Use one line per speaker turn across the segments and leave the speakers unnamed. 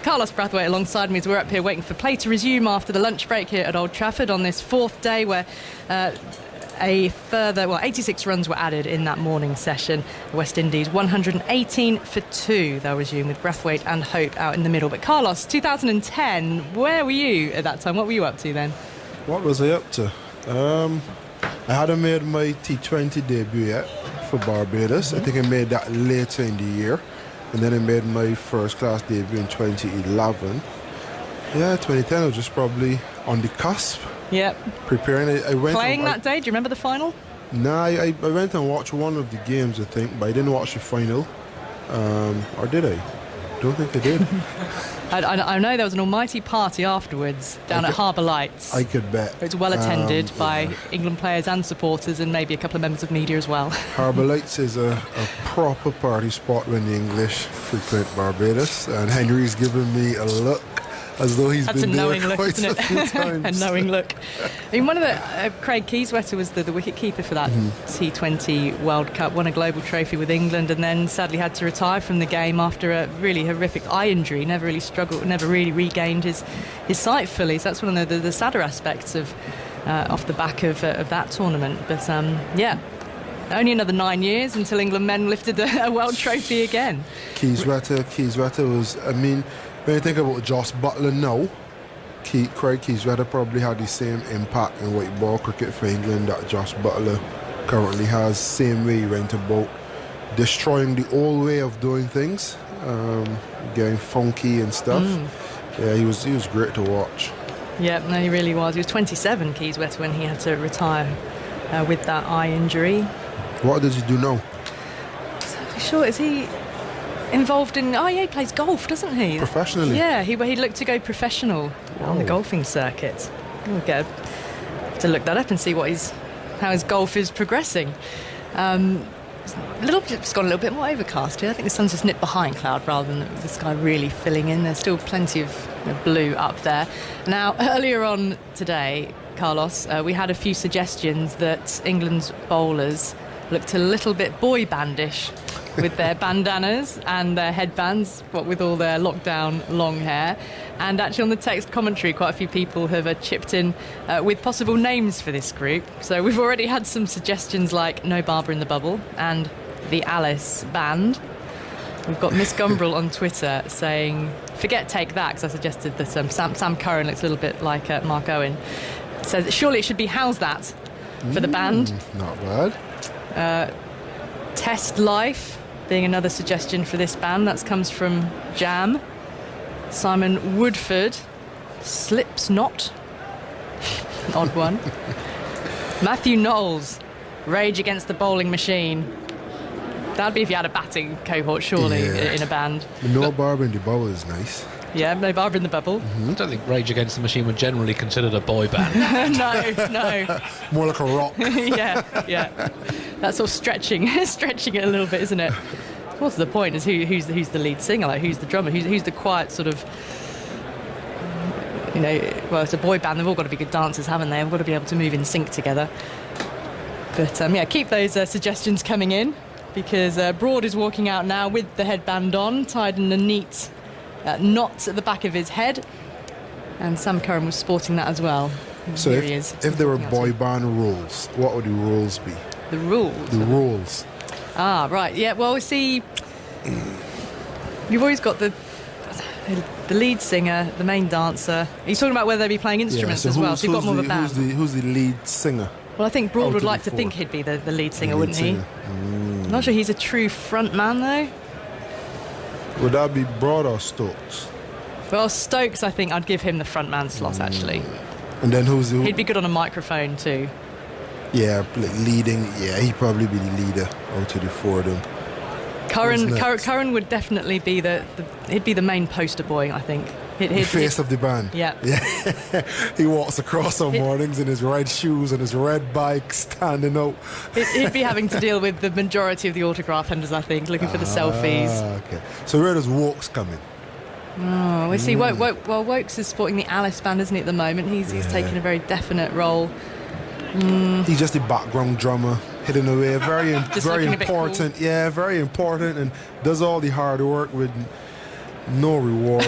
Carlos Brathwaite alongside me as we're up here waiting for play to resume after the lunch break here at Old Trafford on this fourth day where a further 86 runs were added in that morning session. The West Indies 118 for 2. They'll resume with Brathwaite and Hope out in the middle. But Carlos, 2010, where were you at that time? What were you up to then?
What was I up to? I hadn't made my T20 debut yet for Barbados. I think I made that later in the year. And then I made my first class debut in 2011. Yeah, 2010 I was just probably on the cusp.
Yep.
Preparing. I went
Playing that day? Do you remember the final?
Nah, I went and watched one of the games, I think, but I didn't watch the final. Or did I? Don't think I did.
I know there was an almighty party afterwards down at Harbour Lights.
I could bet.
It's well attended by England players and supporters and maybe a couple of members of media as well.
Harbour Lights is a proper party spot when the English frequent Barbados, and Henry's given me a look as though he's been there quite a few times.
A knowing look. I mean, one of the Craig Keyswetter was the wicket keeper for that T20 World Cup, won a global trophy with England, and then sadly had to retire from the game after a really horrific eye injury. Never really regained his sight fully. So that's one of the sadder aspects of off the back of that tournament. But only another 9 years until England men lifted a world trophy again.
Keyswetter was, I mean, when you think about Jos Buttler now, Craig Keyswetter probably had the same impact in white ball cricket for England that Jos Buttler currently has. Same way he went about destroying the old way of doing things, getting funky and stuff. Yeah, he was great to watch. Yeah,
no, he really was. He was 27, Keyswetter, when he had to retire with that eye injury.
What does he do now?
Sure, is he involved in... Oh, yeah, he plays golf, doesn't he?
Professionally?
Yeah, he'd look to go professional on the golfing circuit. We'll get to look that up and see how his golf is progressing. It's got a little bit more overcast here. I think the sun's just nipped behind cloud rather than the sky really filling in. There's still plenty of blue up there. Now, earlier on today, Carlos, we had a few suggestions that England's bowlers looked a little bit boy bandish with their bandanas and their headbands, what with all their lockdown long hair. And actually on the text commentary, quite a few people have chipped in with possible names for this group. So we've already had some suggestions like No Barber in the Bubble and the Alice Band. We've got Miss Gumbrel on Twitter saying, forget Take That, because I suggested that Sam Curran looks a little bit like Mark Owen. Says, surely it should be How's That for the band.
Not bad.
Test Life being another suggestion for this band. That comes from Jam. Simon Woodford. Slips Not. An odd one. Matthew Knowles. Rage Against the Bowling Machine. That'd be if you had a batting cohort, surely, in a band.
No Barber in the Bubble is nice.
Yeah, No Barber in the Bubble.
I don't think Rage Against the Machine were generally considered a boy band.
No.
More like a rock.
yeah. That's sort of stretching it a little bit, isn't it? What's the point? Is who's the lead singer? Like, who's the drummer? Who's the quiet sort of... well, it's a boy band. They've all got to be good dancers, haven't they? They've got to be able to move in sync together. But keep those suggestions coming in, because Broad is walking out now with the headband on, tied in a neat knot at the back of his head, and Sam Curran was sporting that as well.
So if there were boy band rules, what would the rules be?
The rules?
The rules.
Ah, right. Yeah, well, we see... You've always got the lead singer, the main dancer. He's talking about whether they'd be playing instruments as well, so you've got more of a band.
Who's the lead singer?
Well, I think Broad would like to think he'd be the lead singer, wouldn't he? I'm not sure he's a true front man, though.
Would that be Broad or Stokes?
Well, Stokes, I think I'd give him the front man slot, actually.
And then
He'd be good on a microphone, too.
Yeah, like leading. Yeah, he'd probably be the leader out of the four of them.
Curran would definitely be he'd be the main poster boy, I think.
The face of the band.
Yeah.
He walks across on mornings in his red shoes and his red bike, standing out.
He'd be having to deal with the majority of the autograph hunters, I think, looking for the selfies.
Okay. So where does Wokes come in?
Oh, we see. Wokes is sporting the Alice Band, isn't he, at the moment? He's taking a very definite role.
He's just a background drummer, hidden away. Very important. Cool. Yeah, very important, and does all the hard work with No reward.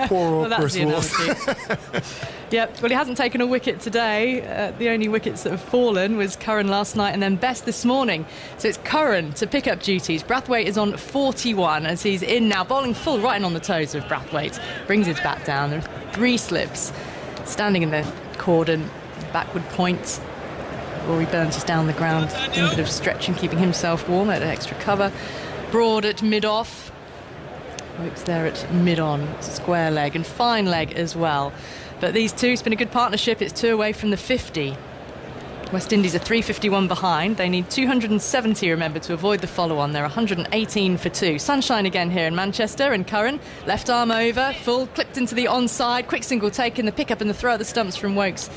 Poor old
Well, that's
Chris
the
Wood.
analogy. Yep, well, he hasn't taken a wicket today. The only wickets that have fallen was Curran last night and then Best this morning. So it's Curran to pick up duties. Brathwaite is on 41 as he's in now, bowling full, right in on the toes of Brathwaite. Brings his bat down. There are 3 slips. Standing in the cordon, backward point. Rory Burns is down the ground, doing a bit of stretching, keeping himself warm at extra cover. Broad at mid-off. Oakes there at mid-on. It's a square leg and fine leg as well. But these two, it's been a good partnership. It's 2 away from the 50. West Indies are 351 behind. They need 270, remember, to avoid the follow-on. They're 118 for 2. Sunshine again here in Manchester, and Curran, left arm over, full, clipped into the onside. Quick single taken, the pick-up and the throw at the stumps from Wokes.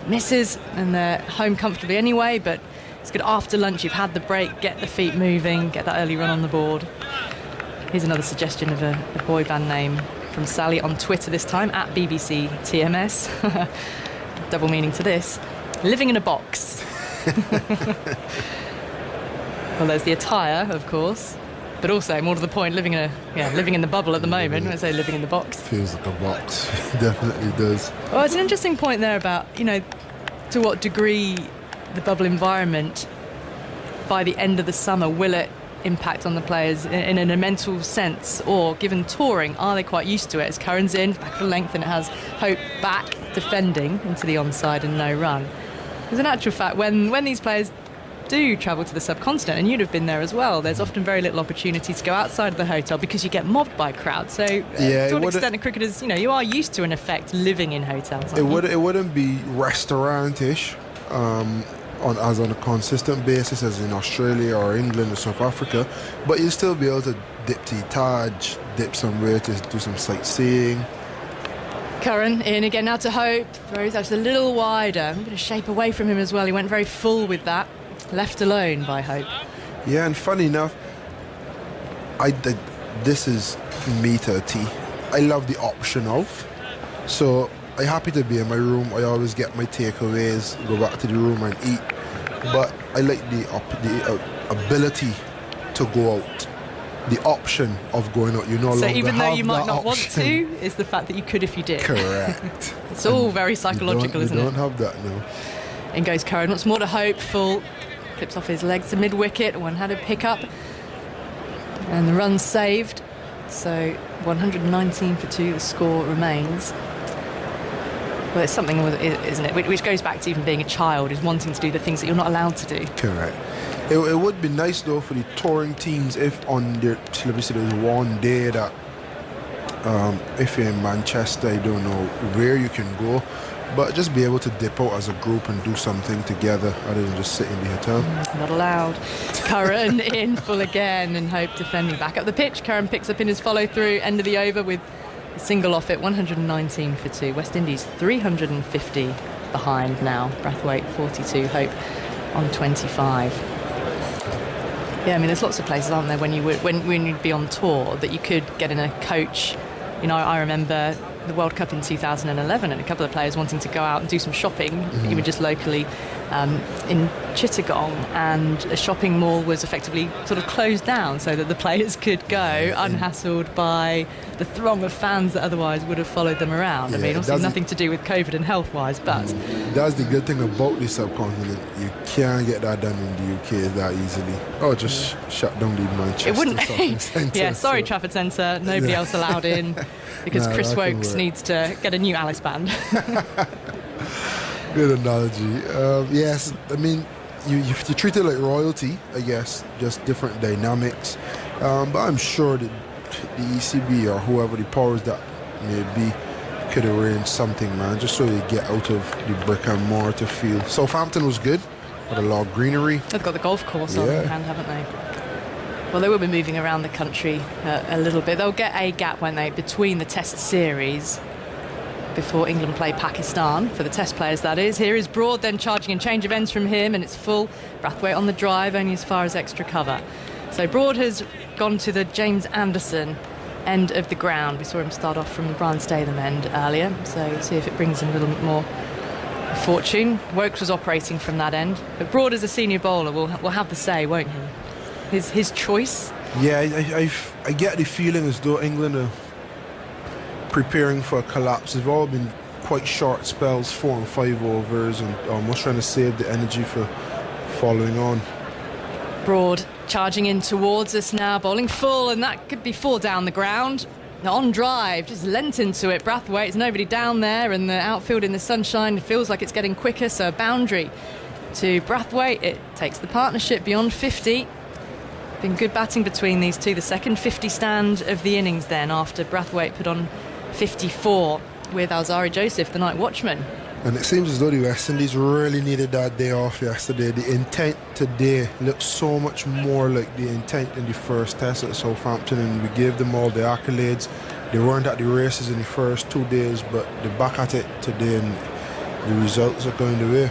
Misses, and they're home comfortably anyway, but it's good after lunch. You've had the break, get the feet moving, get that early run on the board. Here's another suggestion of a boy band name from Sally on Twitter this time, at BBC TMS. Double meaning to this. Living in a box. Well, there's the attire, of course, but also, more to the point, living in the bubble at the moment. When I say living in the box.
Feels like a box. Definitely does.
Well, it's an interesting point there about, to what degree the bubble environment, by the end of the summer, will it impact on the players in a mental sense, or given touring, are they quite used to it? As Curran's in, back for length, and it has Hope back defending into the onside and no run. As an actual fact, when these players do travel to the subcontinent, and you'd have been there as well, there's often very little opportunity to go outside of the hotel because you get mobbed by crowds. So to an extent, the cricketers, you are used to, in effect, living in hotels.
It wouldn't be restaurant-ish on a consistent basis as in Australia or England or South Africa, but you'll still be able to dip to Taj, dip somewhere to do some sightseeing.
Curran in again now to Hope. Throws out just a little wider. A bit of shape away from him as well. He went very full with that. Left alone by Hope.
Yeah, and funny enough, this is me to a T. I love the option of. So I'm happy to be in my room. I always get my takeaways, go back to the room and eat. But I like the ability to go out. The option of going out. You no longer have that option.
So even though you might not want to, is the fact that you could if you did.
Correct.
It's all very psychological, isn't it?
You don't have that now.
In goes Curran. Once more to Hope. Full. Clips off his legs to mid-wicket. One-handed pick-up. And the run saved. So 119 for 2, the score remains. Well, it's something, isn't it? Which goes back to even being a child, is wanting to do the things that you're not allowed to do.
Correct. It would be nice, though, for the touring teams if on their, let me say, there's one day that if you're in Manchester, I don't know where you can go, but just be able to dip out as a group and do something together rather than just sit in the hotel.
Not allowed. Curran in full again, and Hope defending back up the pitch. Curran picks up in his follow-through, end of the over with a single off it, 119 for 2. West Indies 350 behind now. Brathwaite 42, Hope on 25. Yeah, I mean, there's lots of places, aren't there, when you'd be on tour that you could get in a coach. I remember the World Cup in 2011 and a couple of players wanting to go out and do some shopping, even just locally, in Chittagong, and a shopping mall was effectively sort of closed down so that the players could go unhassled by the throng of fans that otherwise would have followed them around. I mean, obviously nothing to do with COVID and health-wise, but...
That's the good thing about the subcontinent. You can't get that done in the UK that easily. Or just shut down the Manchester shopping centre.
Yeah, sorry, Trafford Centre, nobody else allowed in, because Chris Wokes needs to get a new Alice band.
Good analogy. Yes, I mean, you treat it like royalty, I guess, just different dynamics. But I'm sure that the ECB or whoever the powers that may be could arrange something, man, just so you get out of the brick and mortar feel. Southampton was good, with a lot of greenery.
They've got the golf course on hand, haven't they? Well, they will be moving around the country a little bit. They'll get a gap, won't they, between the Test series before England play Pakistan, for the Test players, that is. Here is Broad then charging and change of ends from him, and it's full. Brathwaite on the drive, only as far as extra cover. So Broad has gone to the James Anderson end of the ground. We saw him start off from the Brian Statham end earlier, so see if it brings him a little bit more fortune. Wokes was operating from that end, but Broad as a senior bowler will have the say, won't he? His choice.
Yeah, I get the feeling as though England are preparing for a collapse. They've all been quite short spells, 4 and 5 overs, and almost trying to save the energy for following on.
Broad charging in towards us now, bowling full, and that could be 4 down the ground. On drive, just lent into it. Brathwaite's nobody down there, and the outfield in the sunshine feels like it's getting quicker, so a boundary to Brathwaite. It takes the partnership beyond 50. Been good batting between these two. The second 50 stand of the innings then, after Brathwaite put on 54 with Alzari Joseph, the night watchman.
And it seems as though the West Indies really needed that day off yesterday. The intent today looked so much more like the intent in the first test at Southampton, and we gave them all the accolades. They weren't at the races in the first 2 days, but they're back at it today, and the results are going the way.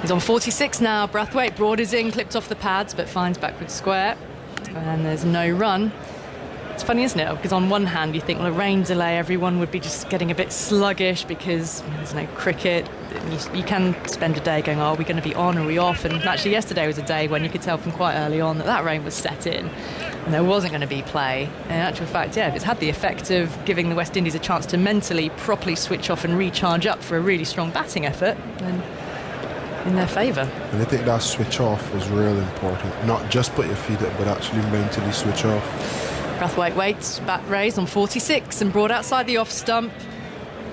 He's on 46 now. Brathwaite, Broad is in, clipped off the pads, but finds backward square. And there's no run. It's funny, isn't it? Because on one hand you think, well, a rain delay, everyone would be just getting a bit sluggish because there's no cricket. You can spend a day going, oh, are we going to be on, are we off? And actually yesterday was a day when you could tell from quite early on that rain was set in and there wasn't going to be play. In actual fact, yeah, it's had the effect of giving the West Indies a chance to mentally properly switch off and recharge up for a really strong batting effort, and in their favour.
And I think that switch off was real important. Not just put your feet up, but actually mentally switch off.
Brathwaite waits, bat raised on 46 and Broad outside the off stump.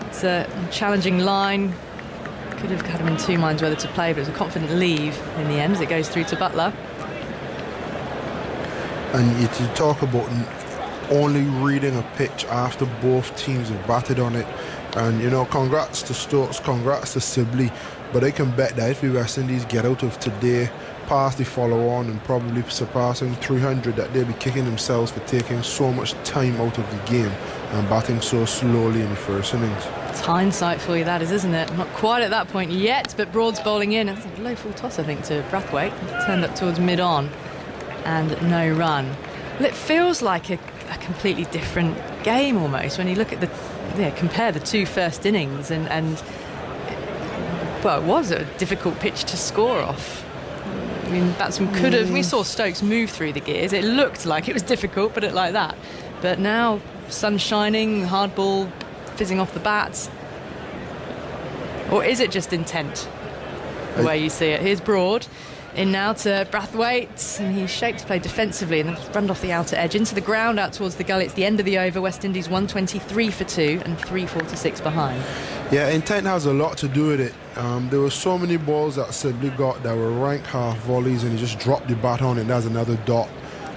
It's a challenging line. Could have had him in 2 minds whether to play, but it was a confident leave in the end as it goes through to Butler.
And you talk about only reading a pitch after both teams have batted on it. And, you know, congrats to Stokes, congrats to Sibley. But I can bet that if the West Indies get out of today, past the follow-on and probably surpassing 300, that they'll be kicking themselves for taking so much time out of the game and batting so slowly in the first innings.
It's hindsight for you, that is, isn't it? Not quite at that point yet, but Broad's bowling in. It's a low full toss, I think, to Brathwaite. Turned up towards mid-on and no run. Well, it feels like a completely different game almost when you look at compare the 2 first innings and well, it was a difficult pitch to score off. I mean, batsmen could have. We saw Stokes move through the gears. It looked like it was difficult, put it like that. But now, sun shining, hard ball fizzing off the bats. Or is it just intent, the way you see it? Here's Broad in now to Brathwaite, and he's shaped to play defensively and then run off the outer edge into the ground out towards the gully. It's the end of the over. West Indies 123 for 2 and 346 behind.
Yeah, intent has a lot to do with it. There were so many balls that Sibley got that were rank half volleys, and he just dropped the bat on it. That's another dot.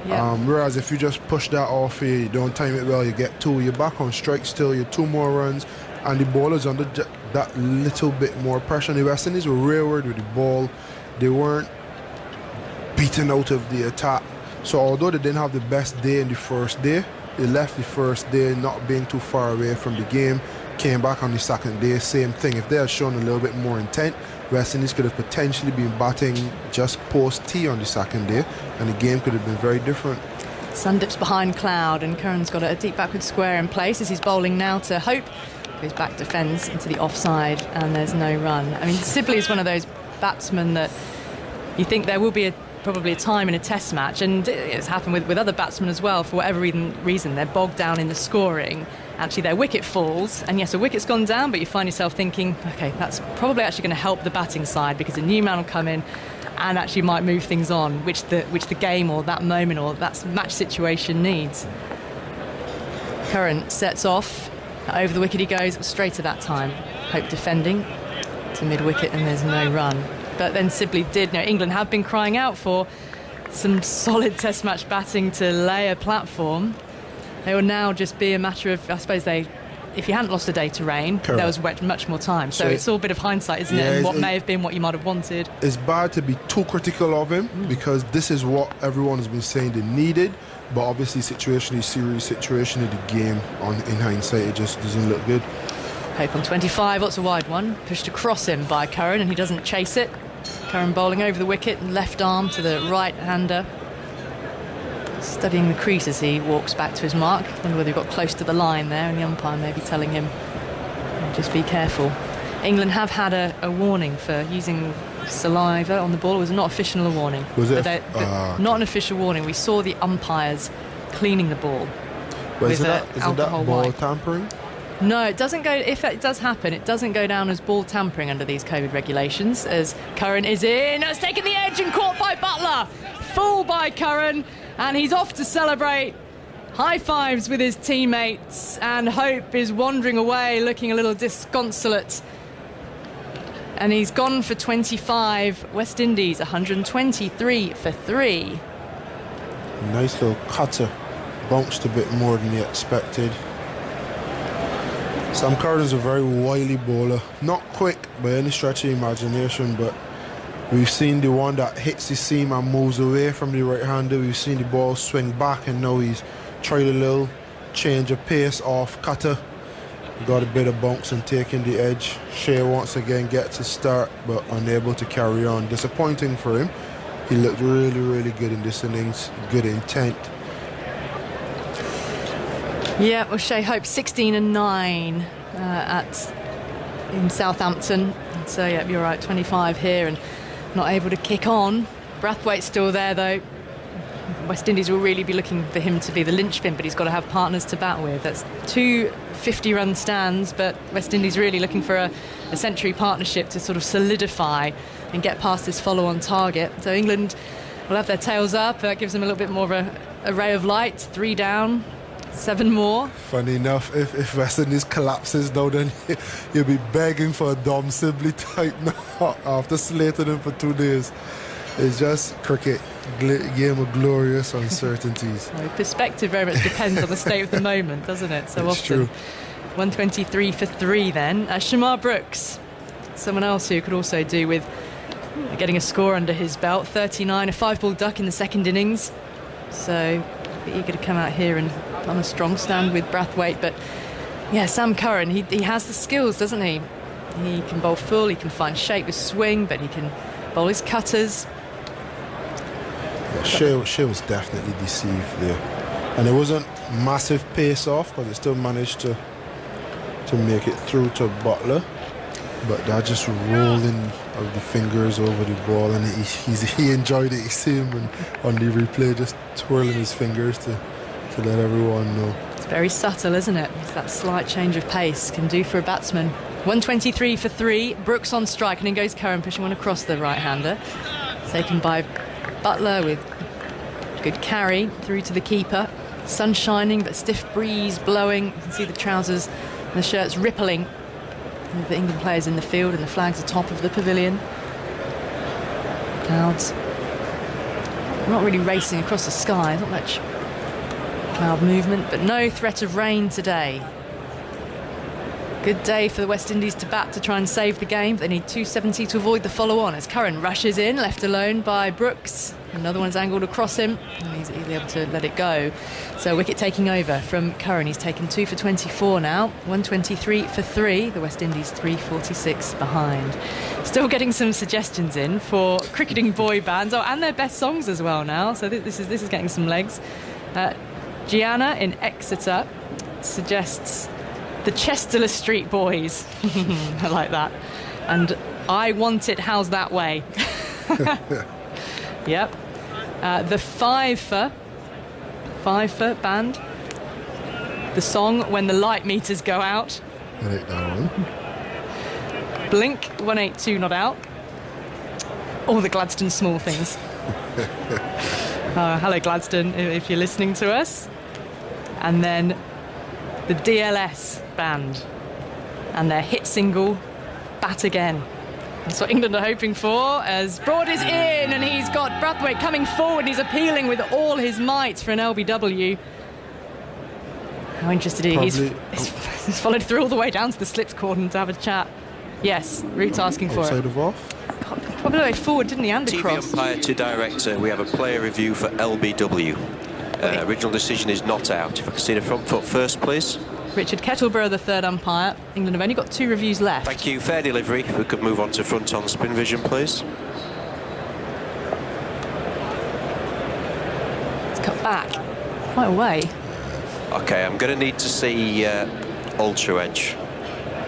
Yeah. Whereas if you just push that off here, you don't time it well, you get 2, you're back on strike still, you're 2 more runs, and the ball is under that little bit more pressure. And the West Indies were rearward with the ball. They weren't beaten out of the attack. So although they didn't have the best day in the first day, they left the first day not being too far away from the game, came back on the second day, same thing. If they had shown a little bit more intent, West Indies could have potentially been batting just post-tea on the second day, and the game could have been very different.
Sun dips behind cloud, and Curran's got a deep backward square in place as he's bowling now to Hope. Goes back, defends into the offside, and there's no run. I mean, Sibley is one of those batsmen that you think there will be probably a time in a test match, and it's happened with other batsmen as well. For whatever reason, they're bogged down in the scoring. Actually, their wicket falls, and yes, a wicket's gone down, but you find yourself thinking, okay, that's probably actually going to help the batting side because a new man will come in and actually might move things on, which the game or that moment or that match situation needs. Curran sets off. Over the wicket he goes, straight at that time. Hope defending to mid-wicket, and there's no run. But then Sibley did. England have been crying out for some solid test match batting to lay a platform. It will now just be a matter of, I suppose if you hadn't lost a day to rain,
Correct.
there was much more time. So it's all a bit of hindsight, isn't it? And what may have been what you might have wanted.
It's bad to be too critical of him because this is what everyone has been saying they needed. But obviously, serious situation of the game, in hindsight, it just doesn't look good.
Hope on 25, lots a wide one. Pushed across him by Curran, and he doesn't chase it. Curran bowling over the wicket, left arm to the right-hander. Studying the crease as he walks back to his mark. I wonder whether he got close to the line there, and the umpire may be telling him, just be careful. England have had a warning for using saliva on the ball. It was not official a warning.
Was it?
Not an official warning. We saw the umpires cleaning the ball
with
alcohol
that ball
wipe.
tampering?
No, it doesn't go. If it does happen, it doesn't go down as ball tampering under these COVID regulations. As Curran is in, has taken the edge and caught by Butler. Full by Curran, and he's off to celebrate. High fives with his teammates, and Hope is wandering away, looking a little disconsolate. And he's gone for 25. West Indies 123 for 3.
Nice little cutter. Bounced a bit more than he expected. Sam Curran is a very wily bowler. Not quick by any stretch of imagination, but we've seen the one that hits the seam and moves away from the right-hander. We've seen the ball swing back, and now he's tried a little change of pace off cutter. Got a bit of bounce and taking the edge. Shea once again gets a start, but unable to carry on. Disappointing for him. He looked really, really good in this innings. Good intent.
Yeah, well, Shea Hope 16 and 9 in Southampton. So yeah, you're right, 25 here and not able to kick on. Brathwaite's still there though. West Indies will really be looking for him to be the linchpin, but he's got to have partners to bat with. That's 2 50-run stands, but West Indies really looking for a century partnership to sort of solidify and get past this follow-on target. So England will have their tails up. That gives them a little bit more of a ray of light. 3 down, 7 more.
Funny enough, if West Indies collapses now, then you'll be begging for a Dom Sibley type now after slating him for 2 days. It's just cricket, game of glorious uncertainties.
Well, perspective very much depends on the state of the moment, doesn't it? So
it's
often.
True.
123 for 3 then. Shamar Brooks, someone else who could also do with getting a score under his belt. 39, a 5-ball duck in the second innings. So be eager to come out here and on a strong stand with Brathwaite. But yeah, Sam Curran, he has the skills, doesn't he? He can bowl full, he can find shape with swing, but he can bowl his cutters.
Shea was definitely deceived there, and it wasn't massive pace off, but it still managed to make it through to Butler. But that just rolling of the fingers over the ball, and he enjoyed it. You see him on the replay just twirling his fingers to let everyone know.
It's very subtle, isn't it? It's that slight change of pace can do for a batsman. 123 for 3. Brooks on strike, and then goes Curran pushing one across the right-hander. Taken by Butler with good carry through to the keeper. Sun shining, but stiff breeze blowing. You can see the trousers and the shirts rippling. And the England players in the field, and the flags atop of the pavilion. Clouds not really racing across the sky. Not much cloud movement, but no threat of rain today. Good day for the West Indies to bat to try and save the game. They need 270 to avoid the follow-on as Curran rushes in, left alone by Brooks. Another one's angled across him, and he's easily able to let it go. So wicket taking over from Curran. He's taken 2 for 24 now. 123 for 3. The West Indies 346 behind. Still getting some suggestions in for cricketing boy bands. Oh, and their best songs as well now. So this is getting some legs. Gianna in Exeter suggests the Chesterless Street Boys. I like that. And I Want It, How's That Way? Yep. The Fifer band. The song When the Light Meters Go Out.
I like that one.
Blink 182 Not Out. All the Gladstone Small Things. Hello Gladstone, if you're listening to us. And then the DLS band and their hit single Bat Again. That's what England are hoping for, as Broad is in, and he's got Brathwaite coming forward. He's appealing with all his might for an LBW. How interested he's followed through all the way down to the slips cordon to have a chat. Yes, Root's asking for
Outside
it.
of off.
Probably way forward, didn't he? And
TV
across.
umpire to director, we have a player review for LBW. Original decision is not out. If I can see the front foot first, please.
Richard Kettleborough, the third umpire. England have only got 2 reviews left.
Thank you. Fair delivery. If we could move on to front on spin vision, please.
It's cut back quite a way.
Okay, I'm going to need to see Ultra Edge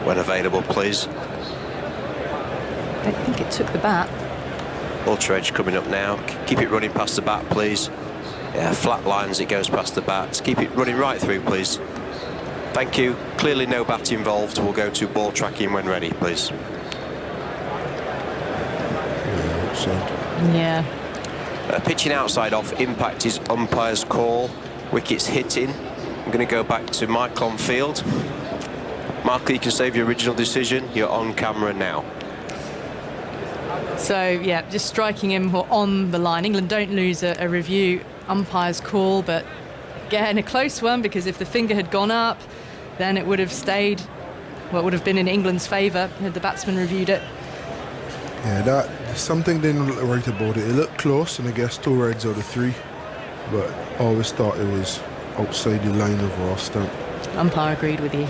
when available, please.
I don't think it took the bat.
Ultra Edge coming up now. Keep it running past the bat, please. Yeah, flat lines, it goes past the bat. Keep it running right through, please. Thank you. Clearly no bat involved. We'll go to ball tracking when ready, please.
Yeah.
Pitching outside off, impact is umpire's call. Wickets hitting. I'm going to go back to Michael on field. Michael, you can save your original decision. You're on camera now.
So, yeah, just striking him on the line. England don't lose a review umpire's call, but again, a close one, because if the finger had gone up, then it would have stayed, well, it would have been in England's favour had the batsman reviewed it.
Yeah, that something didn't look right about it. It looked close, and I guess 2 reds out of 3, but I always thought it was outside the line of our stump.
Umpire agreed with you.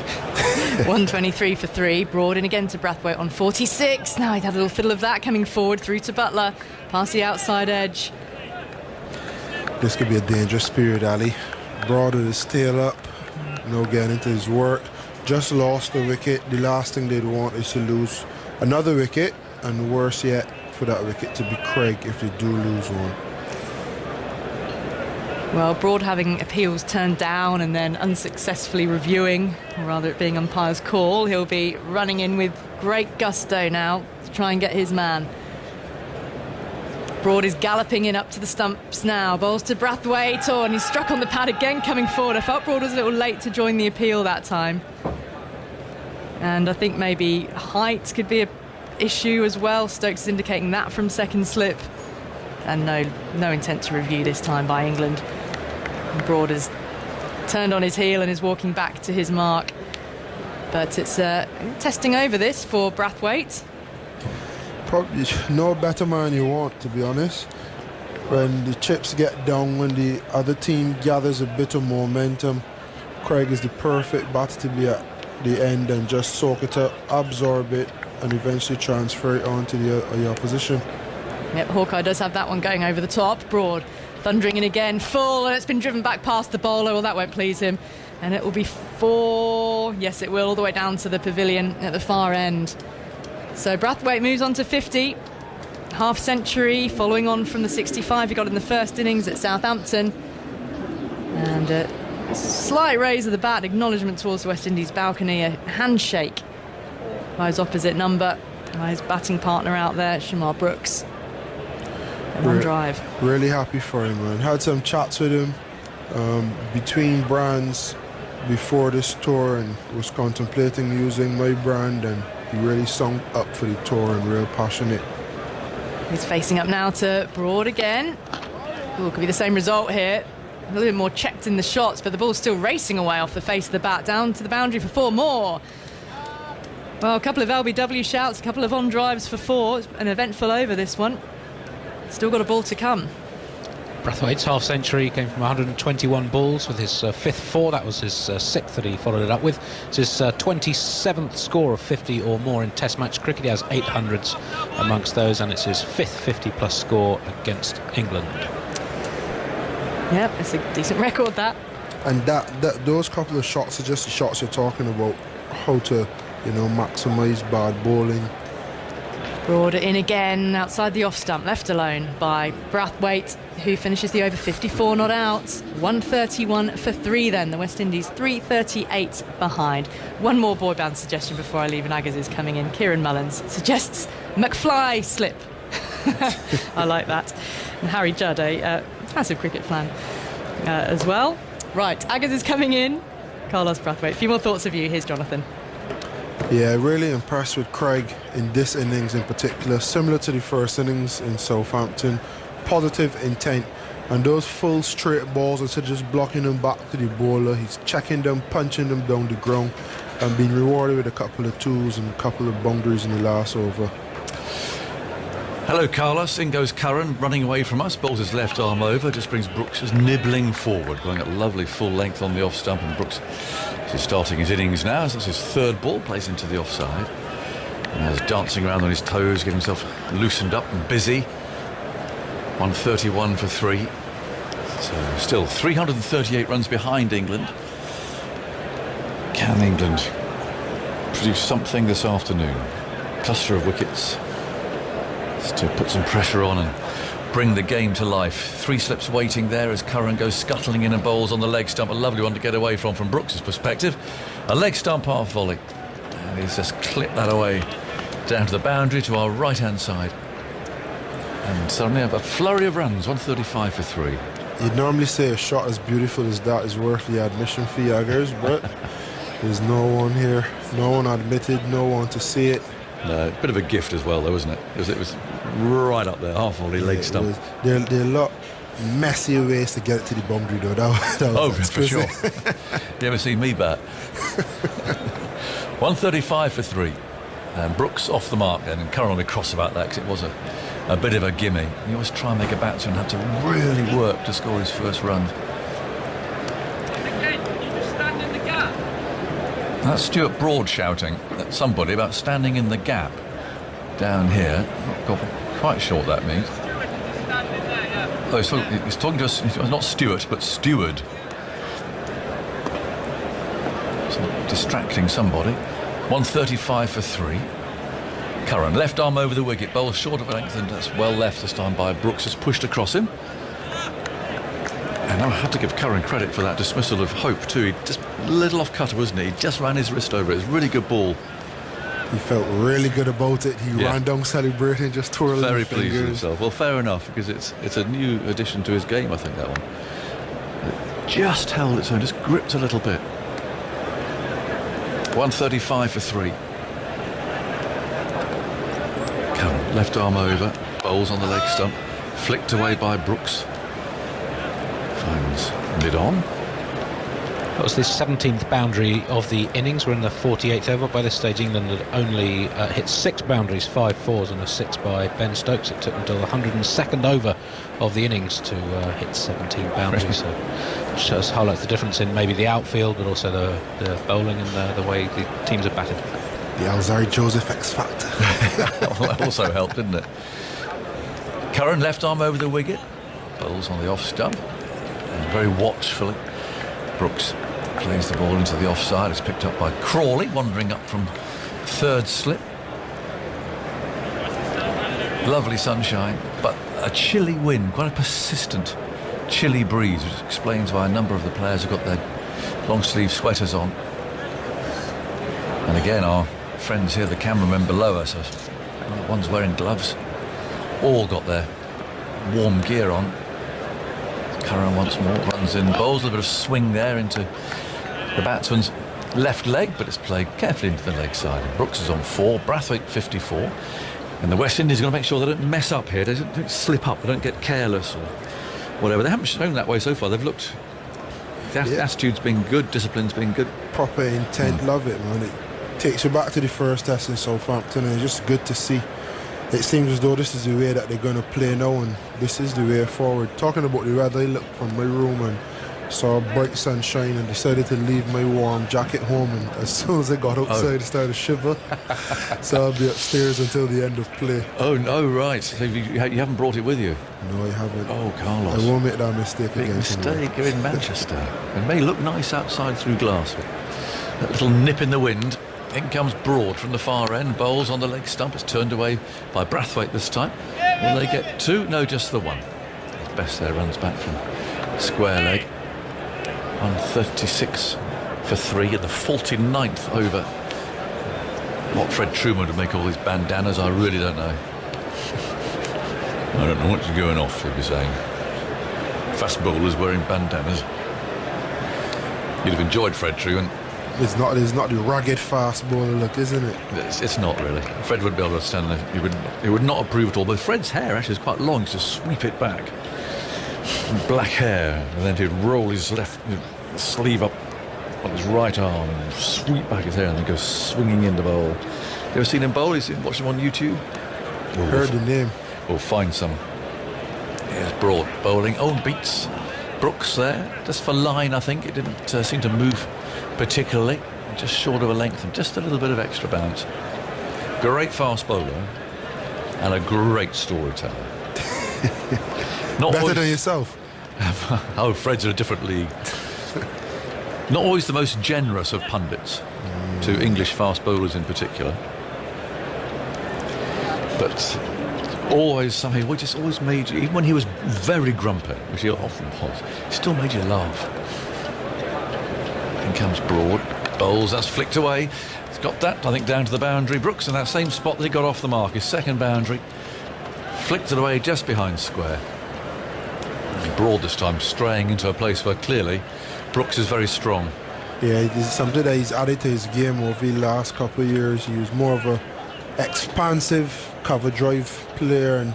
123 for 3. Broad in again to Brathwaite on 46. Now he'd had a little fiddle of that coming forward through to Buttler, past the outside edge.
This could be a dangerous period, Ali. Broad with his tail up, no getting into his work. Just lost a wicket. The last thing they'd want is to lose another wicket, and worse yet, for that wicket to be Craig if they do lose one.
Well, Broad having appeals turned down and then unsuccessfully reviewing, or rather it being umpire's call, he'll be running in with great gusto now to try and get his man. Broad is galloping in up to the stumps now, bowls to Brathwaite, and he's struck on the pad again coming forward. I felt Broad was a little late to join the appeal that time. And I think maybe height could be an issue as well. Stokes is indicating that from second slip. And no intent to review this time by England. Broad has turned on his heel and is walking back to his mark. But it's testing over this for Brathwaite.
Probably no better man you want, to be honest. When the chips get down, when the other team gathers a bit of momentum, Craig is the perfect batter to be at the end and just soak it up, absorb it, and eventually transfer it on to the opposition.
Yep, Hawkeye does have that one going over the top. Broad thundering in again, full, and it's been driven back past the bowler. Well, that won't please him. And it will be 4. Yes, it will, all the way down to the pavilion at the far end. So Brathwaite moves on to 50. Half century, following on from the 65 he got in the first innings at Southampton. And a slight raise of the bat, acknowledgement towards the West Indies balcony, a handshake by his opposite number, by his batting partner out there, Shamar Brooks. One drive.
Really happy for him, man. Had some chats with him between brands before this tour, and was contemplating using my brand, and he really sung up for the tour and real passionate.
He's facing up now to Broad again. Ooh, could be the same result here. A little bit more checked in the shots, but the ball's still racing away off the face of the bat, down to the boundary for 4 more. Well, a couple of LBW shouts, a couple of on drives for 4. An eventful over, this one. Still got a ball to come.
Brathwaite's half century came from 121 balls with his 5th 4. That was his 6th that he followed it up with. It's his 27th score of 50 or more in Test match cricket. He has 800s amongst those, and it's his 5th 50-plus score against England.
Yep, it's a decent record, that.
And that those couple of shots are just the shots you're talking about, how to, maximise bad bowling.
Broad in again, outside the off stump, left alone by Brathwaite, who finishes the over 54 not out. 131 for 3 then, the West Indies 338 behind. One more boy band suggestion before I leave, and Aggers is coming in. Kieran Mullins suggests McFly slip. I like that. And Harry Judd, a massive cricket fan as well. Right, Aggers is coming in. Carlos Brathwaite, a few more thoughts of you. Here's Jonathan.
Yeah, really impressed with Craig in this innings in particular. Similar to the first innings in Southampton. Positive intent. And those full straight balls, instead of just blocking them back to the bowler, he's checking them, punching them down the ground, and being rewarded with a couple of 2s and a couple of boundaries in the last over.
Hello, Carlos. In goes Curran, running away from us. Bowls his left arm over, just brings Brooks just nibbling forward, going at lovely full length on the off stump, and Brooks is starting his innings now. So that's his 3rd ball, plays into the offside. And he's dancing around on his toes, getting himself loosened up and busy. 131 for 3. So still 338 runs behind England. Can England produce something this afternoon? Cluster of wickets to put some pressure on and bring the game to life. 3 slips waiting there as Curran goes scuttling in and bowls on the leg stump. A lovely one to get away from Brooks's perspective. A leg stump half volley. And he's just clipped that away down to the boundary to our right-hand side. And suddenly a flurry of runs, 135 for 3.
You'd normally say a shot as beautiful as that is worth the admission fee, Aggers, but there's no one here, no one admitted, no one to see it.
No, bit of a gift as well, though, wasn't it? It was right up there, half volley, leg stump.
There are a lot messier ways to get it to the boundary, though. That was
for sure. You ever seen me bat? 135 for 3. And Brooks off the mark then, and Curran will be cross about that because it was a bit of a gimme. You always try and make a batsman have to really work to score his first run. That's Stuart Broad shouting at somebody about standing in the gap down here. Not quite sure what that means. Oh, he's talking to us, not Stuart, but Steward. So distracting somebody. 135 for 3. Curran, left arm over the wicket, bowls short of length, and that's well left this time by Brooks, has pushed across him. And I had to give Curran credit for that dismissal of Hope too. He just a little off cutter, wasn't he? He just ran his wrist over it. It was a really good ball.
He felt really good about it. He ran down celebrating, just twirling
very
his fingers.
Pleased with himself. Well, fair enough, because it's a new addition to his game, I think, that one. It just held its own, just gripped a little bit. 135 for 3. Curran, left arm over, bowls on the leg stump, flicked away by Brooks. Finds mid-on.
That was the 17th boundary of the innings. We're in the 48th over. By this stage, England had only hit 6 boundaries, 5 fours and a 6 by Ben Stokes. It took until the 102nd over of the innings to hit 17 boundaries. So it just highlights the difference in maybe the outfield, but also the bowling and the way the teams are batted.
The Alzari Joseph X Factor.
Well, that also helped, didn't it? Curran, left arm over the wicket, bowls on the off stump, and very watchfully Brooks plays the ball into the offside. It's picked up by Crawley, wandering up from third slip. Lovely sunshine, but a chilly wind, quite a persistent chilly breeze, which explains why a number of the players have got their long sleeve sweaters on. And again, our friends here, the cameramen below us, one's wearing gloves, all got their warm gear on. Curran once more runs in, bowls a little bit of swing there into the batsman's left leg, but it's played carefully into the leg side. And Brooks is on 4, Brathwaite 54, and the West Indies are going to make sure they don't mess up here, they don't slip up, they don't get careless or whatever. They haven't shown that way so far. They've looked, the attitude's been good, discipline's been good.
Proper intent, love it, man. It takes you back to the first test in Southampton, and it's just good to see. It seems as though this is the way that they're going to play now, and this is the way forward. Talking about the weather, I looked from my room and saw bright sunshine and decided to leave my warm jacket home, and as soon as I got outside I started to shiver. So I'll be upstairs until the end of play.
Oh, no, right. So you haven't brought it with you?
No, I haven't.
Oh, Carlos.
I won't make that mistake
Big
again.
mistake. You're in Manchester. It may look nice outside through glass, but that little nip in the wind. In comes Broad from the far end, bowls on the leg stump. It's turned away by Brathwaite this time. Will they get 2? No, just the 1. His best there runs back from square leg. 136 for 3 in the 49th over. What Fred Truman would make all these bandanas, I really don't know. I don't know what's going off, he'd be saying. Fast bowlers wearing bandanas. You'd have enjoyed Fred Truman.
It's not the ragged fast bowler look, isn't it?
It's not really. Fred would be able to stand there. He would not approve at all. But Fred's hair actually is quite long. He's just sweep it back. Black hair, and then he'd roll his left sleeve up on his right arm and sweep back his hair, and then go swinging in the bowl. You ever seen him bowl? You watch him on YouTube?
Heard the name.
We'll find some. Here's Broad bowling. Owen beats Brooks there, just for line, I think. It didn't seem to move particularly, just short of a length and just a little bit of extra bounce. Great fast bowler and a great storyteller. Not
Better
always,
than yourself.
Oh, Fred's in a different league. Not always the most generous of pundits to English fast bowlers in particular, but always somehow, he just always made you, even when he was very grumpy, which he often was, he still made you laugh. In comes Broad, bowls, that's flicked away. He's got that, I think, down to the boundary. Brooks in that same spot that he got off the mark, his second boundary. Flicked it away just behind square. And Broad this time straying into a place where clearly Brooks is very strong.
Yeah, this is something that he's added to his game over the last couple of years. He was more of a expansive cover drive player, and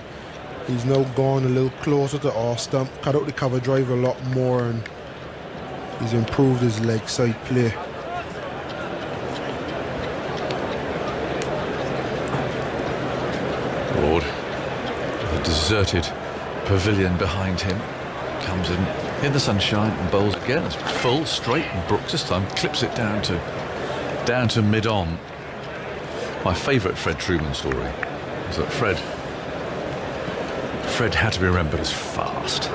he's now gone a little closer to off stump, cut out the cover drive a lot more, and he's improved his leg side play.
Broad, with a deserted pavilion behind him, comes in the sunshine and bowls again. It's full, straight, and Brooks this time clips it down to mid-on. My favourite Fred Trueman story is that Fred had to be remembered as fast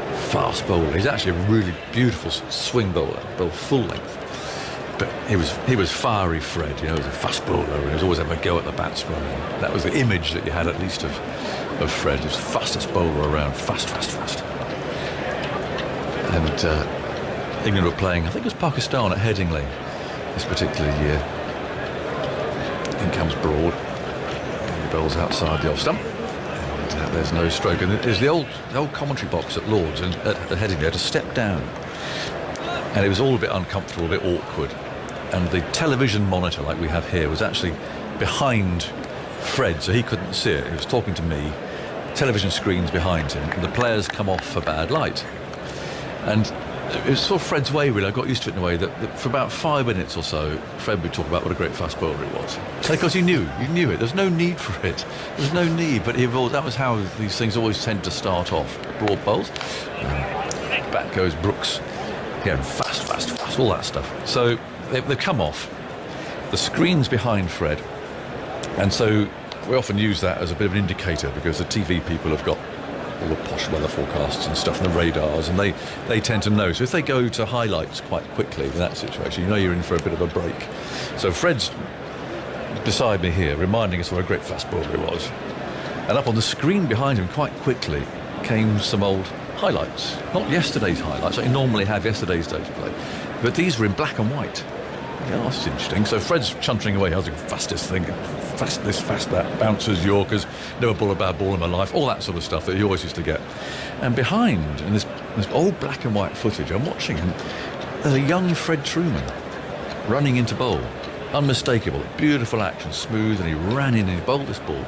bowler. He's actually a really beautiful swing bowler, bowled full length. But he was fiery Fred, he was a fast bowler, and he was always having a go at the batsman. And that was the image that you had at least of Fred. He was the fastest bowler around, fast. And England were playing, I think it was Pakistan at Headingley this particular year. In comes Broad, and he bowls outside the off stump. And there's no stroke. And there's the old commentary box at Lord's and at Headingley had to step down. And it was all a bit uncomfortable, a bit awkward. And the television monitor, like we have here, was actually behind Fred, so he couldn't see it. He was talking to me. Television screens behind him, and the players come off for bad light. And it was sort of Fred's way, really. I got used to it in a way that for about 5 minutes or so, Fred would talk about what a great fast bowler he was. Because you knew it. There's no need for it. There's no need, but that was how these things always tend to start off. Broad bowls. Back goes Brooks. Again, fast, all that stuff. So they've come off. The screen's behind Fred. And so we often use that as a bit of an indicator because the TV people have got all the posh weather forecasts and stuff and the radars, and they tend to know. So if they go to highlights quite quickly in that situation, you know you're in for a bit of a break. So Fred's beside me here, reminding us what a great fast bowler he was. And up on the screen behind him quite quickly came some old highlights. Not yesterday's highlights, like you normally have yesterday's day's play, but these were in black and white. Yeah, that's interesting. So Fred's chuntering away. I was the fastest thing. Fast this, fast that. Bouncers, Yorkers. Never bowl a bad ball in my life. All that sort of stuff that you always used to get. And behind, in this old black and white footage, I'm watching him. There's a young Fred Trueman running into bowl. Unmistakable. Beautiful action. Smooth. And he ran in and he bowled this ball.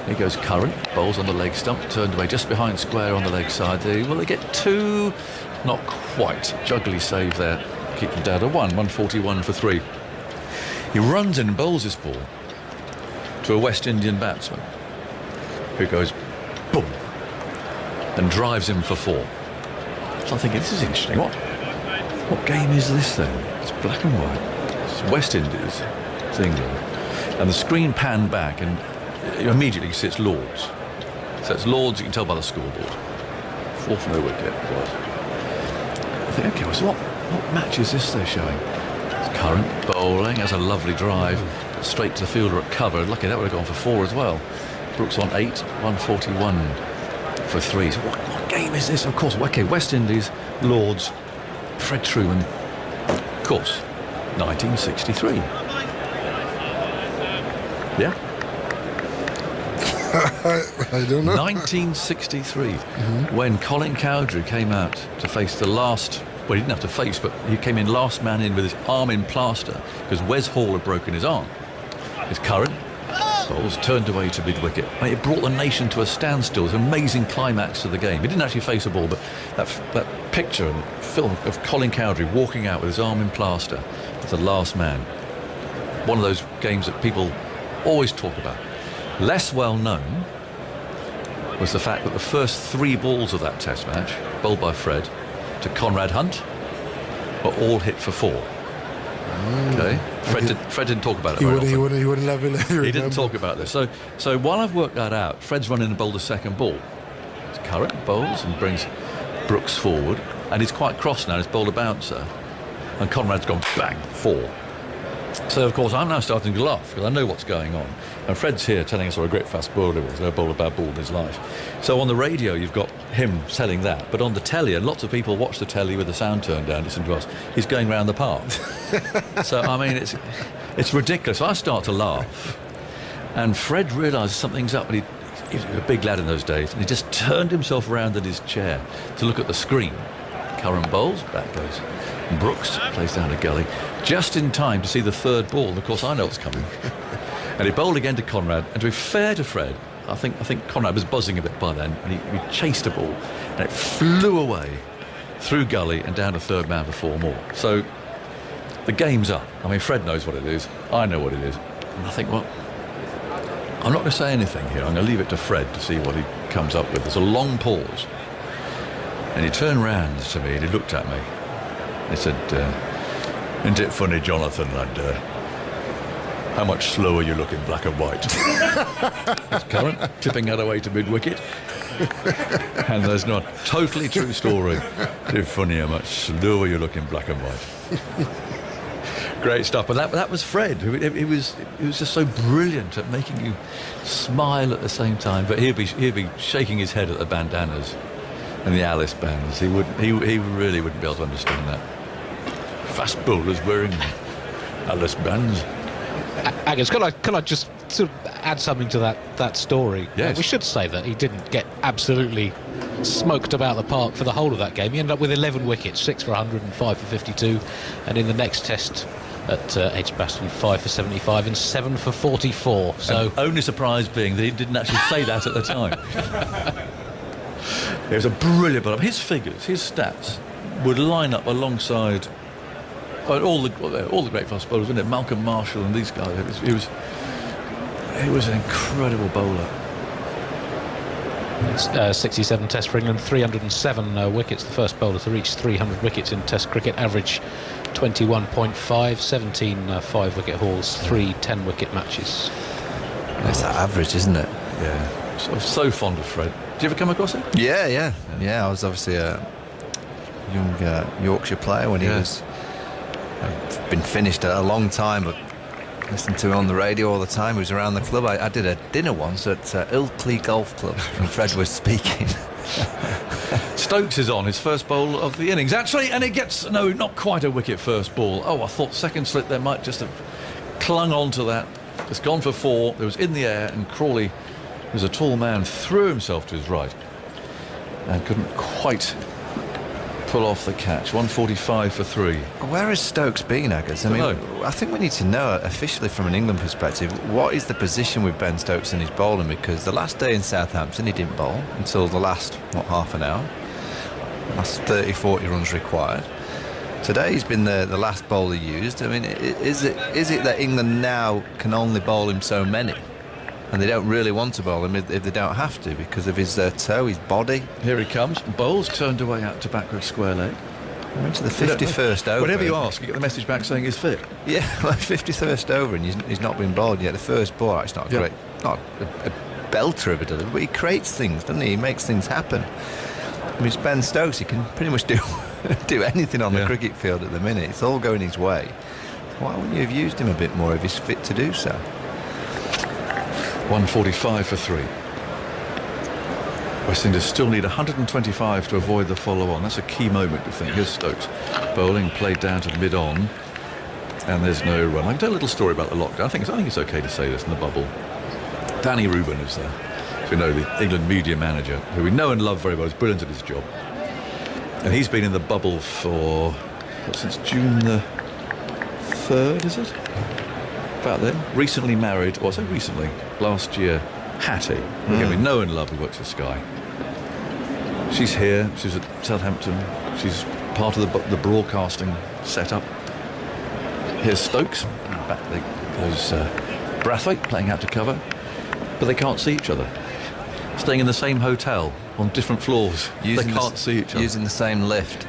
Here goes Curran. Bowls on the leg stump. Turned away just behind square on the leg side. Will they get two? Not quite. Juggly save there. Keep them down to 141 for 3. He runs in and bowls this ball to a West Indian batsman who goes boom and drives him for 4. So I'm thinking, this is interesting. What game is this then? It's black and white. It's West Indies. It's England. And the screen panned back and immediately you see it's Lords. So it's Lords, you can tell by the scoreboard. 4th no wicket it was. I think, okay, so what match is this they're showing? It's Curran bowling, has a lovely drive, straight to the fielder at cover. Lucky that would have gone for 4 as well. Brooks on 8, 141 for 3. So what game is this? Of course, okay, West Indies, Lords, Fred Trueman. Of course, 1963. Yeah?
I don't know.
1963, when Colin Cowdrey came out to face the last. Well, he didn't have to face, but he came in last man in with his arm in plaster because Wes Hall had broken his arm. His Curran bowls turned away to mid-wicket. It brought the nation to a standstill. It was an amazing climax to the game. He didn't actually face a ball, but that picture and film of Colin Cowdrey walking out with his arm in plaster as the last man. One of those games that people always talk about. Less well known was the fact that the first 3 balls of that test match, bowled by Fred to Conrad Hunt, were all hit for 4. Okay, Fred didn't talk about it.
He wouldn't let me.
He didn't talk about this. So while I've worked that out, Fred's running and bowled a second ball. It's Curran bowls and brings Brooks forward, and he's quite cross now. He's bowled a bouncer, and Conrad's gone bang 4. So, of course, I'm now starting to laugh because I know what's going on. And Fred's here telling us what a great fast bowler he was. Never bowled a bad ball in his life. So on the radio, you've got him telling that. But on the telly, and lots of people watch the telly with the sound turned down, listen to us, he's going round the park. So, I mean, it's ridiculous. I start to laugh. And Fred realises something's up. And he was a big lad in those days. And he just turned himself around in his chair to look at the screen. Curran bowls, back goes Brooks, plays down to gully, just in time to see the third ball. And of course, I know what's coming. And he bowled again to Conrad. And to be fair to Fred, I think Conrad was buzzing a bit by then, and he chased a ball, and it flew away through gully and down to third man for 4 more. So the game's up. I mean, Fred knows what it is. I know what it is. And I think, well, I'm not going to say anything here. I'm going to leave it to Fred to see what he comes up with. There's a long pause. And he turned round to me and he looked at me. He said, isn't it funny, Jonathan, lad, how much slower you look in black and white? It's Curran tipping that away to mid-wicket. And there's not totally true story. It's funny how much slower you look in black and white. Great stuff. But that was Fred. He was just so brilliant at making you smile at the same time. But he'd be shaking his head at the bandanas and the Alice bands. He really wouldn't be able to understand that. Fast bowlers wearing Alice bands.
Agus, can I just sort of add something to that story?
Yes.
We should say that he didn't get absolutely smoked about the park for the whole of that game. He ended up with 11 wickets, 6 for 100 and 5 for 52. And in the next test at Edgbaston, 5 for 75 and 7 for 44. So
And only surprise being that he didn't actually say that at the time. It was a brilliant bowler. His figures, his stats would line up alongside all the great fast bowlers, wasn't it? Malcolm Marshall and these guys. He was an incredible bowler.
67 tests for England, 307 wickets. The first bowler to reach 300 wickets in Test cricket. Average 21.5, 17 5-wicket hauls, 3 10-wicket matches.
It's that average, isn't it?
Yeah. So fond of Fred. Did you ever come across him?
Yeah. I was obviously a young Yorkshire player when he was. Been finished a long time, but listened to him on the radio all the time. He was around the club. I did a dinner once at Ilkley Golf Club, and Fred was speaking.
Stokes is on his first bowl of the innings, actually, and it gets, no, not quite a wicket first ball. Oh, I thought second slip there might just have clung on to that. It's gone for 4. It was in the air, and Crawley, who's a tall man, threw himself to his right and couldn't quite pull off the catch. 145 for 3.
Where has Stokes been, Agus? I think we need to know officially from an England perspective, what is the position with Ben Stokes in his bowling, because the last day in Southampton he didn't bowl until the last half an hour, last 30-40 runs required. Today he's been the last bowler used. I mean, is it that England now can only bowl him so many, and they don't really want to bowl him if they don't have to because of his toe, his body?
Here he comes. Bowls turned away out to backward square leg.
Went to the 51st over.
Whenever you ask, you get the message back saying he's fit.
Yeah, like 51st over, and he's not been bowled yet. The first ball, it's not great, not a belter of a delivery, but he creates things, doesn't he? He makes things happen. I mean, it's Ben Stokes. He can pretty much do anything on the cricket field at the minute. It's all going his way. Why wouldn't you have used him a bit more if he's fit to do so?
145 for 3. West Indies still need 125 to avoid the follow-on. That's a key moment, I think. Here's Stokes bowling, played down to mid-on, and there's no run. I can tell a little story about the lockdown. I think it's okay to say this in the bubble. Danny Rubin is there. So you know, the England media manager, who we know and love very well, is brilliant at his job. And he's been in the bubble for, since June the 3rd, is it? About then. Recently married, or so recently, last year, Hattie. Again, we know and love, who works for Sky. She's here, she's at Southampton, she's part of the broadcasting setup. Here's Stokes, back goes Brathwaite playing out to cover, but they can't see each other. Staying in the same hotel on different floors, they can't see each other.
Using the same lift.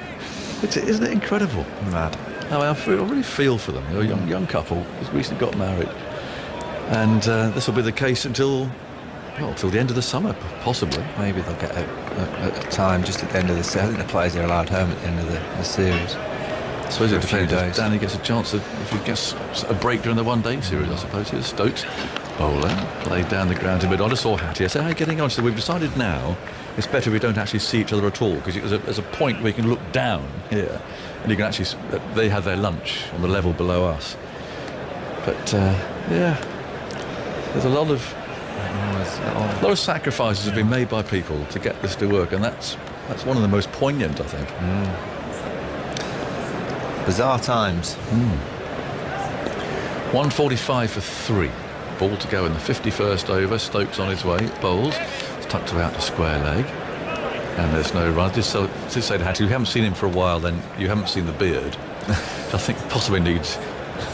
Isn't it incredible?
Mad.
I really feel for them. They're a young couple who's recently got married, and this will be the case until the end of the summer, possibly.
Maybe they'll get a time just at the end of the season. I think the players are allowed home at the end of the series.
suppose
for
it
a few
depends if
days.
Danny gets a chance if he gets a break during the one-day series, I suppose. Here's Stokes. Bowler played down the ground to mid-on. I saw Hattie. I said, how are you getting on? So we've decided now it's better if we don't actually see each other at all, because there's a point where you can look down here and you can actually they have their lunch on the level below us. But yeah, there's a lot of sacrifices have been made by people to get this to work, and that's one of the most poignant, I think.
Bizarre times.
145 for 3. Ball to go in the 51st over. Stokes on his way. Bowles. It's tucked out to square leg. And there's no run. Just say to Hattie, if you haven't seen him for a while, then you haven't seen the beard. I think possibly needs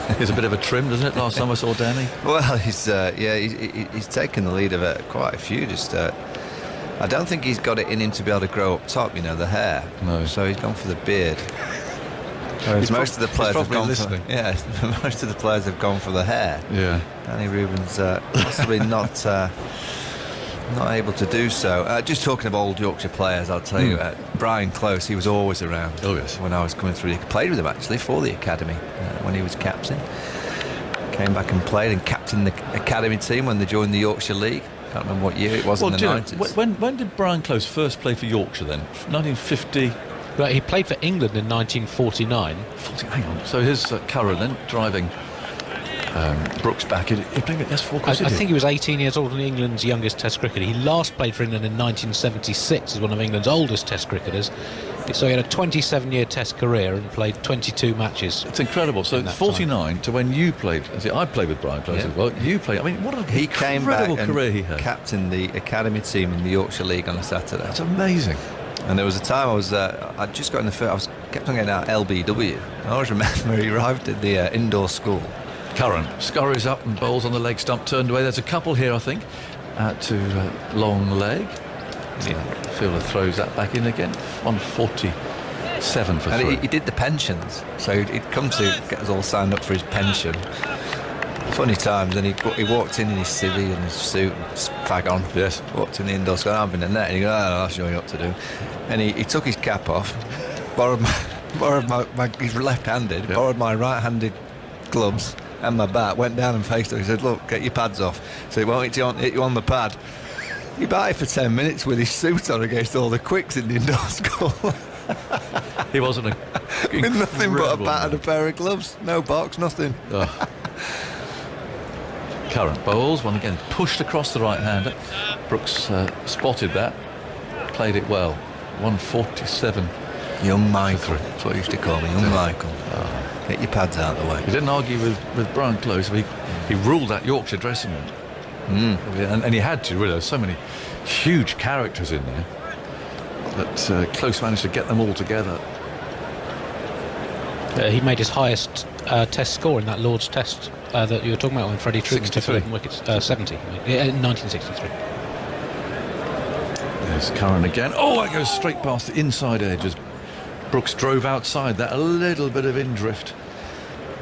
a bit of a trim, doesn't it? Last time I saw Danny.
Well, he's taken the lead of quite a few. I don't think he's got it in him to be able to grow up top, the hair.
No.
So he's gone for the beard. Whereas most of the players have gone
listening.
most of the players have gone for the hair.
Yeah.
Danny Rubin's possibly not able to do so. Just talking of old Yorkshire players, I'll tell you, Brian Close, he was always around.
Oh, yes.
When I was coming through, he played with him actually for the academy when he was captain. Came back and played and captained the academy team when they joined the Yorkshire League. Can't remember what year it was in the 90s.
When did Brian Close first play for Yorkshire then? 1950.
But he played for England in 1949.
Hang on. So here's Curran then driving Brooks back. He played at S4.
I think he was 18 years old and England's youngest Test cricketer. He last played for England in 1976 as one of England's oldest Test cricketers. So he had a 27-year Test career and played 22 matches.
It's incredible. So 49 to when you played. See, I played with Brian Close as well. You played. I mean, what an incredible career he had.
Captained the academy team in the Yorkshire League on a Saturday.
That's amazing.
And there was a time I'd just got in the first. Kept on getting out LBW. I always remember he arrived at the indoor school.
Curran scurries up and bowls on the leg stump, turned away. There's a couple here, I think, to long leg. Fielder throws that back in again. 147 for 3.
And he did the pensions, so he'd come to get us all signed up for his pension. Funny times, and he walked in his civvy and his suit, and fag on.
Yes.
Walked in the indoor school, I'm in the net, and he goes, I'll show you what to do. And he took his cap off, borrowed my he's left-handed, borrowed my right-handed gloves and my bat, went down and faced him. He said, look, get your pads off. So he won't hit you on the pad. He batted for 10 minutes with his suit on against all the quicks in the indoor school.
He wasn't
with nothing but a bat and a pair of gloves. No box, nothing.
Current bowls, one again pushed across the right-hander. Brooks spotted that, played it well. 147.
Young Michael, that's what he used to call me, Young Michael. Get your pads out of the way.
He didn't argue with Brian Close. He ruled that Yorkshire dressing room. And he had to, really. There's so many huge characters in there that Close managed to get them all together.
He made his highest Test score in that Lord's Test that you were talking about when Freddie Truman took 11 wickets. 70 in 1963.
There's Curran again. Oh, that goes straight past the inside edge as Brooks drove outside that. A little bit of in-drift.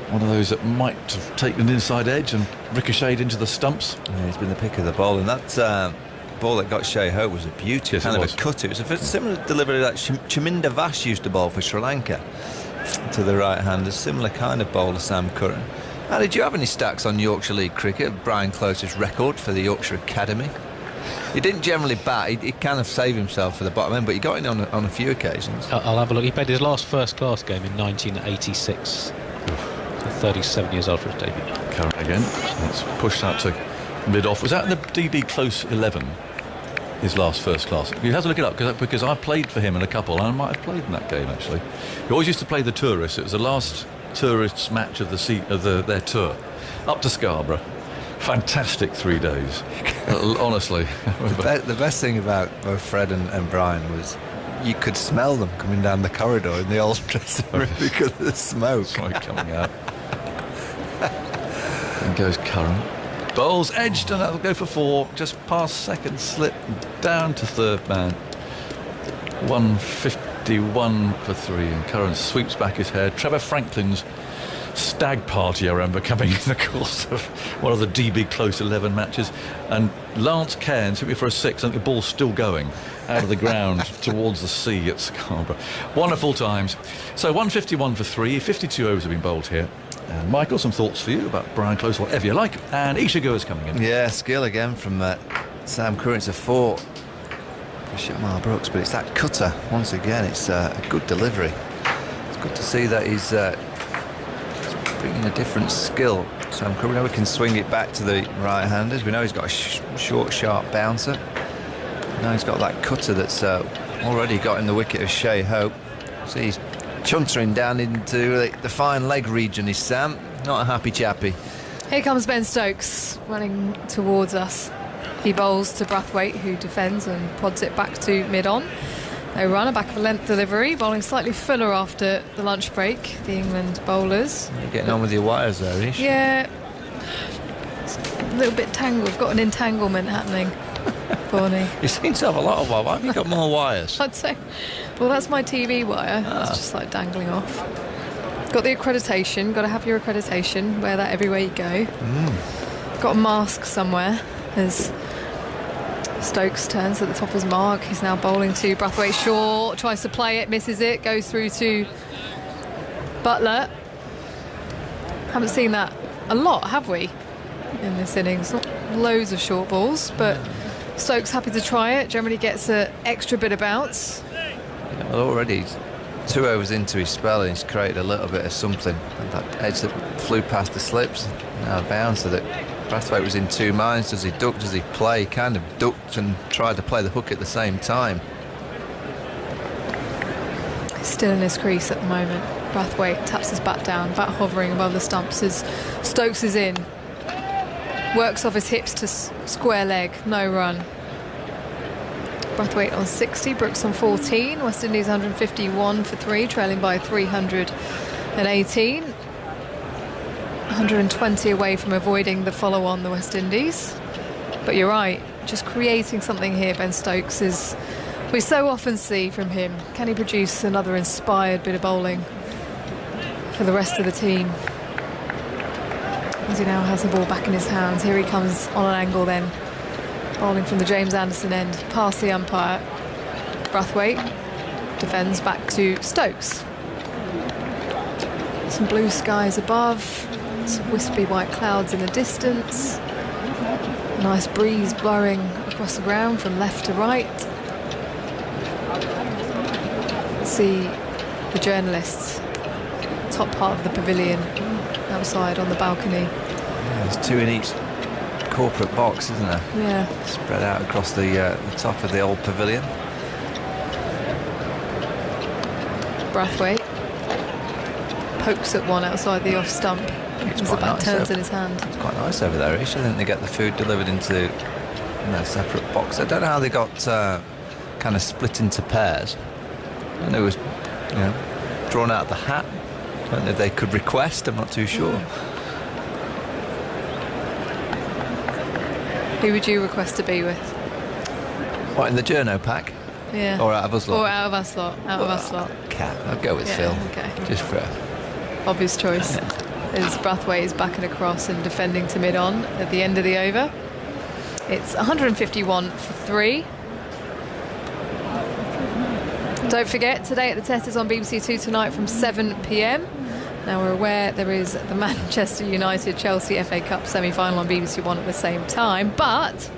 One of those that might have taken an inside edge and ricocheted into the stumps.
Yeah, he's been the pick of the ball, and that ball that got Shea Hope was a beauty.
Yes,
Kind
it
of
was.
a cut. It was a similar delivery that Chaminda Vash used to bowl for Sri Lanka to the right hand. A similar kind of bowler, Sam Curran. Now, did you have any stacks on Yorkshire League cricket? Brian Close's record for the Yorkshire Academy. He didn't generally bat. He kind of saved himself for the bottom end, but he got in on a few occasions.
I'll have a look. He played his last first-class game in 1986. 37 years after his debut.
Curran again. That's pushed out to mid-off. Was that in the DB Close 11? His last first class. You have to look it up because I played for him in a couple, and I might have played in that game actually. He always used to play the tourists. It was the last tourists match of their tour, up to Scarborough. Fantastic 3 days. Honestly,
The best thing about both Fred and Brian was you could smell them coming down the corridor in the old dressing room because of the smoke.
smoke coming out. And goes Curran. Bowles edged, and that'll go for 4. Just past second slip, down to third man. 151 for 3, and Curran sweeps back his head. Trevor Franklin's stag party, I remember, coming in the course of one of the DB Close 11 matches, and Lance Cairns hit me for a 6. I think the ball's still going, out of the ground towards the sea at Scarborough. Wonderful times. So 151 for 3, 52 overs have been bowled here. And Michael, some thoughts for you about Brian Close, whatever you like. And Isha Goa is coming in.
Yeah, skill again from Sam Curran. It's a 4 for Shamar Brooks, but it's that cutter once again. It's a good delivery. It's good to see that he's bringing a different skill. Sam Curran, we know he can swing it back to the right-handers. We know he's got a short, sharp bouncer. Now he's got that cutter that's already got in the wicket of Shea Hope. See, he's chuntering down into the fine leg region, is Sam. Not a happy chappy.
Here comes Ben Stokes running towards us. He bowls to Brathwaite, who defends and prods it back to mid-on. They run a back of a length delivery, bowling slightly fuller after the lunch break, the England bowlers.
You're getting on with your wires there, Ish.
Yeah, it's a little bit tangled. We've got an entanglement happening, Barney.
You seem to have a lot of wires. Why have you got more wires?
I'd say, well, that's my TV wire. It's just like dangling off. Got the accreditation. Got to have your accreditation. Wear that everywhere you go. Got a mask somewhere as Stokes turns at the top of his mark. He's now bowling to Brathwaite short, tries to play it, misses it, goes through to Butler. Haven't seen that a lot, have we, in this innings? Not loads of short balls, but Stokes happy to try it, generally gets an extra bit of bounce.
Yeah, well, already 2 overs into his spell and he's created a little bit of something. And that edge that flew past the slips, now a bouncer that Brathwaite was in 2 minds. Does he duck, does he play? He kind of ducked and tried to play the hook at the same time.
He's still in his crease at the moment. Brathwaite taps his bat down, bat hovering above the stumps as Stokes is in. Works off his hips to square leg, no run. Brathwaite on 60, Brooks on 14, West Indies 151 for 3, trailing by 318. 120 away from avoiding the follow-on, the West Indies. But you're right, just creating something here, Ben Stokes, is we so often see from him. Can he produce another inspired bit of bowling for the rest of the team? As he now has the ball back in his hands. Here he comes on an angle then, bowling from the James Anderson end, past the umpire. Brathwaite defends back to Stokes. Some blue skies above. Some wispy white clouds in the distance. A nice breeze blowing across the ground from left to right. See the journalists, top part of the pavilion, outside on the balcony.
Yeah, there's 2 in each corporate box, isn't there?
Yeah.
Spread out across the top of the old pavilion.
Brathwaite pokes at one outside the off stump.
It's
As the
quite
bat
nice
turns
over-
in his hand.
It's quite nice over there, Ish. I think they get the food delivered into separate boxes. I don't know how they got kind of split into pairs. And it was, drawn out of the hat. I don't know if they could request. I'm not too sure.
Who would you request to be with?
What, in the journo pack?
Yeah.
Or out of us lot?
Or out of us lot. Out of us lot.
Cat. I'll go with
Yeah,
Phil.
okay.
Just for
Obvious choice. As Brathwaite is backing across and defending to mid-on at the end of the over. It's 151 for 3. Don't forget, today at the Test is on BBC Two tonight from 7 p.m. Now we're aware there is the Manchester United Chelsea FA Cup semi-final on BBC One at the same time, but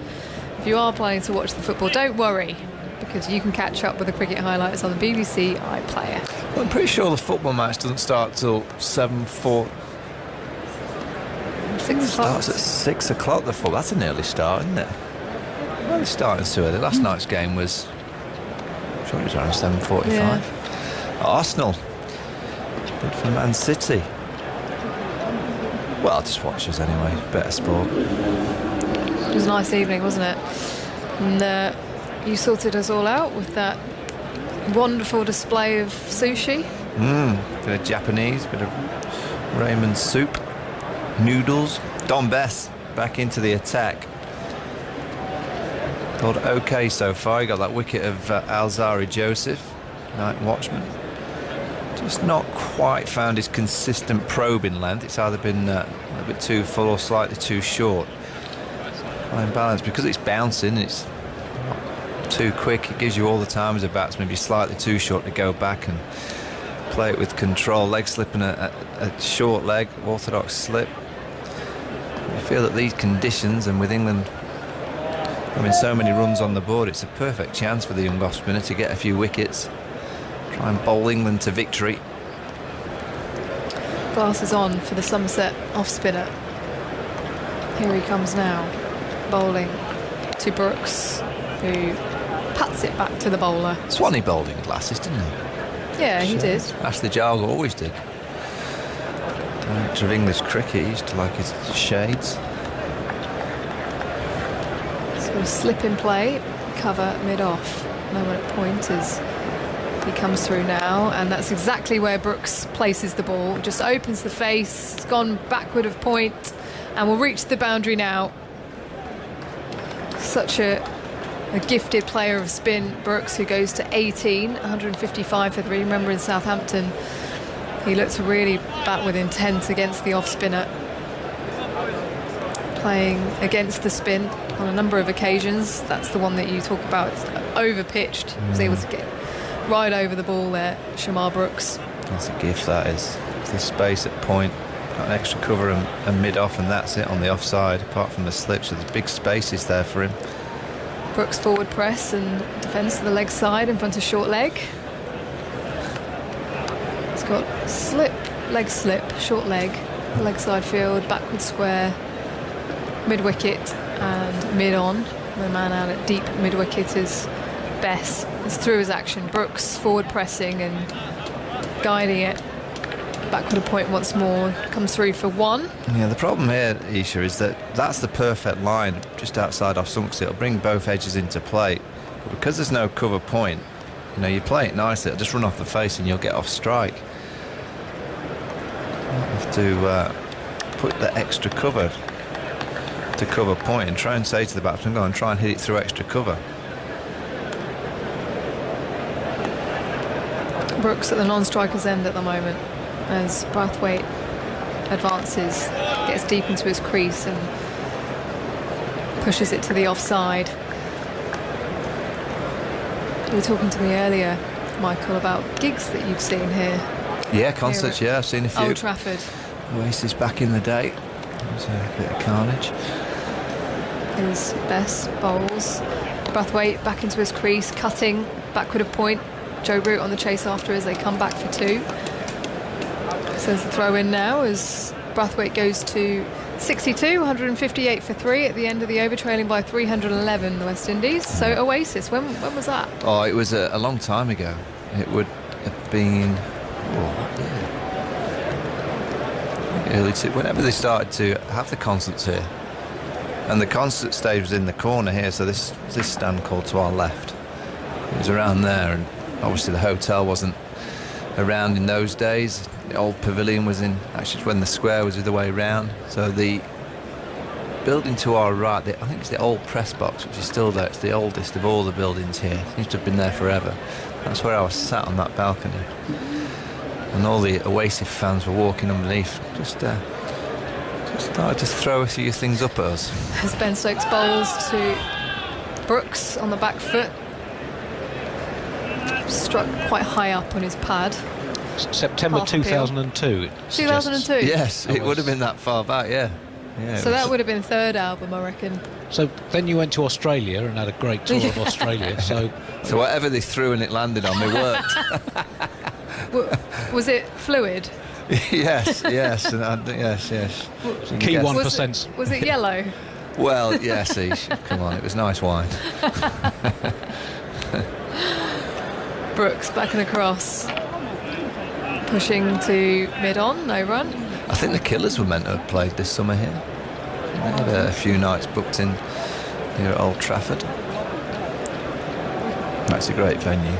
if you are planning to watch the football, don't worry, because you can catch up with the cricket highlights on the BBC iPlayer.
Well, I'm pretty sure the football match doesn't start till 7:04.
6 o'clock.
Starts at 6 o'clock, the football. That's an early start, isn't it? Well, it's starting so early. Last night's game was, I'm sure it was around 7:45.
Yeah.
Arsenal. Good for Man City. Well, just watch us anyway. Better sport.
It was a nice evening, wasn't it? And you sorted us all out with that wonderful display of sushi.
Bit of Japanese, bit of ramen soup, noodles. Don Bess back into the attack. Thought okay so far. He got that wicket of Alzari Joseph, night watchman. Just not quite found his consistent probing length. It's either been a bit too full or slightly too short. Fine balance, because it's bouncing. It's too quick. It gives you all the time as a batsman, maybe slightly too short to go back and play it with control. Leg slip and a short leg, orthodox slip. I feel that these conditions, and with England having so many runs on the board, it's a perfect chance for the young off spinner to get a few wickets, try and bowl England to victory.
Glasses on for the Somerset off spinner. Here he comes now, bowling to Brooks, who pats it back to the bowler.
Swanee bowled in glasses, didn't he?
Yeah, he did.
Ashley Jargo always did. Director of English cricket, he used to like his shades.
So a slip in play, cover mid-off. No one at point as he comes through now, and that's exactly where Brooks places the ball. Just opens the face, it's gone backward of point, and will reach the boundary now. Such a gifted player of spin, Brooks, who goes to 18, 155 for 3. Remember in Southampton, he looked to really bat with intent against the off-spinner. Playing against the spin on a number of occasions. That's the one that you talk about. It's over-pitched. He was able to get right over the ball there, Shamar Brooks.
That's a gift, that is. The space at point, got an extra cover and mid-off, and that's it on the offside, apart from the slip, so there's big spaces there for him.
Brooks forward press and defence to the leg side in front of short leg. He's got slip, leg slip, short leg side field, backward square, mid wicket and mid on. The man out at deep mid wicket is Bess. It's through his action. Brooks forward pressing and guiding it backward a point once more, comes through for 1.
Yeah, the problem here, Isha, is that that's the perfect line just outside off stump, so it'll bring both edges into play. But because there's no cover point, you know, you play it nicely, it'll just run off the face and you'll get off strike. You have to put the extra cover to cover point and try and say to the batsman, go and try and hit it through extra cover.
Brooks at the non-striker's end at the moment, as Brathwaite advances, gets deep into his crease and pushes it to the offside. You were talking to me earlier, Michael, about gigs that you've seen here.
Yeah, concerts, yeah, I've seen a few.
Old Trafford.
Oasis back in the day. It was a bit of carnage.
His best bowls. Brathwaite back into his crease, cutting, backward of point. Joe Root on the chase after as they come back for 2. Sends the throw in now as Brathwaite goes to 62, 158 for 3 at the end of the over, trailing by 311 the West Indies. So Oasis, when was that?
Oh, it was a long time ago. It would have been early to whenever they started to have the concerts here. And the concert stage was in the corner here, so this stand called to our left. It was around there, and obviously the hotel wasn't around in those days. The old pavilion was in, actually when the square was the other way round. So the building to our right, I think it's the old press box, which is still there. It's the oldest of all the buildings here. It seems to have been there forever. That's where I was sat on that balcony. And all the Oasis fans were walking underneath. Just started to throw a few things up at us.
As Ben Stokes bowls to Brooks on the back foot. Struck quite high up on his pad.
September 2002.
2002?
Yes, it would have been that far back, yeah.
So that would have been 3rd album, I reckon.
So then you went to Australia and had a great tour of Australia. So
whatever they threw and it landed on me worked.
Was it fluid?
yes, and yes.
Key 1%.
Was it yellow?
Well, yes, come on, it was nice wine.
Brooks back and across. Pushing to mid-on, no run.
I think the Killers were meant to have played this summer here. They had a few nights booked in here at Old Trafford. That's a great venue.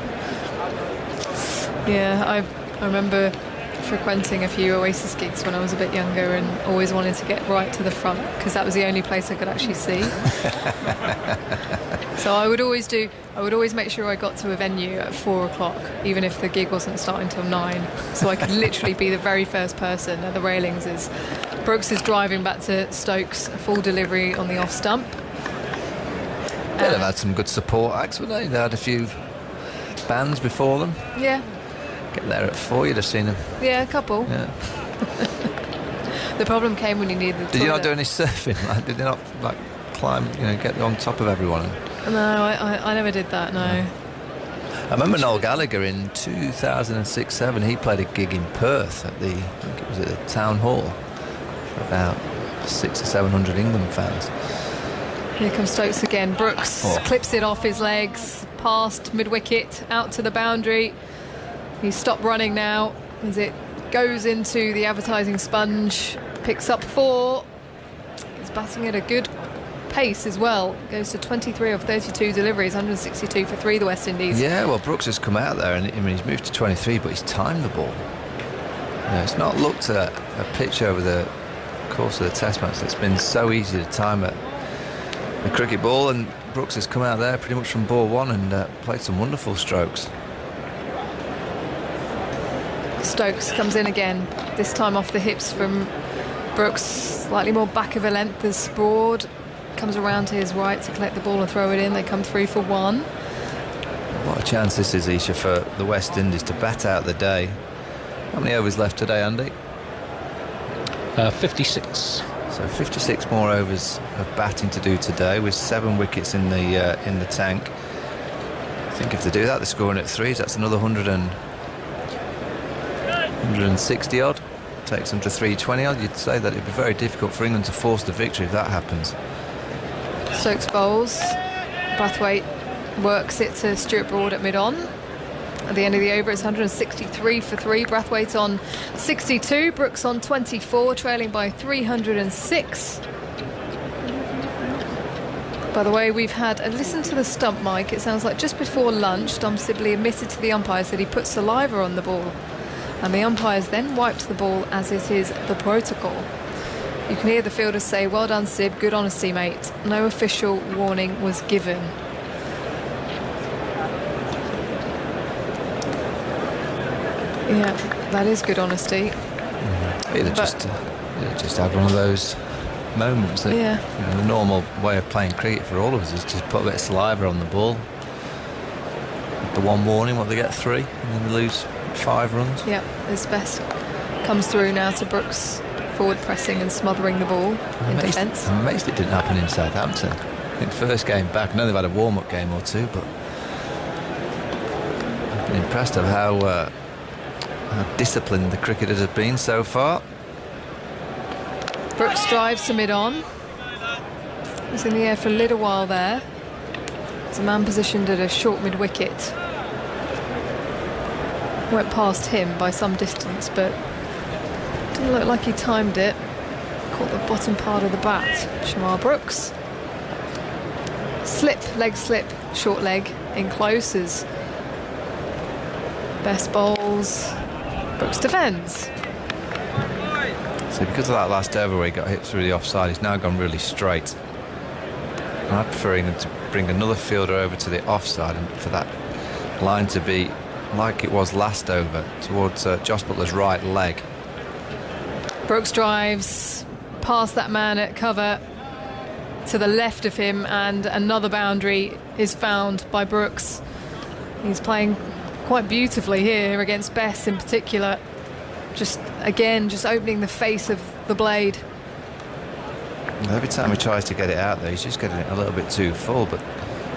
Yeah, I remember frequenting a few Oasis gigs when I was a bit younger and always wanted to get right to the front because that was the only place I could actually see. So I would always make sure I got to a venue at 4 o'clock, even if the gig wasn't starting till 9, so I could literally be the very first person at the railings as Brooks is driving back to Stokes, a full delivery on the off stump.
They'd have had some good support acts, wouldn't they? They had a few bands before them.
Yeah,
Get there at 4, you'd have seen them.
yeah, a couple.
Yeah.
The problem came when you needed the
Did you not
toilet.
do any surfing? Like, did you not climb, get on top of everyone?
No, I never did that, no.
I remember Noel Gallagher in 2006-07. He played a gig in Perth at I think it was at the Town Hall for about 600 or 700 England fans.
Here comes Stokes again. Brooks clips it off his legs, past mid-wicket, out to the boundary. He's stopped running now as it goes into the advertising sponge. Picks up 4. He's batting at a good pace as well. Goes to 23 of 32 deliveries, 162 for 3, the West Indies.
Yeah, well, Brooks has come out there and he's moved to 23, but he's timed the ball. It's not looked at a pitch over the course of the Test match that's been so easy to time a cricket ball, and Brooks has come out there pretty much from ball 1 and played some wonderful strokes.
Stokes comes in again, this time off the hips from Brooks, slightly more back of a length as Broad comes around to his right to collect the ball and throw it in. They come through for 1.
What a chance this is, Isha, for the West Indies to bat out the day. How many overs left today, Andy?
56.
So 56 more overs of batting to do today, with 7 wickets in the tank. I think if they do that, they're scoring at 3s. That's another 160 odd. Takes them to 320 odd. You'd say that it'd be very difficult for England to force the victory if that happens.
Stokes bowls. Brathwaite works it to Stuart Broad at mid-on. At the end of the over, it's 163 for 3. Brathwaite on 62. Brooks on 24, trailing by 306. By the way, we've had a listen to the stump mic. It sounds like just before lunch, Dom Sibley admitted to the umpires that he put saliva on the ball. And the umpires then wiped the ball, as it is the protocol. You can hear the fielders say, "Well done, Sib, good honesty, mate." No official warning was given. Yeah, that is good honesty.
He'd have just had one of those moments that the normal way of playing cricket for all of us is just put a bit of saliva on the ball. The one warning, what, they get 3 and then they lose 5 runs.
Yeah, his best comes through now to Brooks, forward pressing and smothering the ball in defence.
I'm amazed it didn't happen in Southampton. I think first game back, I know they've had a warm-up game or 2, but I've been impressed of how disciplined the cricketers have been so far.
Brooks drives to mid-on. He's in the air for a little while there. There's a man positioned at a short mid-wicket. Went past him by some distance, but didn't look like he timed it. Caught the bottom part of the bat. Shamar Brooks. Leg slip, short leg in close as Best bowls. Brooks defends.
So because of that last over where he got hit through the offside, he's now gone really straight. And I'm preferring them to bring another fielder over to the offside and for that line to be like it was last over, towards Josh Butler's right leg.
Brooks drives past that man at cover to the left of him, and another boundary is found by Brooks. He's playing quite beautifully here against Bess in particular. Just opening the face of the blade.
Every time he tries to get it out there, he's just getting it a little bit too full, but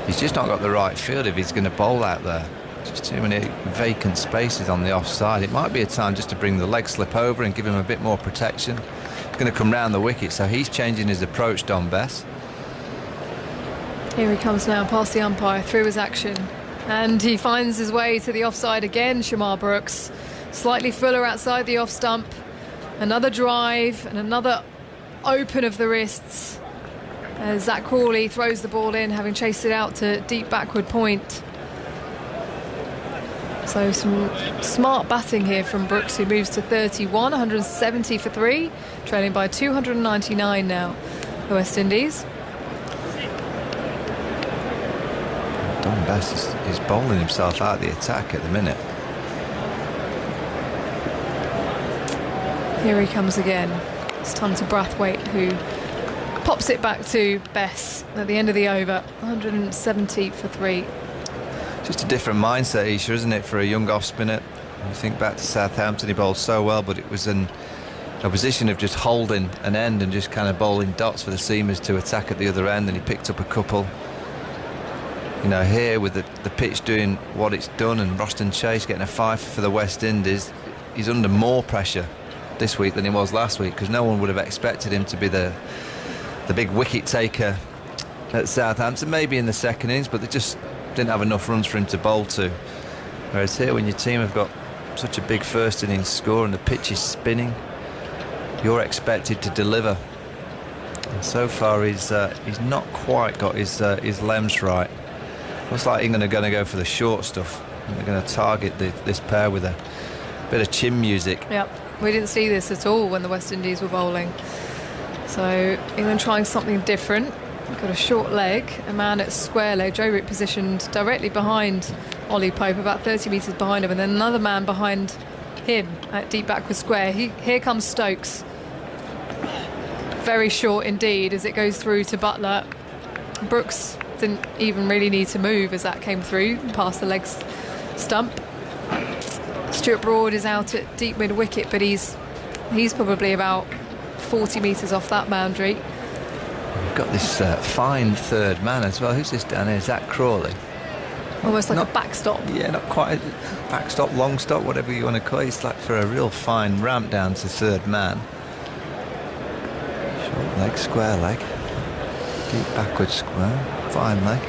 he's just not got the right field if he's going to bowl out there. Just too many vacant spaces on the offside. It might be a time just to bring the leg slip over and give him a bit more protection. He's going to come round the wicket, so he's changing his approach, Don Bess.
Here he comes now, past the umpire, through his action. And he finds his way to the offside again, Shamar Brooks. Slightly fuller outside the off stump. Another drive and another open of the wrists. As Zach Crawley throws the ball in, having chased it out to deep backward point. So some smart batting here from Brooks, who moves to 31, 170 for 3, trailing by 299 now, the West Indies.
Don Bess is bowling himself out the attack at the minute.
Here he comes again. It's time to Brathwaite, who Pops it back to Bess at the end of the over, 170 for 3.
Just a different mindset, Isha, isn't it, for a young off spinner? You think back to Southampton, he bowled so well, but it was in a position of just holding an end and just kind of bowling dots for the seamers to attack at the other end, and he picked up a couple. You know, here with the pitch doing what it's done and Roston Chase getting a 5 for the West Indies, he's under more pressure this week than he was last week, because no one would have expected him to be the big wicket taker at Southampton, maybe in the second innings, but they just didn't have enough runs for him to bowl to. Whereas here, when your team have got such a big first innings score and the pitch is spinning, you're expected to deliver. And so far he's not quite got his lengths right. Looks like England are going to go for the short stuff, and they're going to target this pair with a bit of chin music.
Yep, we didn't see this at all when the West Indies were bowling. So England trying something different. Got a short leg, a man at square leg. Joe Root positioned directly behind Ollie Pope, about 30 metres behind him, and then another man behind him at deep backward square. Here comes Stokes. Very short indeed as it goes through to Buttler. Brooks didn't even really need to move as that came through past the leg stump. Stuart Broad is out at deep mid wicket, but he's probably about 40 metres off that boundary.
We've got this fine third man as well. Who's this down here? Zach Crawley.
Almost like a backstop.
Yeah, not quite a backstop, long stop, whatever you want to call it. It's like for a real fine ramp down to third man. Short leg, square leg. Deep backward square. Fine leg.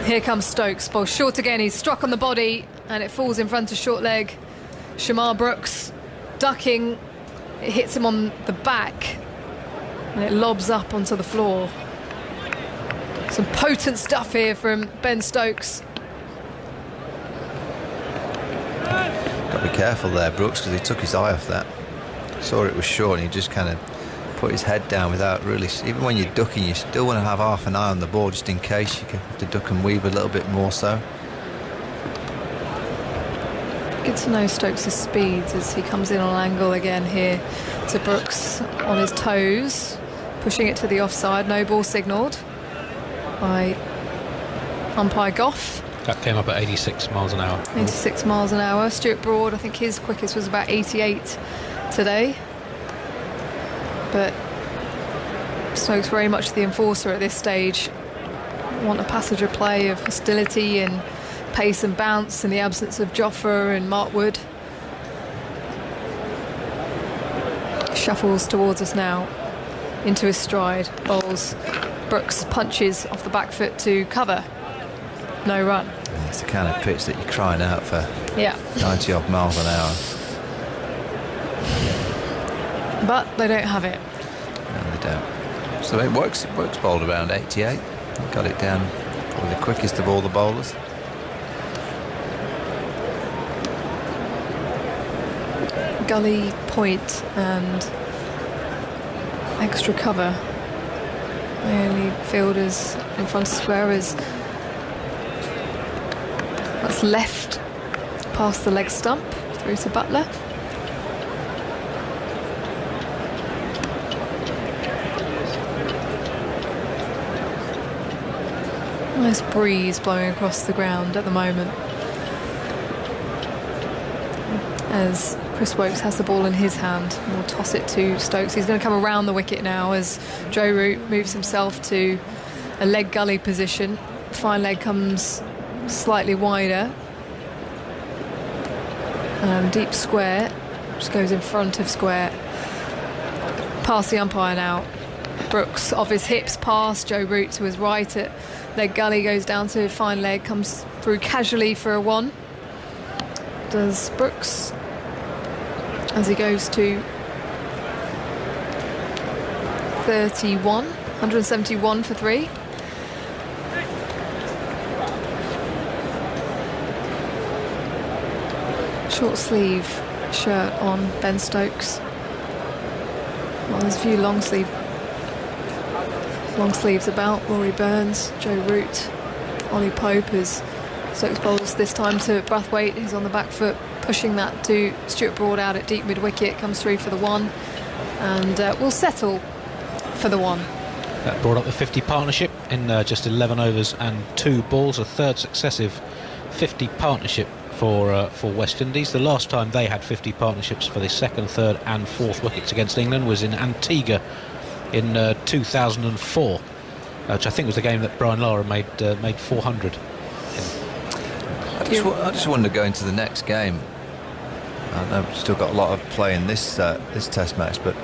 Here comes Stokes. Ball short again. He's struck on the body and it falls in front of short leg. Shamar Brooks ducking. It hits him on the back and it lobs up onto the floor. Some potent stuff here from Ben Stokes.
Got to be careful there, Brooks, because he took his eye off that. Saw it was short and he just kind of put his head down without really... Even when you're ducking, you still want to have half an eye on the ball just in case. You have to duck and weave a little bit more so.
Good to know Stokes' speeds as he comes in on angle again here to Brooks on his toes, pushing it to the offside. No ball signalled by umpire Goff.
That came up at 86 miles an hour.
86 miles an hour. Stuart Broad, I think his quickest was about 88 today. But Stokes very much the enforcer at this stage. Want a passage of play of hostility and pace and bounce in the absence of Jofra and Mark Wood. Shuffles towards us now into his stride. Bowls. Brooks punches off the back foot to cover. No run.
It's the kind of pitch that you're crying out for.
Yeah.
90 odd miles an hour.
But they don't have it.
No, they don't. So it works bowled around 88. Got it down probably the quickest of all the bowlers.
Gully, point and extra cover. The only fielders in front of square is that's left past the leg stump through to Buttler. Nice breeze blowing across the ground at the moment as Chris Woakes has the ball in his hand. We'll toss it to Stokes. He's going to come around the wicket now as Joe Root moves himself to a leg gully position. Fine leg comes slightly wider. Deep square, just goes in front of square. Past the umpire now. Brooks off his hips, past Joe Root to his right at leg gully, goes down to fine leg, comes through casually for a 1. Does Brooks as he goes to 31, 171 for 3. Short sleeve shirt on Ben Stokes. Well, there's a few long sleeves about. Rory Burns, Joe Root, Ollie Pope as Stokes bowls this time to Brathwaite, who's on the back foot, pushing that to Stuart Broad out at deep mid wicket, comes through for the 1, and will settle for the one.
That brought up the 50 partnership in just 11 overs and 2 balls, a third successive 50 partnership for West Indies. The last time they had 50 partnerships for the second, third and fourth wickets against England was in Antigua in 2004, which I think was the game that Brian Lara made 400 in.
I just wanted to go into the next game. I know we've still got a lot of play in this test match, but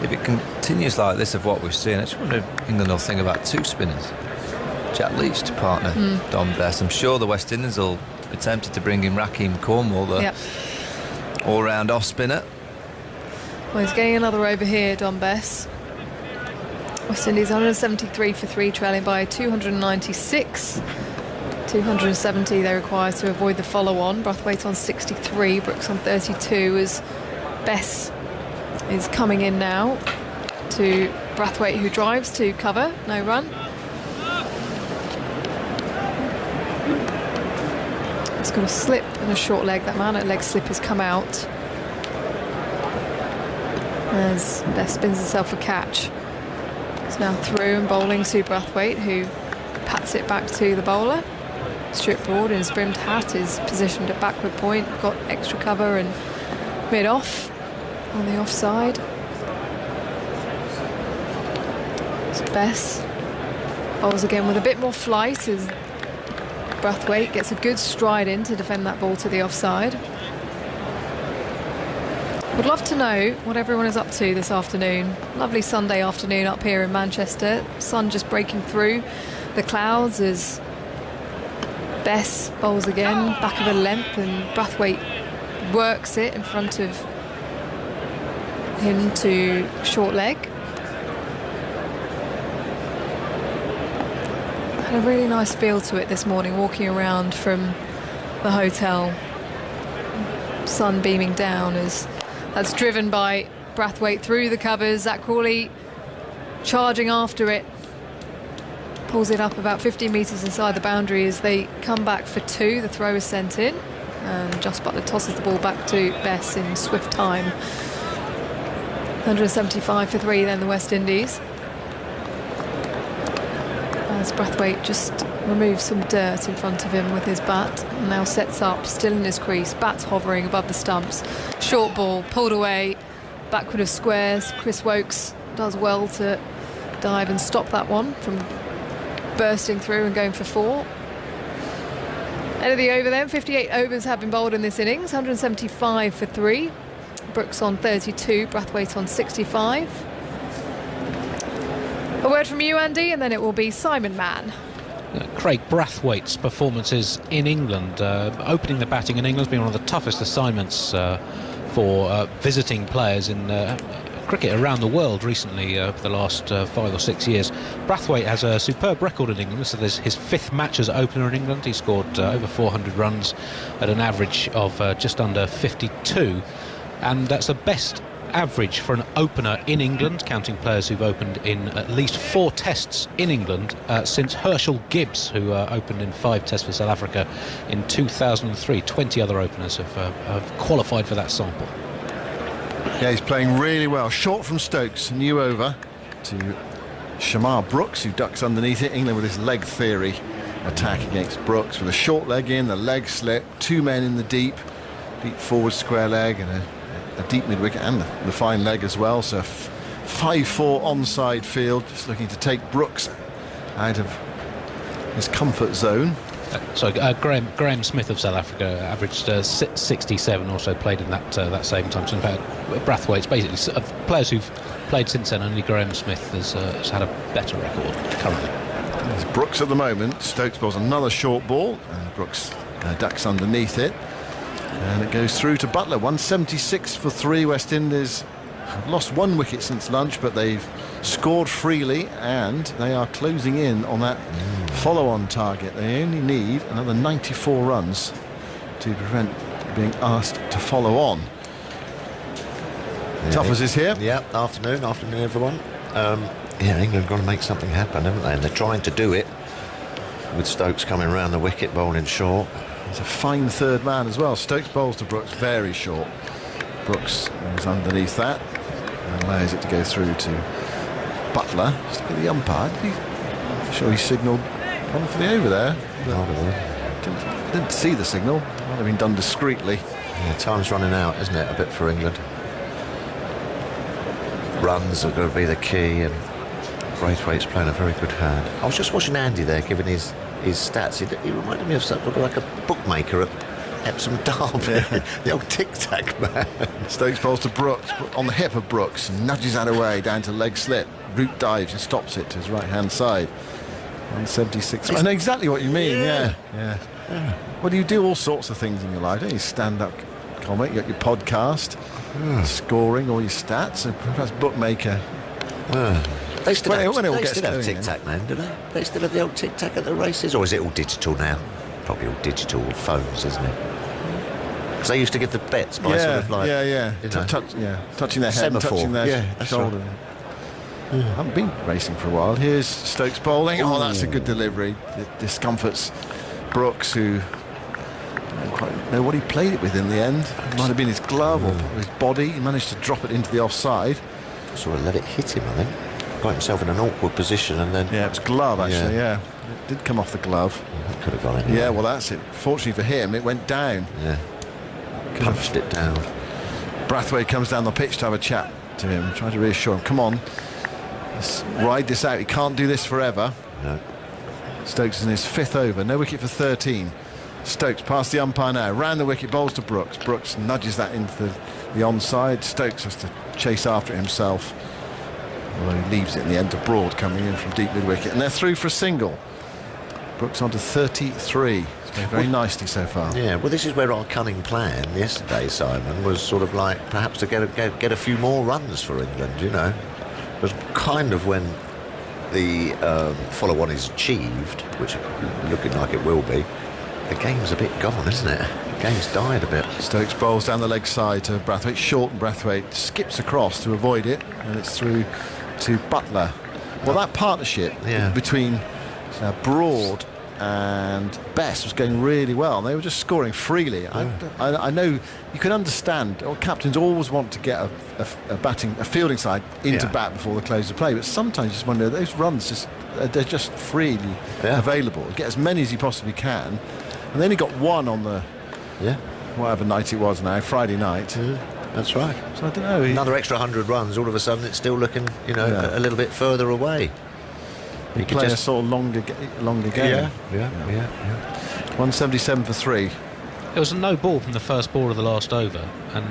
if it continues like this of what we've seen, I just wonder if England will think about 2 spinners. Jack Leach to partner Dom Bess. I'm sure the West Indies will be tempted to bring in Raheem Cornwall, the all-round off-spinner.
Well, he's getting another over here, Dom Bess. West Indies 173 for 3, trailing by 296. 270 they require to avoid the follow-on. Brathwaite on 63, Brooks on 32 as Bess is coming in now to Brathwaite, who drives to cover, no run. It's got a slip and a short leg. That man at leg slip has come out as Bess spins himself a catch. It's now through and bowling to Brathwaite, who pats it back to the bowler. Stuart Broad in his brimmed hat is positioned at backward point, got extra cover and mid-off on the offside. So Bess bowls again with a bit more flight as Brathwaite gets a good stride in to defend that ball to the offside. Would love to know what everyone is up to this afternoon. Lovely Sunday afternoon up here in Manchester. Sun just breaking through the clouds as Bess bowls again, back of a length, and Brathwaite works it in front of him to short leg. Had a really nice feel to it this morning, walking around from the hotel. Sun beaming down as that's driven by Brathwaite through the covers. Zach Crawley charging after it. Pulls it up about 15 metres inside the boundary as they come back for 2. The throw is sent in and Jos Buttler tosses the ball back to Bess in swift time. 175 for 3 then the West Indies. As Brathwaite just removes some dirt in front of him with his bat and now sets up, still in his crease, bat hovering above the stumps. Short ball pulled away, backward of squares. Chris Woakes does well to dive and stop that one from bursting through and going for 4. End of the over then. 58 overs have been bowled in this innings. 175 for 3. Brooks on 32, Brathwaite on 65. A word from you, Andy, and then it will be Simon Mann.
Craig Brathwaite's performances in England, opening the batting in England has been one of the toughest assignments for visiting players in cricket around the world recently for the last 5 or 6 years. Brathwaite has a superb record in England. So there's his 5th match as opener in England. He scored over 400 runs at an average of just under 52, and that's the best average for an opener in England, counting players who've opened in at least 4 tests in England since Herschel Gibbs, who opened in 5 tests for South Africa in 2003. 20 other openers have qualified for that sample.
Yeah, he's playing really well. Short from Stokes, new over to Shamar Brooks, who ducks underneath it. England with this leg theory attack against Brooks with a short leg in, the leg slip, 2 men in the deep forward square leg and a deep mid wicket and the fine leg as well. So 5-4 onside field, just looking to take Brooks out of his comfort zone.
So Graham Smith of South Africa averaged 67, also played in that same time. So in fact, Brathwaite's basically players who've played since then. Only Graham Smith has had a better record currently.
There's Brooks at the moment. Stokes bowls another short ball, and Brooks ducks underneath it, and it goes through to Buttler. 176 for 3. West Indies have lost 1 wicket since lunch, but they've scored freely, and they are closing in on that follow-on target. They only need another 94 runs to prevent being asked to follow on.
Yeah,
Tuffers is here.
Yeah, afternoon everyone. England have got to make something happen, haven't they? And they're trying to do it with Stokes coming around the wicket, bowling short.
He's a fine third man as well. Stokes bowls to Brooks very short. Brooks is underneath that and allows it to go through to Butler, just look at the umpire. I'm sure he signalled one for the over there. Didn't see the signal. Might have been done discreetly.
Yeah, time's running out, isn't it, a bit for England? Runs are going to be the key, and Braithwaite's playing a very good hand. I was just watching Andy there giving his stats. He reminded me of something like a bookmaker at Epsom Derby. The old tic-tac man.
Stokes bowls to Brooks, on the hip of Brooks, nudges that away down to leg slip. Root dives and stops it to his right-hand side. 176. I know exactly what you mean, yeah. Well, you do all sorts of things in your life, don't you? Stand-up comic, you got your podcast, scoring, all your stats, and perhaps bookmaker.
They still
When it gets
have
going,
tic-tac, man, do they? They still have the old tic-tac at the races, or is it all digital now? Probably all digital phones, isn't it? Because they used to give the bets by sort of like...
touching their head,
Semaphore.
touching their shoulder. I haven't been racing for a while. Here's Stokes bowling. Oh, that's a good delivery. It discomforts Brooks, who I don't quite know what he played it with in the end. It might have been his glove or his body. He managed to drop it into the offside.
Sort of let it hit him, I think. Got himself in an awkward position and then...
Yeah, it was glove, actually, yeah. It did come off the glove.
It could have gone in.
Yeah, well, that's it. Fortunately for him, it went down.
Yeah. Punched it down.
Braithwaite comes down the pitch to have a chat to him, trying to reassure him. Come on, let's ride this out. He can't do this forever.
No.
Stokes is in his 5th over. No wicket for 13. Stokes past the umpire now. Round the wicket, bowls to Brooks. Brooks nudges that into the onside. Stokes has to chase after it himself. Although he leaves it in the end to Broad coming in from deep mid-wicket. And they're through for a single. Brooks on to 33. It's going very nicely so far.
Yeah, well, this is where our cunning plan yesterday, Simon, was sort of like perhaps to get a few more runs for England, you know. It was kind of when the follow-on is achieved, which looking like it will be, the game's a bit gone, isn't it? The game's died a bit.
Stokes bowls down the leg side to Braithwaite. Short, and Braithwaite skips across to avoid it, and it's through to Butler. Well, that partnership between Broad and Best was going really well. They were just scoring freely. I know you can understand, captains always want to get a fielding side into bat before the close of play, but sometimes you just wonder, those runs they're just freely available. Get as many as you possibly can, and then he got one on the whatever night it was now, Friday night.
That's right.
So I don't know.
Another extra 100 runs. All of a sudden, it's still looking, a little bit further away.
He could play a sort of longer game.
Yeah.
177 for 3.
There was a no ball from the first ball of the last over, and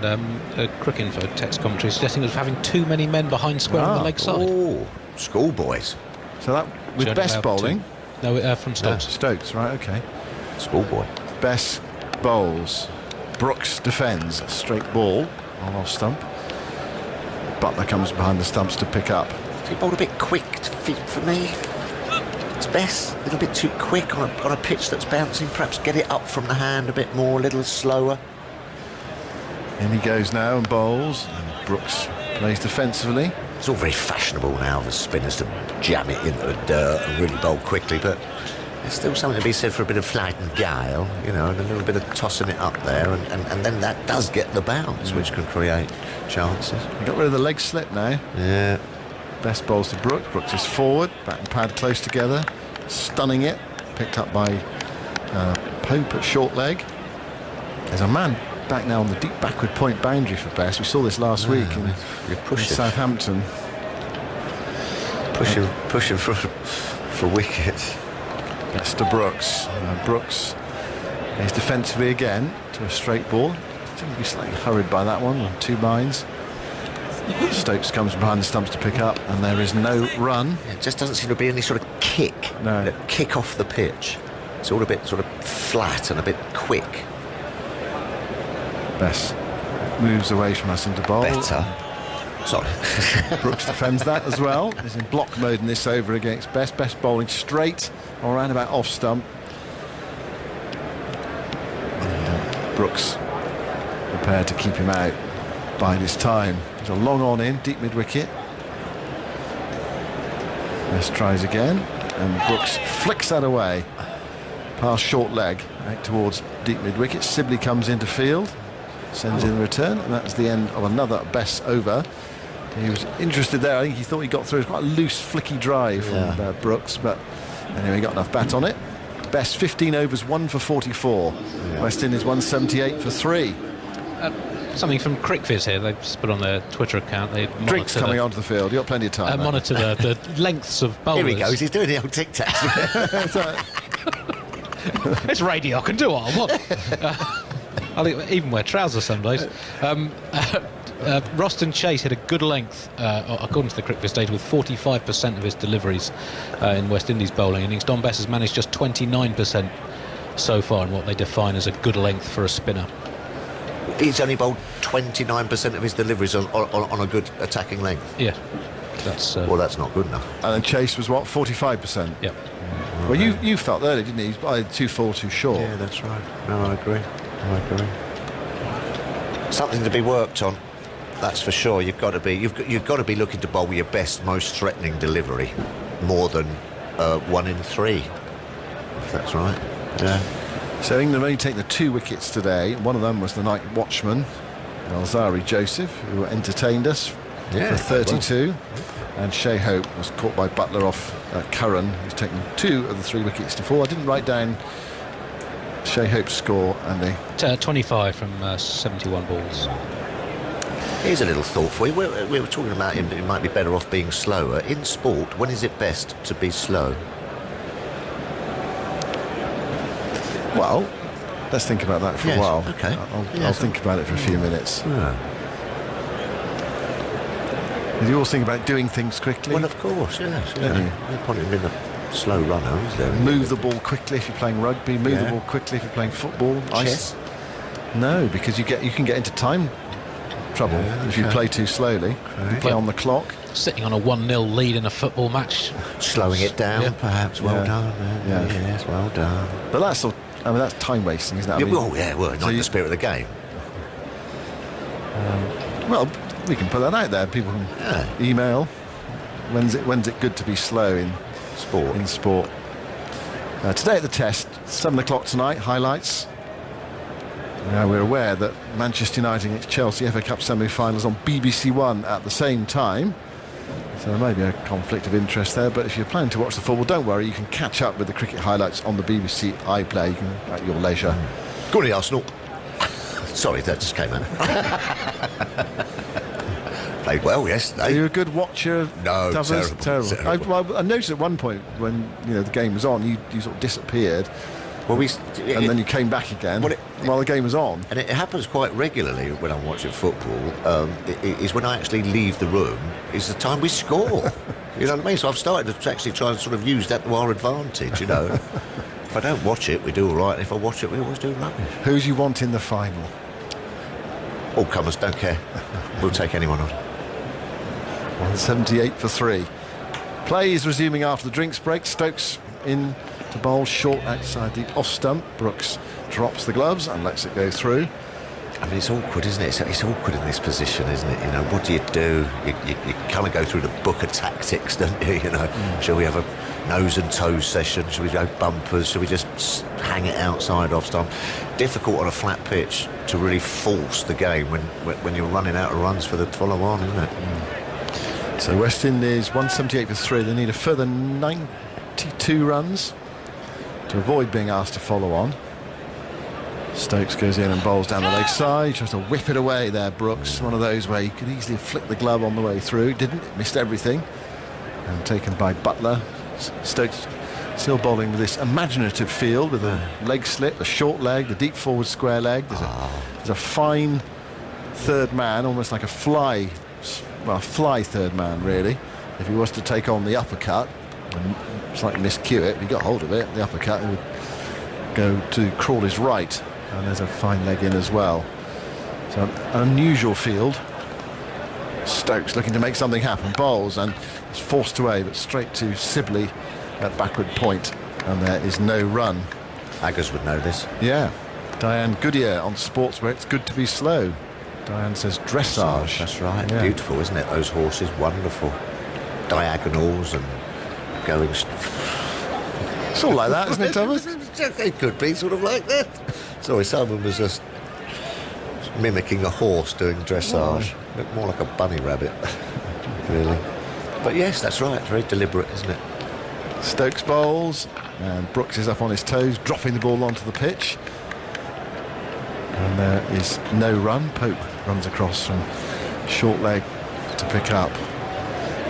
Cricinfo text commentary suggesting it was having too many men behind square on the leg side.
Oh, schoolboys.
So that with Best bowling?
No, from Stokes.
Stokes, right, okay.
Schoolboy.
Best bowls. Brooks defends. A straight ball on off stump. Butler comes behind the stumps to pick up.
He bowled a bit quick for me. It's Best a little bit too quick on a pitch that's bouncing. Perhaps get it up from the hand a bit more, a little slower.
In he goes now and bowls. And Brooks plays defensively.
It's all very fashionable now for spinners to jam it into the dirt and really bowl quickly, but there's still something to be said for a bit of flight and guile, and a little bit of tossing it up there, and then that does get the bounce, which can create chances.
He got rid of the leg slip now.
Yeah.
Best bowls to Brooks. Brooks is forward, bat and pad close together, stunning it. Picked up by Pope at short leg. There's a man back now on the deep backward point boundary for Best. We saw this last week in Southampton.
Pushing for wickets.
Best to Brooks. Brooks is defensively again to a straight ball. Seems to be slightly hurried by that one on 2 minds. Stokes comes behind the stumps to pick up, and there is no run.
It just doesn't seem to be any sort of kick.
No.
Kick off the pitch. It's all a bit sort of flat and a bit quick.
Best moves away from us into bowl.
Better. Sorry.
Brooks defends that as well. He's in block mode in this over against Best. Best bowling straight or around about off stump. Brooks prepared to keep him out by this time. There's a long on in, deep mid wicket. Best tries again, and Brooks flicks that away past short leg out towards deep mid wicket. Sibley comes into field, sends in the return, and that's the end of another Best over. He was interested there. I think he thought he got through. It was quite a loose, flicky drive from Brooks, but anyway, he got enough bat on it. Best 15 overs, 1 for 44. West Indies 178 for 3.
Something from Crickviz here. They've just put on their Twitter account. They
Drinks coming onto the field. You've got plenty of time.
Monitor the lengths of bowlers.
Here he goes. He's doing the old tic-tacs.
It's radio. I can do what I want. I'll even wear trousers some days. Roston Chase hit a good length, according to the Crickviz data, with 45% of his deliveries in West Indies bowling innings. Don Bess has managed just 29% so far in what they define as a good length for a spinner.
He's only bowled 29% of his deliveries on a good attacking length.
Yeah, that's
well, that's not good enough.
And then Chase was what, 45%?
Yep.
Well, you felt early, didn't you? He's by too full, too short.
Yeah, that's right. No, I agree. Something to be worked on. That's for sure. You've got to be looking to bowl with your best, most threatening delivery, more than 1 in 3. If that's right. Yeah.
So England only take the 2 wickets today. One of them was the night watchman, Alzari Joseph, who entertained us for 32. And Shea Hope was caught by Butler off Curran, who's taken 2 of the 3 wickets to fall. I didn't write down Shea Hope's score, Andy.
25 from 71 balls.
Here's a little thought for you. We were talking about him. It might be better off being slower. In sport, when is it best to be slow?
Well, let's think about that for a while.
Okay.
I'll think about it for a few minutes.
Yeah.
You always think about doing things quickly.
Well, of course, yes. No point in being a slow runner, is there?
Move the ball quickly if you're playing rugby. Move the ball quickly if you're playing football.
Chess?
No, because you can get into time trouble if you play too slowly. You play on the clock.
Sitting on a 1-0 lead in a football match.
Slowing it down, perhaps. Well done. Yes, well done.
But that's that's time wasting, isn't it?
Not the spirit of the game.
Well, we can put that out there. People can email. When's it good to be slow in sport? Today at the Test, 7 o'clock tonight. Highlights. Now we're aware that Manchester United against Chelsea FA Cup semi-finals on BBC One at the same time. So there may be a conflict of interest there, but if you're planning to watch the football, don't worry, you can catch up with the cricket highlights on the BBC iPlayer. You can at your leisure.
Go on, Arsenal. Sorry, that just came out. Played well yesterday.
Are you a good watcher?
No, terrible.
I noticed at one point when the game was on, you sort of disappeared.
Well,
and then you came back again while the game was on.
And it happens quite regularly when I'm watching football. Is when I actually leave the room is the time we score. You know what I mean? So I've started to actually try and sort of use that to our advantage, If I don't watch it, we do all right. If I watch it, we always do rubbish.
Who do you want in the final?
All comers, don't care. We'll take anyone on.
178 for 3. Play is resuming after the drinks break. Stokes in to bowl short outside the off stump. Brooks drops the gloves and lets it go through.
I mean, it's awkward, isn't it? It's awkward in this position, isn't it? What do you do? You kind of go through the book of tactics, don't you? Shall we have a nose and toes session? Shall we go bumpers? Shall we just hang it outside off stump? Difficult on a flat pitch to really force the game when you're running out of runs for the follow-on, isn't it?
So West Indies 178 for 3. They need a further 92 runs to avoid being asked to follow on. Stokes goes in and bowls down the leg side, tries to whip it away there, Brooks. One of those where you could easily flick the glove on the way through. Didn't, missed everything. And taken by Butler. Stokes still bowling with this imaginative field with a leg slip, a short leg, the deep forward square leg. There's a fine third man, almost like a fly third man really. If he was to take on the uppercut and slightly miscue it, if he got hold of it, the uppercut, it would go to Crawley's right, and there's a fine leg in as well. So an unusual field. Stokes looking to make something happen, bowls and it's forced away, but straight to Sibley at backward point, and there is no run.
Aggers would know this.
Yeah. Diane Goodyear on Sports where it's good to be slow. Diane says dressage.
That's right. Yeah. Beautiful, isn't it? Those horses, wonderful. Diagonals and going.
It's all like that, isn't it, Thomas?
It could be sort of like that. Sorry, someone was just mimicking a horse doing dressage. Looked more like a bunny rabbit. really. But yes, that's right. Very deliberate, isn't it?
Stokes bowls, and Brooks is up on his toes, dropping the ball onto the pitch. And there is no run. Pope runs across from short leg to pick up.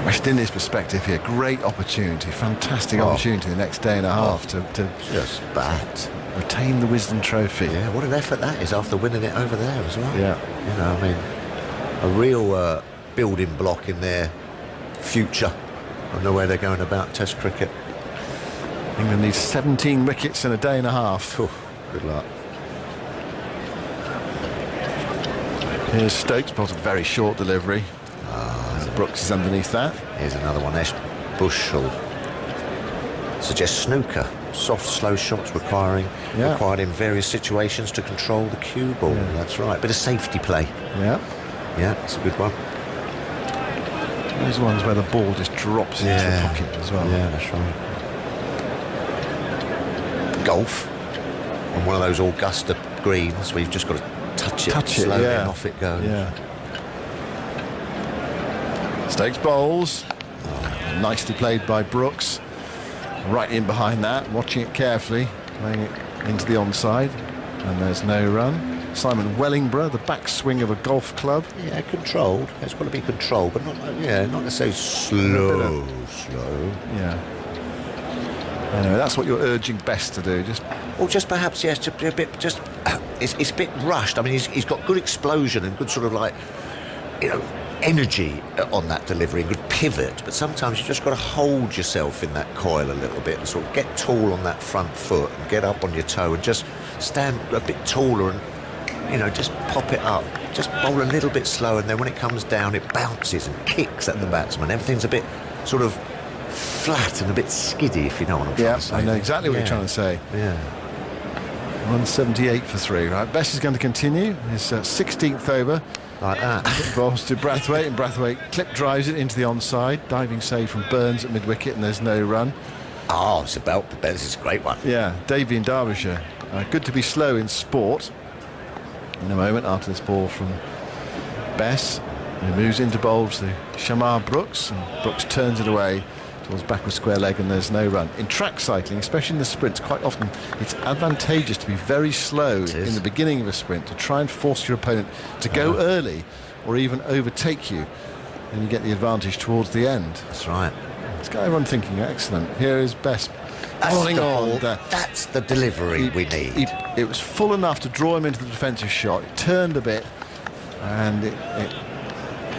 West Indies perspective here, great opportunity, fantastic opportunity the next day and a half to
just bat.
Retain the Wisden Trophy.
Yeah, what an effort that is after winning it over there as well.
Yeah.
You know, I mean, a real building block in their future. I don't know where they're going about Test cricket.
England needs 17 wickets in a day and a half.
Oof, good luck.
Here's Stokes, but a very short delivery. Brooks is underneath that.
Here's another one. Bushell suggests snooker. Soft, slow shots required in various situations to control the cue ball. Yeah. That's right. Bit of safety play.
Yeah.
Yeah, it's a good one.
Those ones where the ball just drops into the pocket as well.
Yeah, that's right. Golf on one of those Augusta greens where you've just got to touch it slowly and off it goes.
Yeah. Stokes bowls. Nicely played by Brooks. Right in behind that, watching it carefully, playing it into the onside, and there's no run. Simon Wellingborough, the backswing of a golf club.
Yeah, controlled. It's got to be controlled, but not necessarily slow.
Yeah. Anyway, that's what you're urging Best to do. Just
perhaps, yes, to be a bit. It's a bit rushed. I mean, he's got good explosion and good sort of energy on that delivery, good pivot, but sometimes you just got to hold yourself in that coil a little bit and sort of get tall on that front foot and get up on your toe and just stand a bit taller and just pop it up, just bowl a little bit slow, and then when it comes down it bounces and kicks at the batsman. Everything's a bit sort of flat and a bit skiddy, if you know what I'm trying to say.
I know exactly what you're trying to say.
Yeah.
178 for 3, right? Best is going to continue his 16th over.
Like that.
Balls to Brathwaite, and Brathwaite clip drives it into the onside. Diving save from Burns at mid-wicket, and there's no run.
Oh, it's about the best. It's a great one.
Yeah, Davey in Derbyshire. Good to be slow in sport. In a moment after this ball from Bess, he moves into bowls to Shamar Brooks, and Brooks turns it away towards backward square leg, and there's no run. In track cycling, especially in the sprints, quite often it's advantageous to be very slow in the beginning of a sprint to try and force your opponent to go early or even overtake you, and you get the advantage towards the end.
That's right.
This guy everyone thinking, excellent. Here is Best.
That's the delivery we need.
It was full enough to draw him into the defensive shot. It turned a bit and it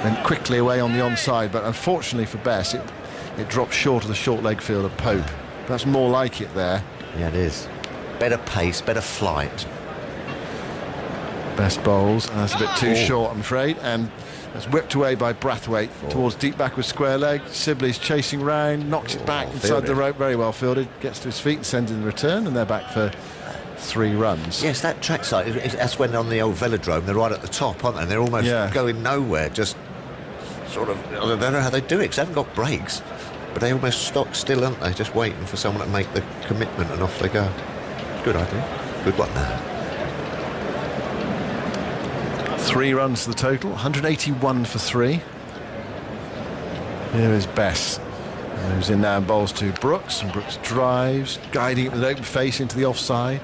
went quickly away on the onside, but unfortunately for Bess, it dropped short of the short leg fielder Pope. That's more like it there.
Yeah, it is. Better pace, better flight.
Best bowls, and that's a bit too short, I'm afraid, and it's whipped away by Brathwaite towards deep backward square leg. Sibley's chasing round, knocks it back inside the rope, very well fielded, gets to his feet and sends in the return, and they're back for 3 runs.
Yes, that trackside, that's when on the old velodrome, they're right at the top, aren't they? They're almost going nowhere, just sort of, I don't know how they do it, because they haven't got brakes, but they almost stock still, aren't they? Just waiting for someone to make the commitment, and off they go. Good idea. Good one there.
3 runs to the total, 181 for 3. Here is Bess. Moves in now and bowls to Brooks, and Brooks drives, guiding it with an open face into the offside.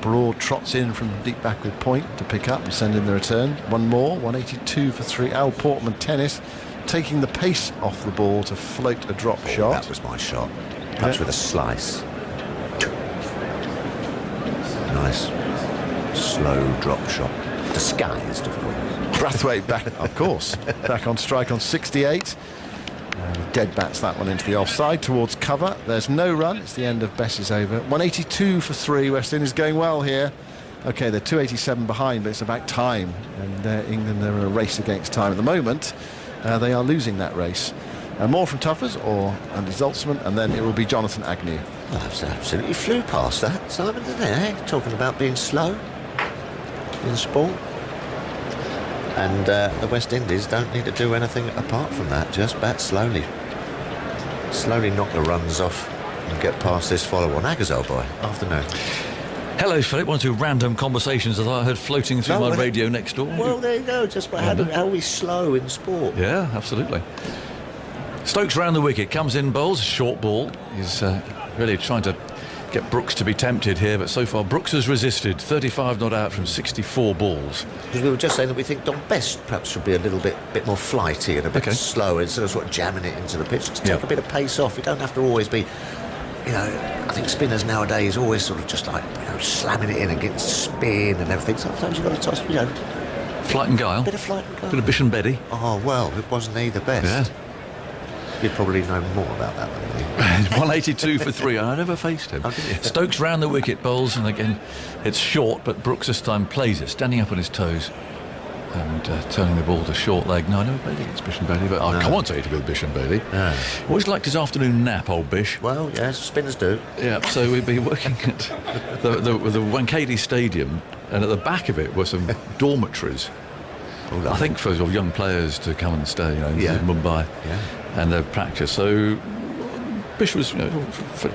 Broad trots in from deep backward point to pick up and send in the return. One more, 182 for 3. Al Portman tennis, taking the pace off the ball to float a drop shot.
That was my shot. Perhaps with a slice. Nice slow drop shot. Disguised, of course.
Brathwaite back, of course, back on strike on 68. Dead bats that one into the offside towards cover. There's no run. It's the end of Bess's over. 182 for 3. West Indies going well here. OK, they're 287 behind, but it's about time. And England are in a race against time at the moment. They are losing that race. More from Tuffers or Andy Zaltzman, and then it will be Jonathan Agnew.
Oh, that's absolutely flew past that, Simon, didn't it? Talking about being slow in sport. And the West Indies don't need to do anything apart from that, just bat slowly. Slowly knock the runs off and get past this follow-on. Aggers, old boy, afternoon.
Hello, Philip. One or two random conversations that I heard floating through my radio next door.
Well, there you go. Just how are we slow in sport?
Yeah, absolutely. Stokes round the wicket, comes in, bowls, short ball. He's really trying to get Brooks to be tempted here, but so far Brooks has resisted. 35 not out from 64 balls.
Because we were just saying that we think Don Best perhaps should be a little bit more flighty and a bit slower instead of sort of jamming it into the pitch. To take a bit of pace off. You don't have to always be, you know, I think spinners nowadays always sort of just like, you know, slamming it in against spin and everything. Sometimes you've got to toss, you know.
Flight and guile.
Bit of flight and guile.
Bit of Bish and Beddy.
Oh, well, it wasn't he the best.
Yeah.
You'd probably know more about that than me.
182 for 3. I never faced him.
Oh, did you?
Stokes round the wicket, bowls, and again it's short, but Brooks this time plays it, standing up on his toes and turning the ball to short leg. No, I never played against Bish and Bailey, but I commentated with Bish and Bailey.
No.
Always liked his afternoon nap, old Bish.
Well, yes, spinners do.
Yeah, so we'd be working at the Wankhede Stadium, and at the back of it were some dormitories. I think for sort of young players to come and stay, you know, in Mumbai, and their practice. So Bish was, you know,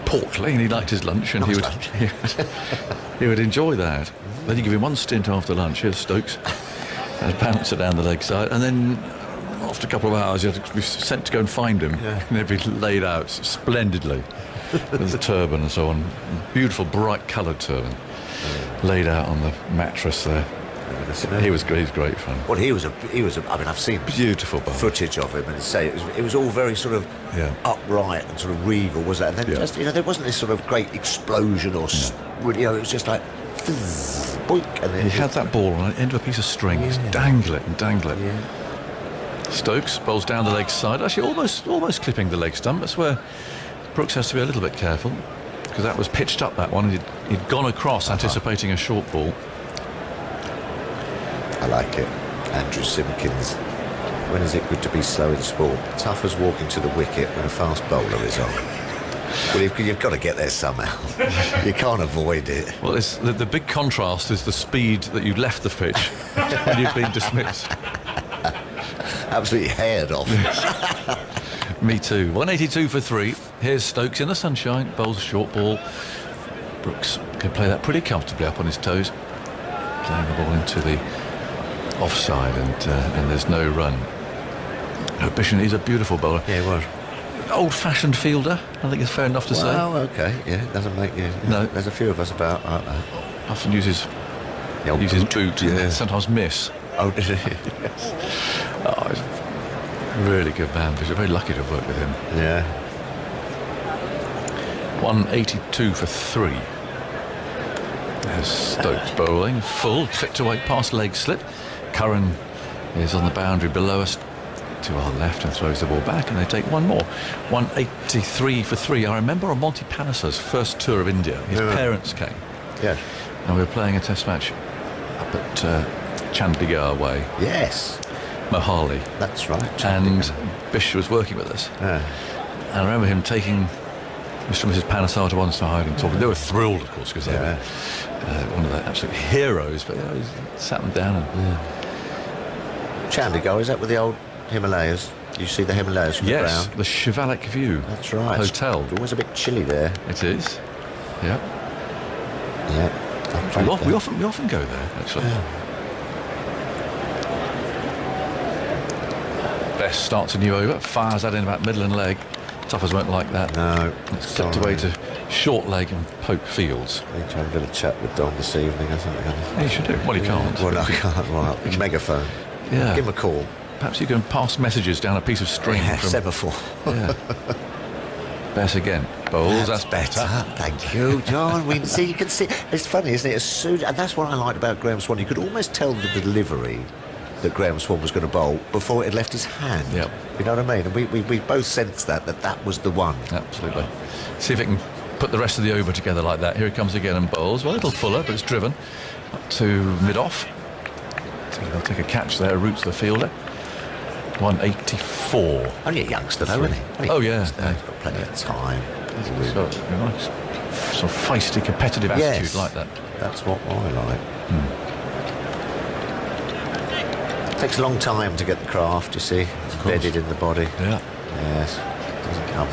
portly, and he liked his lunch, and he would enjoy that. Then you give him one stint after lunch. Here's Stokes, and bouncer down the leg side, and then after a couple of hours, you had to be sent to go and find him, and he'd be laid out splendidly with a turban and so on, beautiful bright coloured turban, laid out on the mattress there. He was great fun.
Well, he was. I mean, I've seen
beautiful
footage of him, and say it was all very sort of upright and sort of regal, was that? And then just, you know, there wasn't this sort of great explosion or you know, it was just like fizz, boink, and then
he had that ball on the end of a piece of string. Just dangle it and dangle it. Yeah. Stokes bowls down the leg side, actually almost clipping the leg stump. That's where Brooks has to be a little bit careful, because that was pitched up, that one. He'd gone across anticipating a short ball.
I like it. Andrew Simpkins. When is it good to be slow in sport? Tough as walking to the wicket when a fast bowler is on. Well, you've got to get there somehow. You can't avoid it.
Well, it's the big contrast is the speed that you left the pitch when you've been dismissed.
Absolutely haired off.
Me too. 182 for 3. Here's Stokes in the sunshine. Bowls a short ball. Brooks can play that pretty comfortably up on his toes. Playing the ball into the offside, and there's no run. Bish, he's a beautiful bowler.
Yeah, he was.
Old-fashioned fielder, I think it's fair enough to say.
Oh, okay, yeah, it doesn't make you.
No,
there's a few of us about like that.
Often uses boot, and sometimes miss.
Oh, did he?
Yes. Oh, he's a really good man. Bish. Very lucky to have worked with him.
Yeah.
182 for 3. There's Stokes bowling, full, clipped away past leg slip. Curran is on the boundary below us to our left and throws the ball back, and they take one more. 183 for 3. I remember on Monty Panasa's first tour of India, his parents came.
Yes.
And we were playing a test match up at Chandigarh way.
Yes.
Mohali.
That's right.
And Bish was working with us. And I remember him taking Mr. and Mrs. Panasar to one side and talking. They were thrilled, of course, because they were one of the absolute heroes. But he sat them down and
Chandigarh, is that with the old Himalayas? You see the Himalayas from the ground?
Yes, the Shivalik View.
That's right.
Hotel.
It's always a bit chilly there.
It is. Yeah.
Yeah.
We often go there, actually.
Yeah.
Best starts a new over, fires that in about middle and leg. Toughers won't like that.
No.
It's slipped away to short leg and Pope Fields.
I need to have a bit of chat with Don this evening, I think.
Yeah, you should do. Well, you can't.
Well, I can't. Well, megaphone.
Yeah.
Give him a call.
Perhaps you can pass messages down a piece of string.
Yeah,
from
semaphore.
Yeah. Bess again. Bowls, that's
better. Thank you, John. You can see. It's funny, isn't it? And that's what I liked about Graham Swan. You could almost tell the delivery that Graham Swan was going to bowl before it left his hand.
Yep.
You know what I mean? And we both sensed that was the one.
Absolutely. See if it can put the rest of the over together like that. Here it comes again and bowls. Well, a little fuller, but it's driven up to mid-off. So they'll take a catch there, roots the fielder. 184.
Only a youngster, though, isn't he?
Oh, yeah.
He's got plenty of time.
He's got a nice, sort of feisty, competitive attitude like that.
That's what I like. Takes a long time to get the craft, you see. It's embedded in the body.
Yeah.
Yes. It doesn't come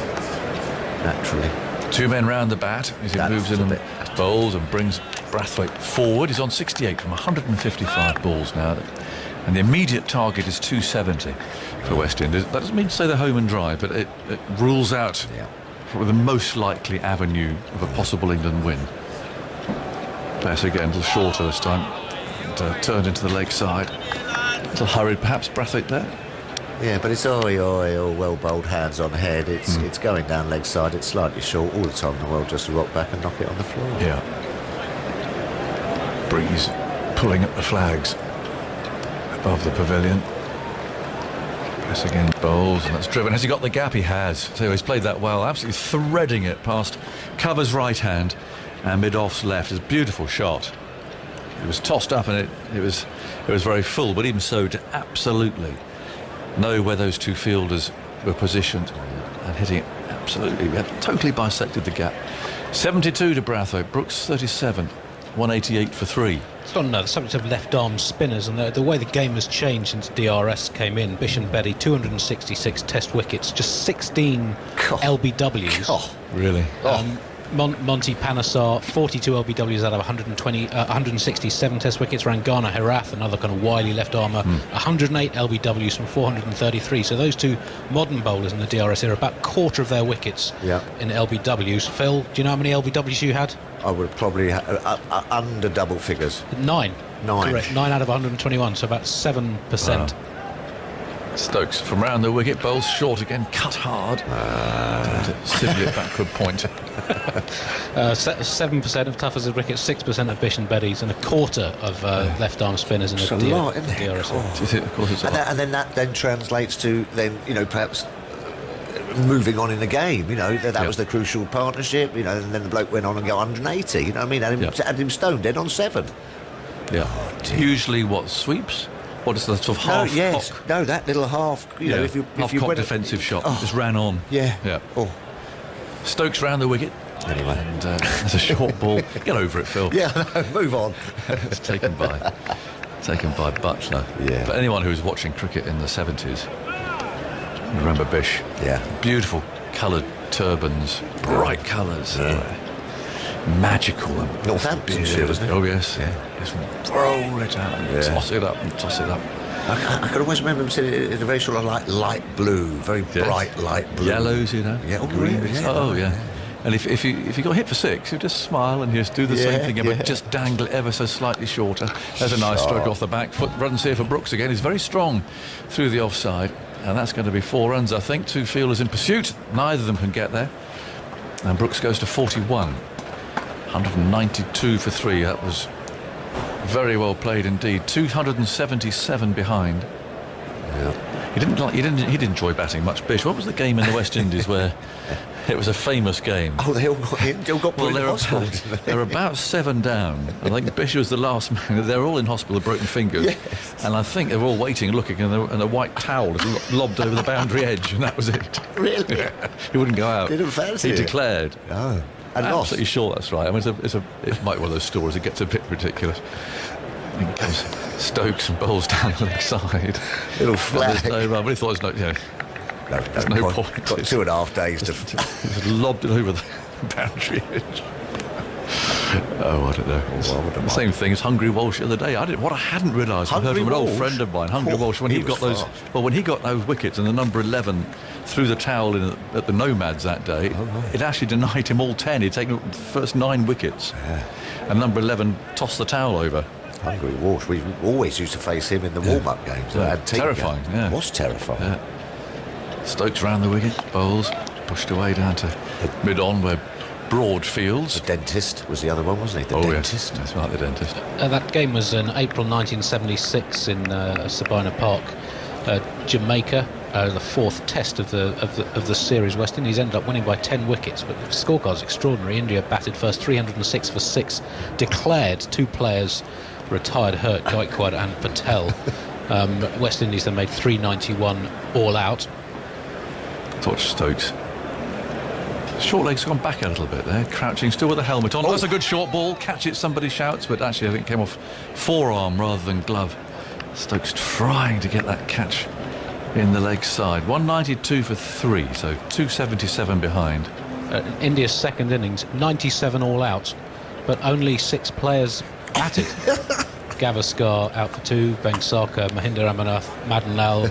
naturally.
2 men round the bat as he moves in and bowls and brings Brathwaite forward. He's on 68 from 155 balls now. And the immediate target is 270 for West Indies. That doesn't mean to say they're home and dry, but it rules out the most likely avenue of a possible England win. Bess again, a little shorter this time. And, turned into the leg side. A little hurried perhaps, Brathwaite there.
Yeah, but it's oi, or well bowled, hands on head. It's going down leg side. It's slightly short all the time in the world, just to rock back and knock it on the floor.
Yeah. Breeze pulling up the flags above the pavilion. Press again bowls, and that's driven. Has he got the gap? He has. So he's played that well, absolutely threading it past Cover's right hand and mid-off's left. It's a beautiful shot. It was tossed up and it was very full, but even so, to absolutely know where those two fielders were positioned and hitting it absolutely. We had totally bisected the gap. 72 to Brathwaite, Brooks 37, 188 for 3.
It's on the subject of left-arm spinners and the way the game has changed since DRS came in. Bish and Betty, 266 test wickets, just 16 LBWs.
Really?
Monty Panesar, 42 LBWs out of 167 test wickets. Rangana Herath, another kind of wily left armour, 108 LBWs from 433. So those two modern bowlers in the DRS era, about a quarter of their wickets in LBWs. Phil, do you know how many LBWs you had?
I would probably under double figures.
9.
9.
Correct. 9 out of 121, so about 7%.
Stokes from round the wicket, bowls short again, cut hard. Civil it backward point.
7% of Tuffers' wickets, 6% of Bish and Betty's, and a quarter of left-arm spinners in the DRS.
And then that then translates to perhaps moving on in the game. That was the crucial partnership. And then the bloke went on and got 180. You know what I mean? Adam Stone dead on 7.
Yeah. Usually what sweeps. What is the sort of half cock?
No, that little half. If you
cock defensive shot, just ran on.
Yeah. Oh.
Stokes round the wicket.
Anyway,
and there's a short ball. Get over it, Phil.
Yeah, no, move on.
It's taken by Butler.
Yeah.
But anyone who was watching cricket in the 70s, remember Bish?
Yeah.
Beautiful coloured turbans, bright colours. Magical.
Northamptonshire, wasn't it?
Oh yes. Yeah. Just roll it out and toss it up and toss it up.
I can always remember him saying it in a very sort of like light blue, very bright light blue.
Yellows,
Yeah, green.
Yeah. And if you got hit for 6, you just smile and you just do the same thing again, but just dangle it ever so slightly shorter. There's a nice stroke off the back foot. Runs here for Brooks again. He's very strong through the offside, and that's going to be 4 runs, I think. 2 fielders in pursuit. Neither of them can get there. And Brooks goes to 41. 192 for 3. That was very well played indeed. 277 behind.
Yeah.
He didn't enjoy batting much, Bish. What was the game in the West Indies where it was a famous game?
Oh, they all got put in hospital.
They're about 7 down. I think Bish was the last man. They're all in hospital with broken fingers. Yes. And I think they're all waiting, looking, and a white towel is lobbed over the boundary edge, and that was it.
Really?
Yeah. He wouldn't go out.
Didn't fancy
He
it.
declared.
Oh. And
absolutely sure that's right. I mean, it might be one of those stories. It gets a bit ridiculous. It goes Stokes and bowls down the leg side.
Little flag.
No run, but he thought there's no point.
Got 2.5 days to.
Just lobbed it over the boundary edge. Oh, I don't know. The same thing as Hungry Walsh the other day. What I hadn't realised, I heard from an old friend of mine, Hungry Walsh, when he got those. Well, when he got those wickets and the number 11 threw the towel in at the Nomads that day, it actually denied him all 10. He'd taken the first 9 wickets, and number 11 tossed the towel over.
Hungry Walsh. We always used to face him in the warm-up games.
Terrifying. Yeah.
It was terrifying.
Yeah. Stokes round the wicket, bowls, pushed away down to mid-on where Broadfields.
The Dentist was the other one, wasn't he? The Dentist.
Yes, that's right, the Dentist.
That game was in April 1976 in Sabina Park, Jamaica. The 4th test of the series. West Indies ended up winning by 10 wickets, but the scorecard's extraordinary. India batted first, 306 for 6, declared 2 players retired hurt, Gaikwad and Patel. West Indies then made 391 all out.
Touch Stokes. Short leg's gone back a little bit there, crouching still with a helmet on. That's a good short ball, catch it, somebody shouts, but actually I think it came off forearm rather than glove. Stokes trying to get that catch in the leg side. 192 for 3, so 277 behind.
India's second innings, 97 all out. but only 6 players batted. Gavaskar out for 2, Vengsarkar, Mahinda Ramanath, Madan Lal,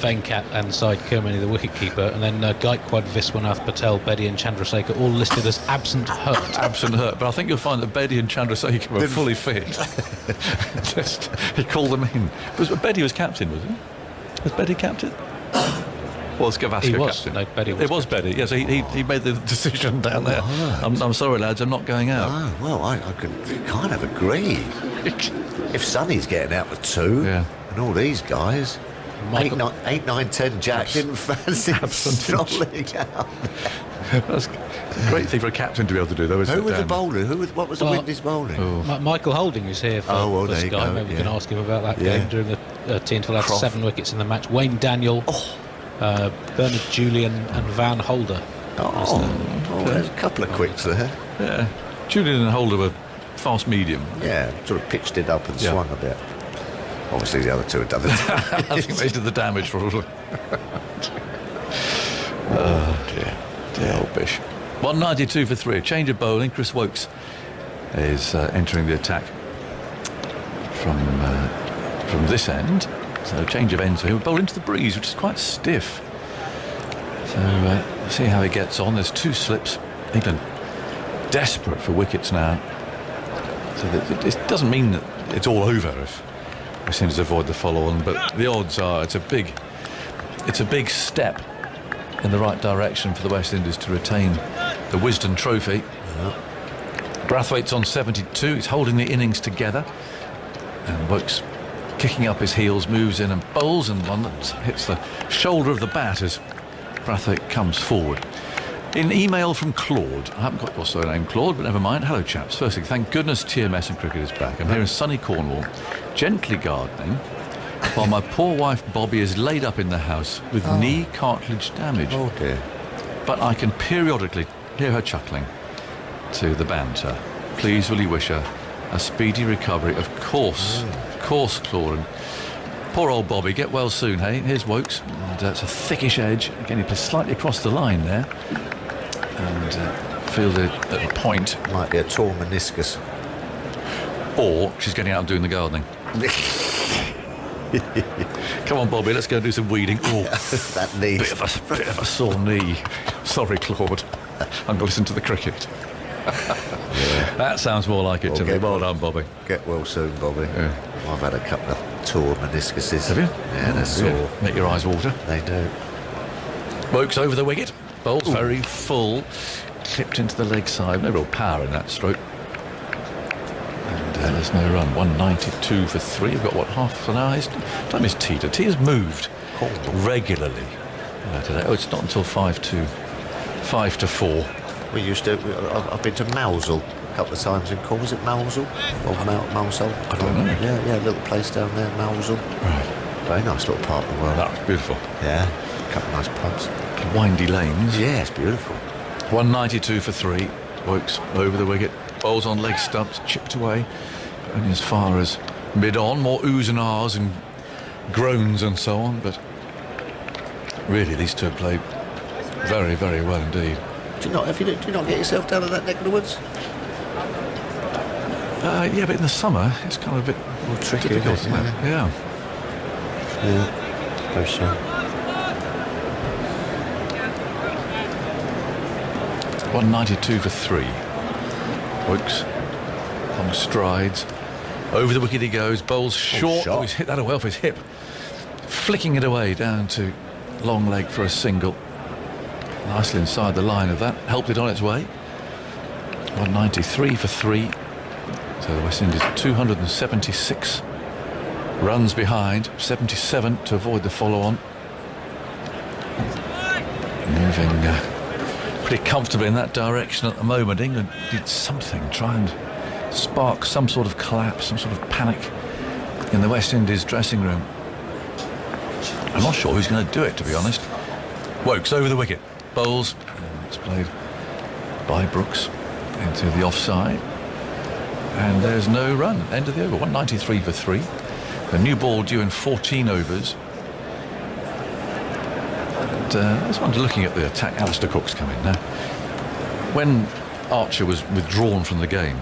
Venkat and Syed Kirmani, the wicketkeeper, and then Gaikwad, Viswanath, Patel, Bedi and Chandrasekhar all listed as absent hurt.
Absent hurt, but I think you'll find that Bedi and Chandrasekhar were fully fit. He called them in. Bedi was captain, was he? Was Bedi captain? Was Gavaskar
He was.
captain?
No, Bedi was.
It was Bedi, yes. He made the decision down there. I'm sorry, lads, I'm not going out.
Oh, well, I could kind of agree. If Sonny's getting out for 2,
Yeah.
and all these guys,
Michael-
8, 9, 10 Jack didn't fancy strolling out.
That's a great thing for a captain to be able to do, though, isn't it?
Who was the
Dan?
bowler? What was the
Well,
Windies bowling?
Michael Holding, who's here for,
Oh, well,
for
there you
Sky.
go,
Maybe we
yeah.
can ask him about that
Yeah.
game during the T-Interval. Had
Croft.
7 wickets in the match. Wayne Daniel, Bernard Julian and Van Holder.
There's a couple of quicks there.
Yeah. Julian and Holder were fast medium.
Yeah, sort of pitched it up and
Yeah.
swung a bit. Obviously, the other 2 had done it.
I think they did the damage, probably. Oh, dear old Bish. 192 for 3. A change of bowling. Chris Wokes is entering the attack from this end. So change of ends for him. Bowl into the breeze, which is quite stiff. So we'll see how he gets on. There's 2 slips. England desperate for wickets now. So that it doesn't mean that it's all over if West Indies avoid the follow-on, but the odds are it's a big step in the right direction for the West Indies to retain the Wisden Trophy. Brathwaite's on 72. He's holding the innings together, and Wokes kicking up his heels, moves in and bowls, and one that hits the shoulder of the bat as Brathwaite comes forward. In email from Claude, I haven't got your surname, Claude, but never mind. Hello, chaps. Firstly, thank goodness TMS and cricket is back. I'm here in sunny Cornwall, gently gardening, while my poor wife Bobby is laid up in the house with knee cartilage damage.
Oh, dear.
But I can periodically hear her chuckling to the banter. Please will you wish her a speedy recovery? Of course, Claude. And poor old Bobby, get well soon, hey? Here's Wokes, and it's a thickish edge. Again, he plays slightly across the line there. And fielded at a point.
Might be a torn meniscus.
Or she's getting out and doing the gardening. Come on, Bobby, let's go do some weeding. Oh,
That knee.
bit of a sore knee. Sorry, Claude. I'm going to listen to the cricket. That sounds more like it to me.
get
Well done, Bobby.
Get well soon, Bobby.
Yeah.
I've had a couple of torn meniscuses.
Have you?
Yeah, they're sore.
Make your eyes water.
They do.
Wokes over the wicket. Bowls very full. Clipped into the leg side. No real power in that stroke. And there's no run. 192 for 3. We've got, what, half an hour? His time is tea. The tea has moved regularly today. Oh, it's not until 5 to 4.
We used to. I've been to Mousel a couple of times in Cornwall. Was it Mousel or Mousel?
I don't know.
Yeah, a little place down there, Mousel.
Right.
Very nice little part of the world.
That was beautiful.
Yeah, a couple of nice pubs.
Windy lanes.
Yeah, it's beautiful.
192 for 3. Wokes over the wicket. Bowls on leg stumps. Chipped away. Only as far as mid-on. More oohs and ahs and groans and so on. But really, these two have played very, very well indeed.
Do you not get yourself down to that neck of the woods?
Yeah, but in the summer, it's kind of a bit
More tricky,
difficult,
isn't
isn't
it?
it? Yeah.
Yeah, suppose so.
192 for 3. Wokes, long strides. Over the wicket he goes. Bowls short.
shot.
Oh, he's hit that away off his hip. Flicking it away down to long leg for a single. Nicely inside the line of that. Helped it on its way. 193 for 3. So the West Indies 276 runs behind. 77 to avoid the follow-on. Moving pretty comfortably in that direction at the moment. England did something, try and spark some sort of collapse, some sort of panic in the West Indies dressing room. I'm not sure who's going to do it, to be honest. Wokes over the wicket. Bowls. It's played by Brooks into the offside. And there's no run. End of the over. 193 for 3. The new ball due in 14 overs. And I just wonder, looking at the attack, Alistair Cook's come in now. When Archer was withdrawn from the game,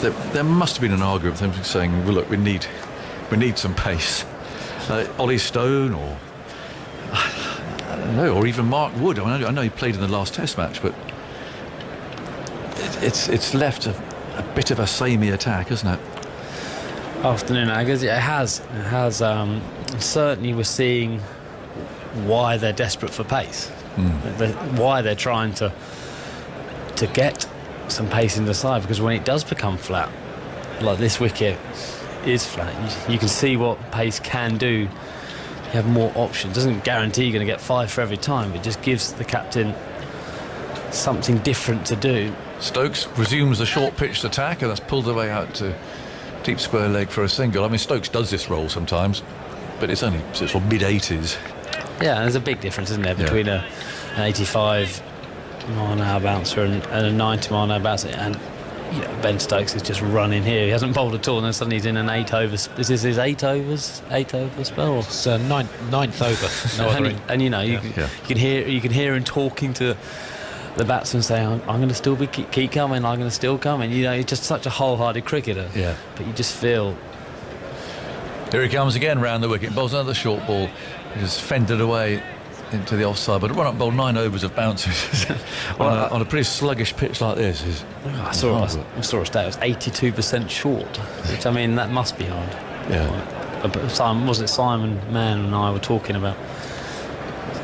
there must have been an argument with them saying, well, look, we need some pace. Ollie Stone, or I don't know, or even Mark Wood. I know he played in the last Test match, but it's left a bit of a samey attack, hasn't it?
Afternoon, Aggers. Yeah, it has. Certainly, we're seeing why they're desperate for pace. Why they're trying to get some pace in the side, because when it does become flat, like this wicket is flat, you can see what pace can do. You have more options. Doesn't guarantee you're going to get 5 for every time, but just gives the captain something different to do.
Stokes resumes the short pitched attack, and that's pulled away out to deep square leg for a single. I mean, Stokes does this role sometimes, but it's only sort of mid-80s.
Yeah, and there's a big difference, isn't there, between an 85 mile an hour bouncer and a 90 mile an hour bouncer. And Ben Stokes is just running here. He hasn't bowled at all, and then suddenly he's in an 8 overs. Is this his 8 over spell?
It's ninth over. No other
and you can hear him talking to the batsman saying, I'm going to still keep coming, I'm going to still coming. He's just such a wholehearted cricketer.
Yeah.
But you just feel...
Here he comes again round the wicket. Bowls another short ball. He just fended away into the offside, but a run-up bowl, 9 overs of bounces on a pretty sluggish pitch like this is...
I saw a stat, it was 82% short, which, I mean, that must be hard.
Yeah.
But Simon Mann and I were talking about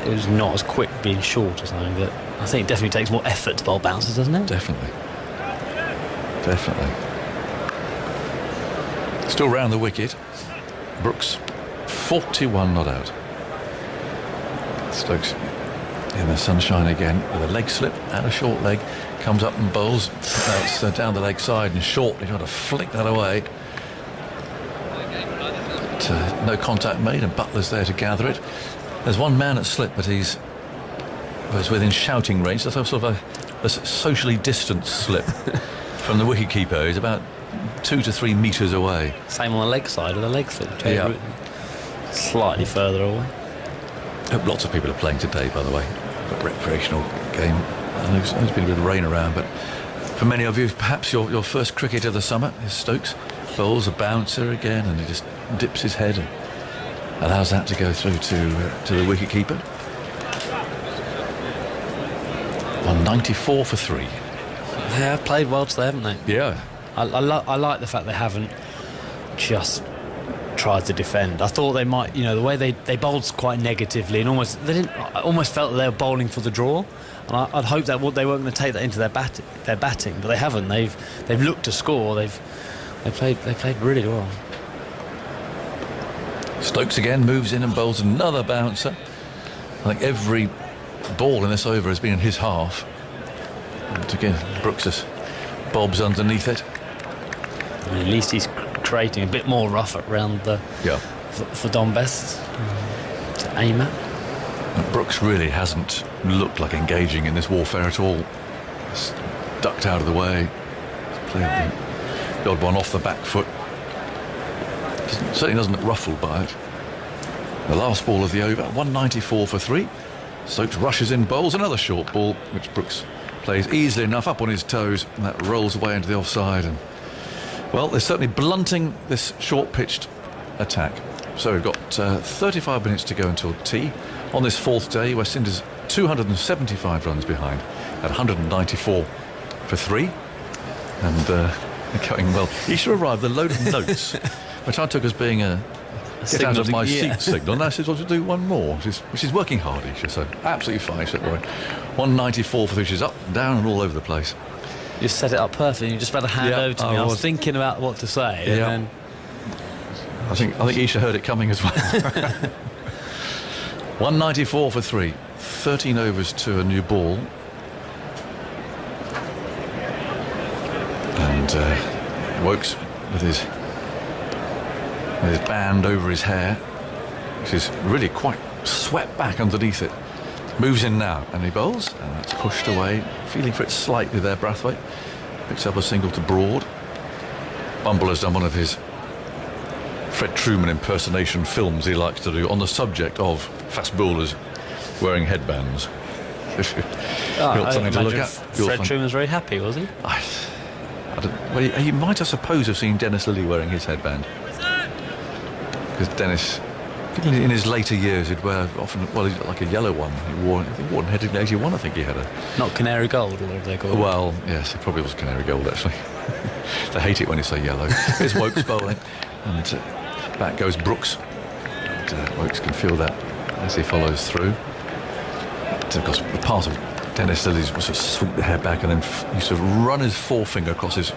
it was not as quick being short or something, but I think it definitely takes more effort to bowl bounces, doesn't it?
Definitely. Still round the wicket. Brooks, 41 not out. Stokes in the sunshine again with a leg slip and a short leg. Comes up and bowls. That's down the leg side and short. He's got to flick that away. But, no contact made, and Butler's there to gather it. There's one man at slip, but he was within shouting range. That's sort of a socially distanced slip from the wicketkeeper. He's about 2 to 3 metres away.
Same on the leg side of the leg slip.
Yeah.
Slightly further away.
Hope lots of people are playing today, by the way. A recreational game. There's been a bit of rain around, but for many of you, perhaps your first cricket of the summer is Stokes. Bowls a bouncer again, and he just dips his head and allows that to go through to the wicketkeeper. 194 for 3.
Yeah, played well today, haven't they?
Yeah.
I like the fact they haven't just tried to defend. I thought they might, the way they bowled quite negatively, and I almost felt that they were bowling for the draw, and I'd hoped that they weren't going to take that into their batting, but they haven't. They've looked to score. They played really well.
Stokes again moves in and bowls another bouncer. I think every ball in this over has been in his half. And again, Brooks just bobs underneath it.
I mean, at least he's creating a bit more rough around for Dom Bess to aim at.
And Brooks really hasn't looked like engaging in this warfare at all. He's ducked out of the way. He's played the odd one off the back foot. Certainly doesn't look ruffled by it. The last ball of the over, 194 for 3. Stokes rushes in, bowls another short ball, which Brooks plays easily enough up on his toes, and that rolls away into the offside. And well, they're certainly blunting this short-pitched attack. So we've got 35 minutes to go until tea. On this 4th day, West Indies 275 runs behind at 194 for 3. And they're going well. Isha arrived with a load of notes, which I took as being a get out of my seat signal. And I said, well, to do one more, which is working hard, Isha. So absolutely fine. So, right. 194 for 3. She's up, down, and all over the place.
You set it up perfectly. You just about to hand over to me. I was thinking about what to say.
Yeah.
And then
I think Isha heard it coming as well. 194 for 3. 13 overs to a new ball. And Wokes with his band over his hair, which is really quite swept back underneath it. Moves in now, and he bowls, and that's pushed away. Feeling for it slightly there, Brathwaite. Picks up a single to Broad. Bumble has done one of his Fred Truman impersonation films he likes to do on the subject of fast bowlers wearing headbands. Something to look at.
Fred Truman was very happy, was he?
I don't Well, you might, I suppose, have seen Dennis Lilly wearing his headband. Because Dennis, in his later years, he'd wear often, well, like a yellow one. He wore one headed in 81, I think he had a...
Not canary gold, or whatever they call it.
Well, yes, it probably was canary gold, actually. They hate it when you say yellow. Here's Woakes bowling. And back goes Brooks. And Woakes can feel that as he follows through. But, of course, part of Dennis Lilly's was to sweep the hair back and then used to run his forefinger across his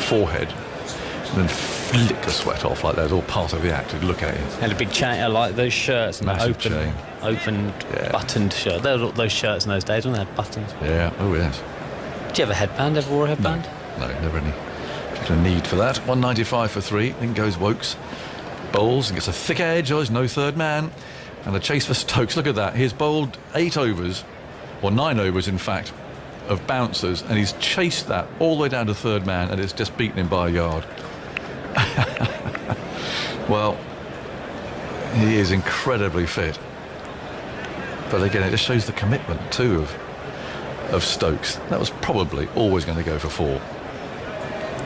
forehead and then flick the sweat off like that. It was all part of the act. Look at him.
And a big chain, I like those shirts. And
Massive chain.
Open buttoned shirt. There were those shirts in those days when they had buttons.
Yeah, oh yes.
Did you have a headband? Ever wore a headband?
No, never any particular need for that. 195 for 3. In goes Woakes. Bowls and gets a thick edge. Oh, there's no third man. And the chase for Stokes. Look at that. He's bowled 8 overs, or 9 overs in fact, of bouncers, and he's chased that all the way down to third man, and it's just beaten him by a yard. Well, he is incredibly fit. But again, it just shows the commitment too of Stokes. That was probably always going to go for 4.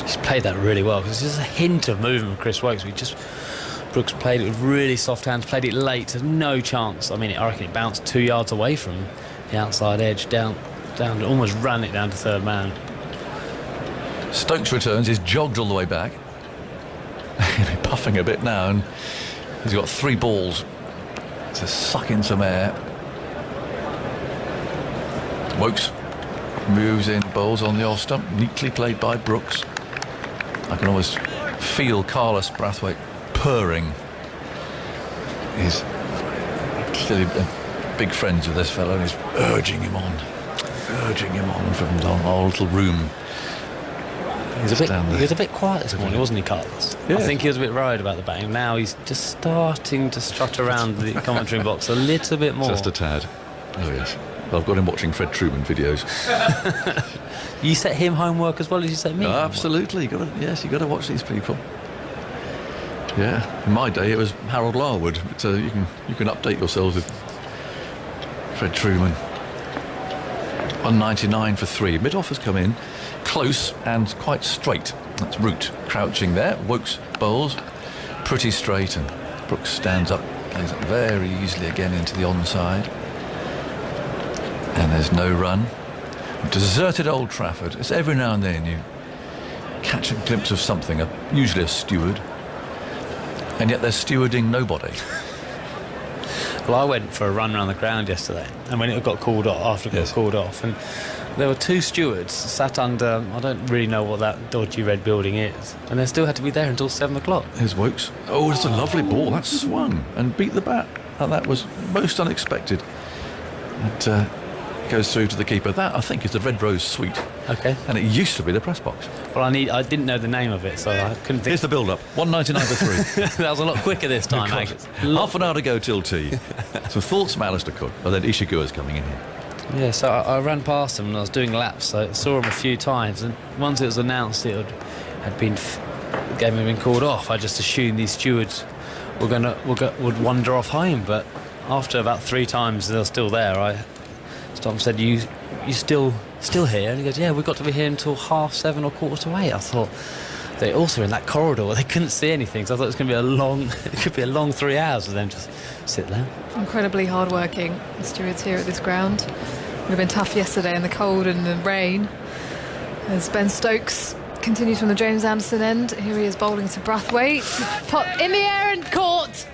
He's played that really well, because there's a hint of movement from Chris Woakes. Brooks played it with really soft hands, played it late, there's no chance. I mean, I reckon it bounced 2 yards away from the outside edge, down, almost ran it down to third man.
Stokes returns, he's jogged all the way back. He'll be puffing a bit now, and he's got 3 balls to suck in some air. Woakes moves in, bowls on the off stump, neatly played by Brooks. I can almost feel Carlos Brathwaite purring. He's clearly big friends with this fellow, and he's urging him on from the old little room.
He was a bit quiet this morning, wasn't he, Carlos? Yeah. I think he was a bit worried about the batting. Now he's just starting to strut around the commentary box a little bit more.
Just a tad. Oh yes. Well, I've got him watching Fred Truman videos.
You set him homework as well as you set me?
Absolutely. You've got to watch these people. Yeah, in my day it was Harold Larwood, but you can update yourselves with Fred Truman. 199 for 3. Mid-off has come in close and quite straight. That's Root crouching there. Woakes bowls pretty straight, and Brooks stands up, plays it very easily again into the onside. And there's no run. Deserted Old Trafford. It's every now and then you catch a glimpse of something, usually a steward. And yet they're stewarding nobody.
Well, I went for a run around the ground yesterday, and when it got called off, and there were 2 stewards sat under, I don't really know what that dodgy red building is, and they still had to be there until 7 o'clock.
Here's Woakes. Oh, it's a lovely ball. That swung and beat the bat. And that was most unexpected. It goes through to the keeper. That, I think, is the Red Rose Suite.
Okay.
And it used to be the press box.
Well, I didn't know the name of it, so I couldn't think.
Here's the build-up. 199 for 3.
That was a lot quicker this time, Angus.
Half an hour to go till tea. Some thoughts from Alistair Cook. And then Ishigua's coming in here.
Yeah, so I ran past him and I was doing laps, so I saw him a few times, and once it was announced the game had been called off, I just assumed these stewards would wander off home, but after about 3 times they're still there, I stopped and said, you still here? And he goes, yeah, we've got to be here until 7:30 or 7:45. I thought they also in that corridor where they couldn't see anything, so I thought it was going to be a long 3 hours for them to sit there.
Incredibly hard-working, the stewards here at this ground. Would have been tough yesterday in the cold and the rain. As Ben Stokes continues from the James Anderson end, here he is bowling to Brathwaite. Pop in the air and caught.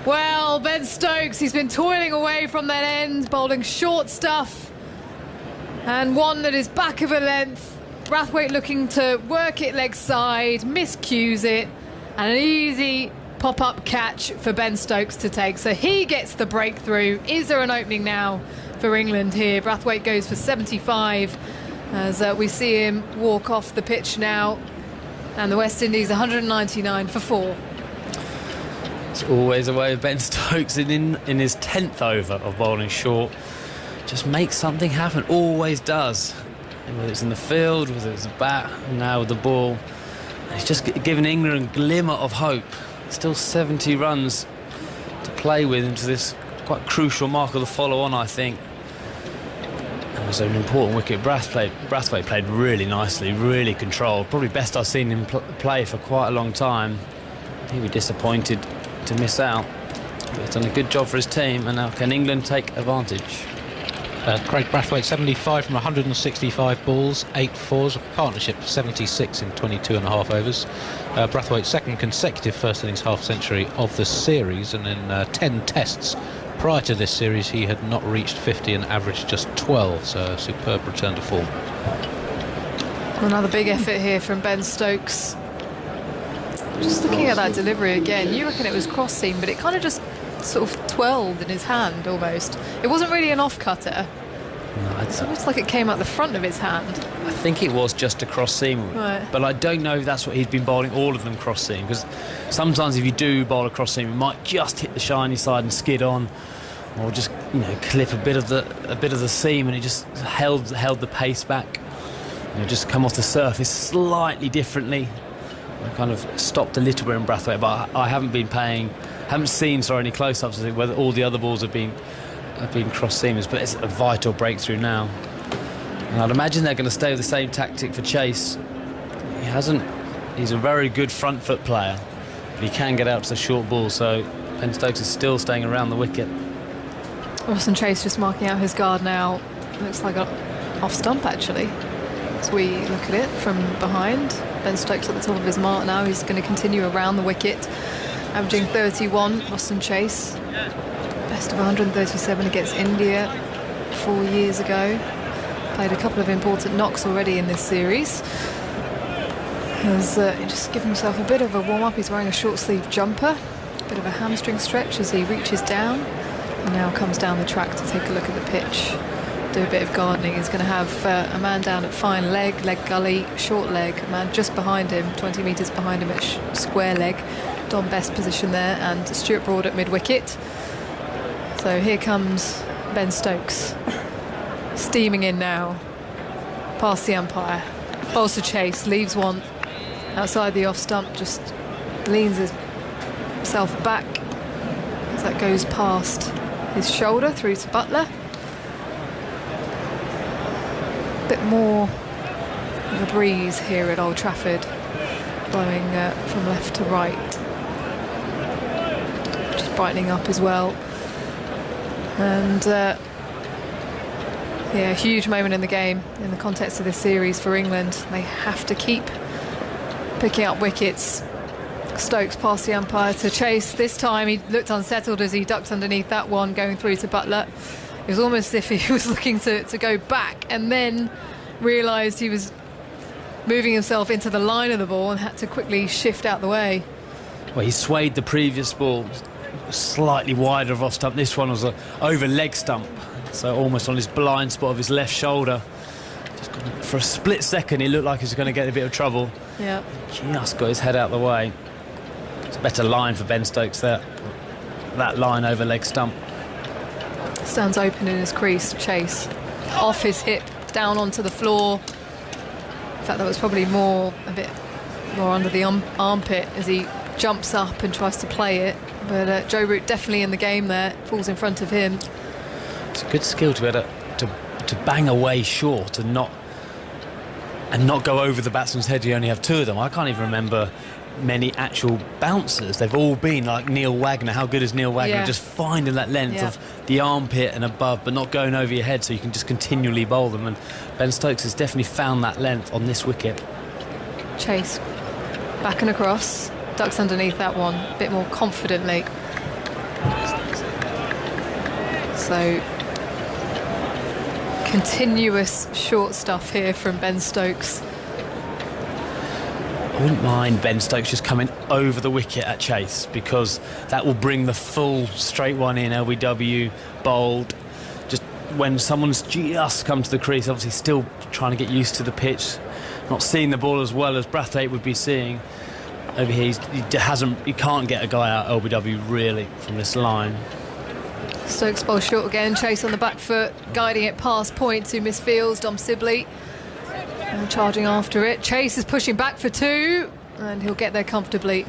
Well, Ben Stokes, he's been toiling away from that end, bowling short stuff, and one that is back of a length. Brathwaite looking to work it leg side, miscues it, and an easy pop-up catch for Ben Stokes to take. So he gets the breakthrough. Is there an opening now for England here? Brathwaite goes for 75 as we see him walk off the pitch now. And the West Indies 199 for 4.
It's always a way of Ben Stokes in his 10th over of bowling short. Just makes something happen, always does. And whether it's in the field, whether it's the bat, and now with the ball. And he's just given England a glimmer of hope. Still 70 runs to play with into this quite crucial mark of the follow-on, I think. And was an important wicket. Brathwaite played really nicely, really controlled. Probably best I've seen him play for quite a long time. He'll be disappointed to miss out. But he's done a good job for his team, and now can England take advantage?
Craig Brathwaite, 75 from 165 balls, 8 fours, a partnership of 76 in 22 and a half overs. Brathwaite's second consecutive first innings half-century of the series, and in 10 tests prior to this series he had not reached 50 and averaged just 12, so a superb return to form.
Another big effort here from Ben Stokes. Just looking at that delivery again, you reckon it was cross seam, but it kind of just sort of twirled in his hand almost. It wasn't really an off cutter.
No,
It's almost like it came out the front of his hand.
I think it was just a cross seam,
Right.
but I don't know if that's what he's been bowling all of them cross seam, because sometimes if you do bowl a cross seam, it might just hit the shiny side and skid on, or just clip a bit of the seam, and it just held the pace back. Just come off the surface slightly differently. I kind of stopped a little bit in Brathwaite, but I haven't seen any close-ups of whether all the other balls have been cross seamers, but it's a vital breakthrough now. And I'd imagine they're going to stay with the same tactic for Chase. He's a very good front foot player, but he can get out to the short ball, so Ben Stokes is still staying around the wicket.
Austin Chase just marking out his guard now. Looks like an off stump actually, as we look at it from behind. Ben Stokes at the top of his mark now. He's going to continue around the wicket, averaging 31. Austin Chase, best of 137 against India 4 years ago. Played a couple of important knocks already in this series. Has just given himself a bit of a warm-up. He's wearing a short-sleeve jumper, a bit of a hamstring stretch as he reaches down, and now comes down the track to take a look at the pitch, do a bit of gardening. He's going to have a man down at fine leg gully, short leg, a man just behind him, 20 metres behind him at square leg. Don Best position there, and Stuart Broad at mid-wicket. So here comes Ben Stokes, steaming in now, past the umpire. Bowls to Chase, leaves one outside the off stump, just leans himself back as that goes past his shoulder through to Buttler. Bit more of a breeze here at Old Trafford, blowing from left to right, just brightening up as well. And a huge moment in the game in the context of this series for England. They have to keep picking up wickets. Stokes past the umpire to Chase. This time he looked unsettled as he ducked underneath that one, going through to Buttler. It was almost as if he was looking to go back, and then realised he was moving himself into the line of the ball and had to quickly shift out the way.
Well, he swayed the previous ball slightly wider of off stump. This one was over leg stump, so almost on his blind spot of his left shoulder. For a split second he looked like he was going to get a bit of trouble.
Yeah.
Just got his head out the way. It's a better line for Ben Stokes there. That line over leg stump.
Stands open in his crease. Chase off his hip, down onto the floor. In fact, that was probably a bit more under the armpit as he jumps up and tries to play it. But Joe Root definitely in the game there, falls in front of him.
It's a good skill to be able to bang away short and not go over the batsman's head. You only have two of them. I can't even remember many actual bouncers. They've all been like Neil Wagner. How good is Neil Wagner?
Yeah.
Just finding that length of the armpit and above, but not going over your head, so you can just continually bowl them. And Ben Stokes has definitely found that length on this wicket.
Chase back and across, ducks underneath that one a bit more confidently. So continuous short stuff here from Ben Stokes.
I wouldn't mind Ben Stokes just coming over the wicket at Chase, because that will bring the full straight one in, LBW, bowled. Just when someone's just come to the crease, obviously still trying to get used to the pitch, not seeing the ball as well as Brathwaite would be seeing. Over here, he can't get a guy out LBW really from this line.
Stokes bowls short again, Chase on the back foot, guiding it past point to Miss Fields, Dom Sibley. And charging after it. Chase is pushing back for two, and he'll get there comfortably.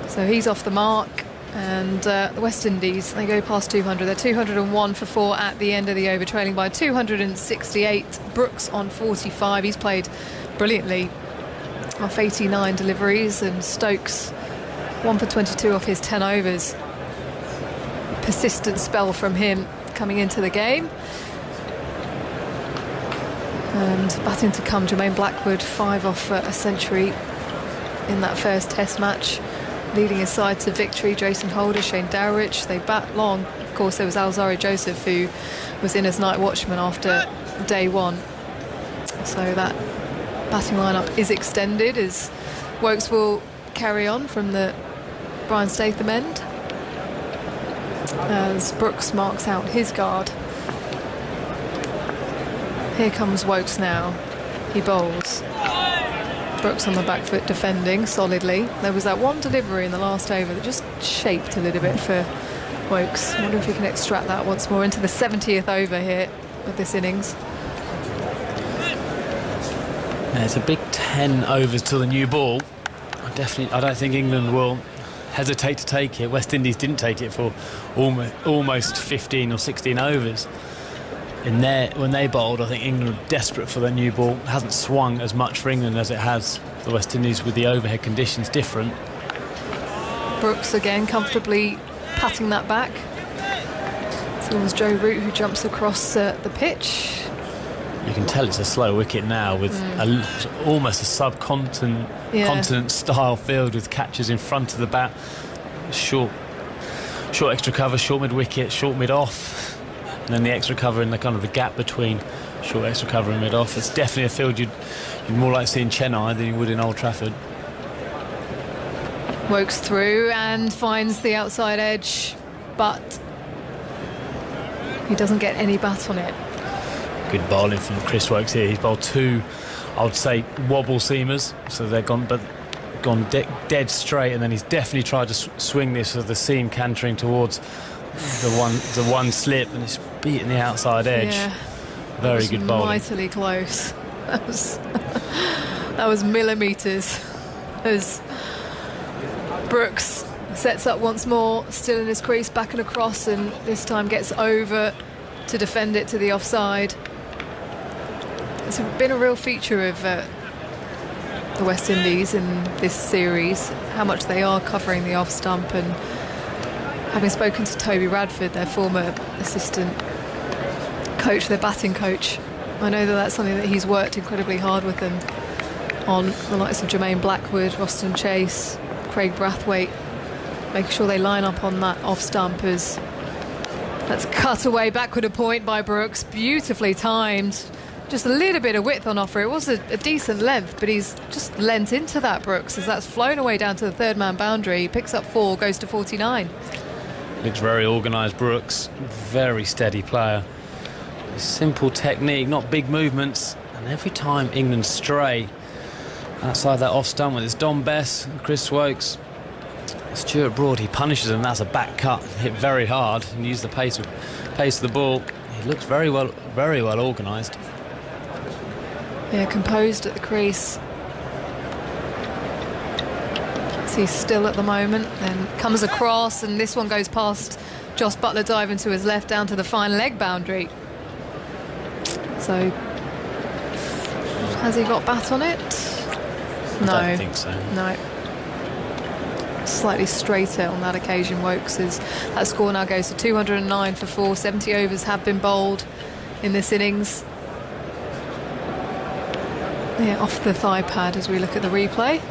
So he's off the mark. And the West Indies, they go past 200. They're 201 for 4 at the end of the over, trailing by 268. Brooks on 45. He's played brilliantly off 89 deliveries, and Stokes 1 for 22 off his 10 overs. Persistent spell from him coming into the game. And batting to come, Jermaine Blackwood, 5 off a century in that first Test match, leading his side to victory. Jason Holder, Shane Dowrich, they bat long. Of course, there was Alzari Joseph, who was in as night watchman after day 1. So that batting lineup is extended as Woakes will carry on from the Brian Statham end, as Brooks marks out his guard. Here comes Woakes now. He bowls. Brooks on the back foot defending solidly. There was that one delivery in the last over that just shaped a little bit for Woakes. I wonder if he can extract that once more into the 70th over here of this innings.
Yeah, it's a big 10 overs to the new ball. I don't think England will hesitate to take it. West Indies didn't take it for almost 15 or 16 overs. When they bowled, I think England were desperate for their new ball. It hasn't swung as much for England as it has for the West Indies, with the overhead conditions different.
Brooks again comfortably patting that back. So there's Joe Root, who jumps across the pitch.
You can tell it's a slow wicket now, with almost a subcontinent style field, with catches in front of the bat. Short extra cover, short mid wicket, short mid off. And then the extra cover in the kind of the gap between short extra cover and mid off. It's definitely a field you'd more like to see in Chennai than you would in Old Trafford.
Woakes through and finds the outside edge, but he doesn't get any bat on it.
Good bowling from Chris Woakes here. He's bowled 2, I would say, wobble seamers, so they're gone dead straight, and then he's definitely tried to swing this with the seam cantering towards the one slip, and it's beaten the outside edge.
Yeah,
very good bowling.
Mightily close. That was millimetres. As Brooks sets up once more, still in his crease, back and across, and this time gets over to defend it to the offside. It's been a real feature of the West Indies in this series, how much they are covering the off stump. And having spoken to Toby Radford, their former assistant coach, their batting coach, I know that that's something that he's worked incredibly hard with them on, the likes of Jermaine Blackwood, Roston Chase, Craig Brathwaite, making sure they line up on that off stump. As that's cut away backward a point by Brooks, beautifully timed. Just a little bit of width on offer. It was a decent length, but he's just lent into that, Brooks, as that's flown away down to the third man boundary. He picks up 4, goes to 49.
Looks very organised, Brooks. Very steady player. Simple technique, not big movements. And every time England stray outside that off stump, with it's Dom Bess, Chris Woakes, Stuart Broad, he punishes him. That's a back cut, hit very hard, and used the pace of the ball. He looks very well organised.
Yeah, composed at the crease. He's still at the moment, then comes across, and this one goes past Jos Buttler, diving to his left down to the fine leg boundary. So has he got bat on it? No,
I don't think so.
No. Slightly straighter on that occasion, Woakes. That score now goes to 209 for 4. 70 overs have been bowled in this innings. Yeah, off the thigh pad as we look at the replay.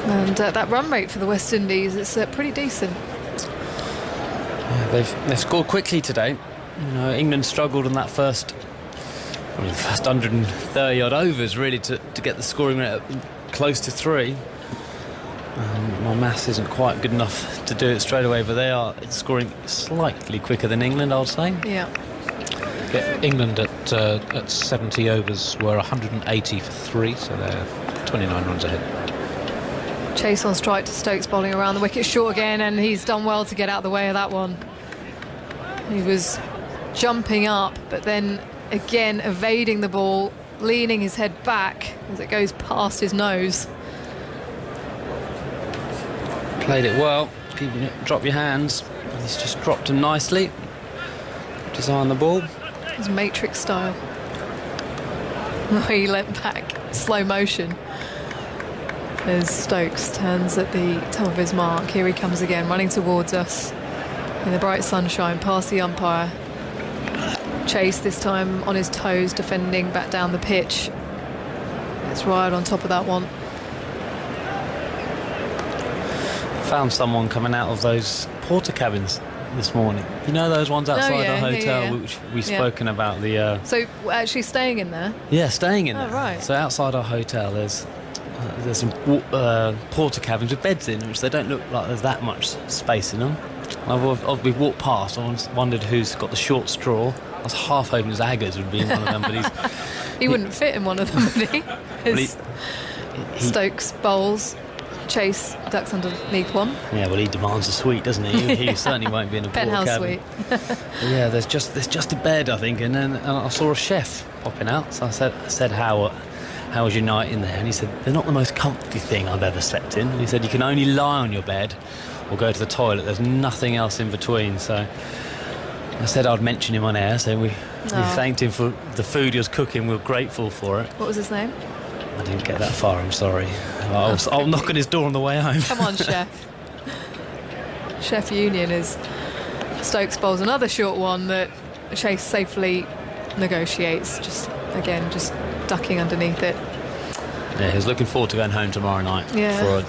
And that run rate for the West Indies is pretty decent.
Yeah, they've scored quickly today. You know, England struggled in that first 130 odd overs really to get the scoring rate up close to 3. My maths isn't quite good enough to do it straight away, but they are scoring slightly quicker than England, I would say.
Yeah.
England at 70 overs were 180 for 3, so they're 29 runs ahead.
Chase on strike to Stokes, bowling around the wicket short again, and he's done well to get out of the way of that one. He was jumping up, but then again evading the ball, leaning his head back as it goes past his nose.
Played it well. Keeping it, drop your hands. He's just dropped him nicely. Design the ball.
It's Matrix style. He leant back, slow motion. As Stokes turns at the top of his mark. Here he comes again, running towards us in the bright sunshine, past the umpire. Chase this time on his toes, defending back down the pitch. It's right on top of that one.
Found someone coming out of those porter cabins this morning. You know those ones outside
yeah,
our hotel,
yeah.
which we've spoken about the...
So we're actually staying in there?
Yeah, staying in
Oh,
there.
right.
So outside our hotel, there's some porter cabins with beds in, which they don't look like there's that much space in them. We've walked past. I wondered who's got the short straw. I was half hoping his Aggers would be in one of them, but
he wouldn't fit in one of them, would he? Stokes bowls, Chase ducks underneath one.
Yeah, well, he demands a suite, doesn't he? He certainly won't be in a porter
Penthouse
cabin.
suite.
Yeah, there's just a bed, I think, and then I saw a chef popping out. So I said how was your night in there? And he said they're not the most comfy thing I've ever slept in. And he said you can only lie on your bed or go to the toilet. There's nothing else in between. So I said I'd mention him on air. So we thanked him for the food he was cooking. We were grateful for it.
What was his name?
I didn't get that far, I'm sorry. I'll knock on his door on the way home.
Come on, Chef. Chef Union is Stokes bowls another short one that Chase safely negotiates. Just ducking underneath it.
Yeah, he's looking forward to going home tomorrow night for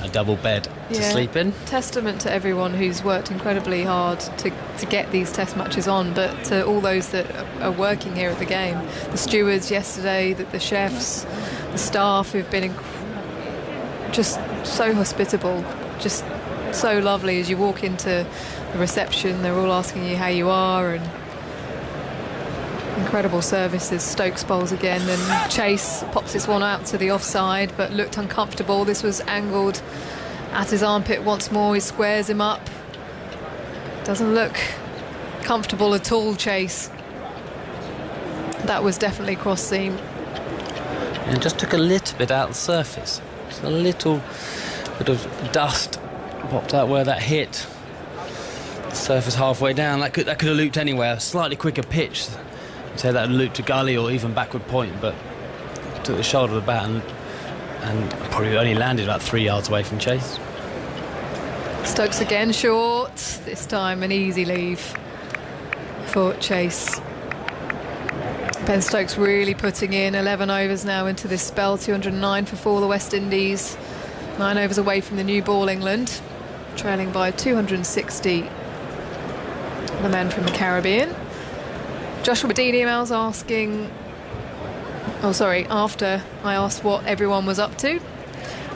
a double bed to sleep in.
Testament to everyone who's worked incredibly hard to get these test matches on, but to all those that are working here at the game. The stewards yesterday, the chefs, the staff who've been just so hospitable, just so lovely. As you walk into the reception, they're all asking you how you are, and incredible services. Stokes bowls again, and Chase pops this one out to the offside, but looked uncomfortable. This was angled at his armpit once more. He squares him up. Doesn't look comfortable at all, Chase. That was definitely cross seam.
And just took a little bit out of the surface. Just a little bit of dust popped out where that hit. The surface halfway down. That could have looped anywhere. A slightly quicker pitch. You'd say that would loop to gully or even backward point, but took the shoulder of the bat and probably only landed about 3 yards away from Chase.
Stokes again short. This time an easy leave for Chase. Ben Stokes really putting in 11 overs now into this spell. 209 for the West Indies. 9 overs away from the new ball, England. Trailing by 260 the men from the Caribbean. Joshua Dean emails asking... after I asked what everyone was up to.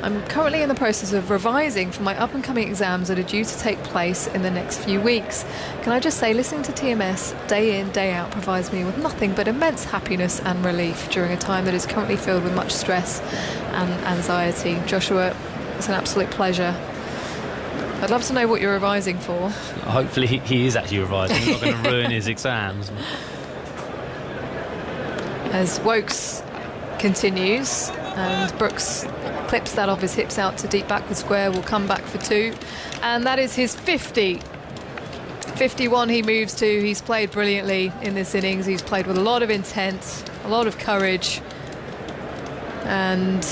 I'm currently in the process of revising for my up-and-coming exams that are due to take place in the next few weeks. Can I just say, listening to TMS day in, day out provides me with nothing but immense happiness and relief during a time that is currently filled with much stress and anxiety. Joshua, it's an absolute pleasure. I'd love to know what you're revising for.
Hopefully he is actually revising. He's not going to ruin his exams.
As Wokes continues, and Brooks clips that off his hips out to deep backward square, will come back for 2, and that is his 50. 51 he moves to. He's played brilliantly in this innings. He's played with a lot of intent, a lot of courage, and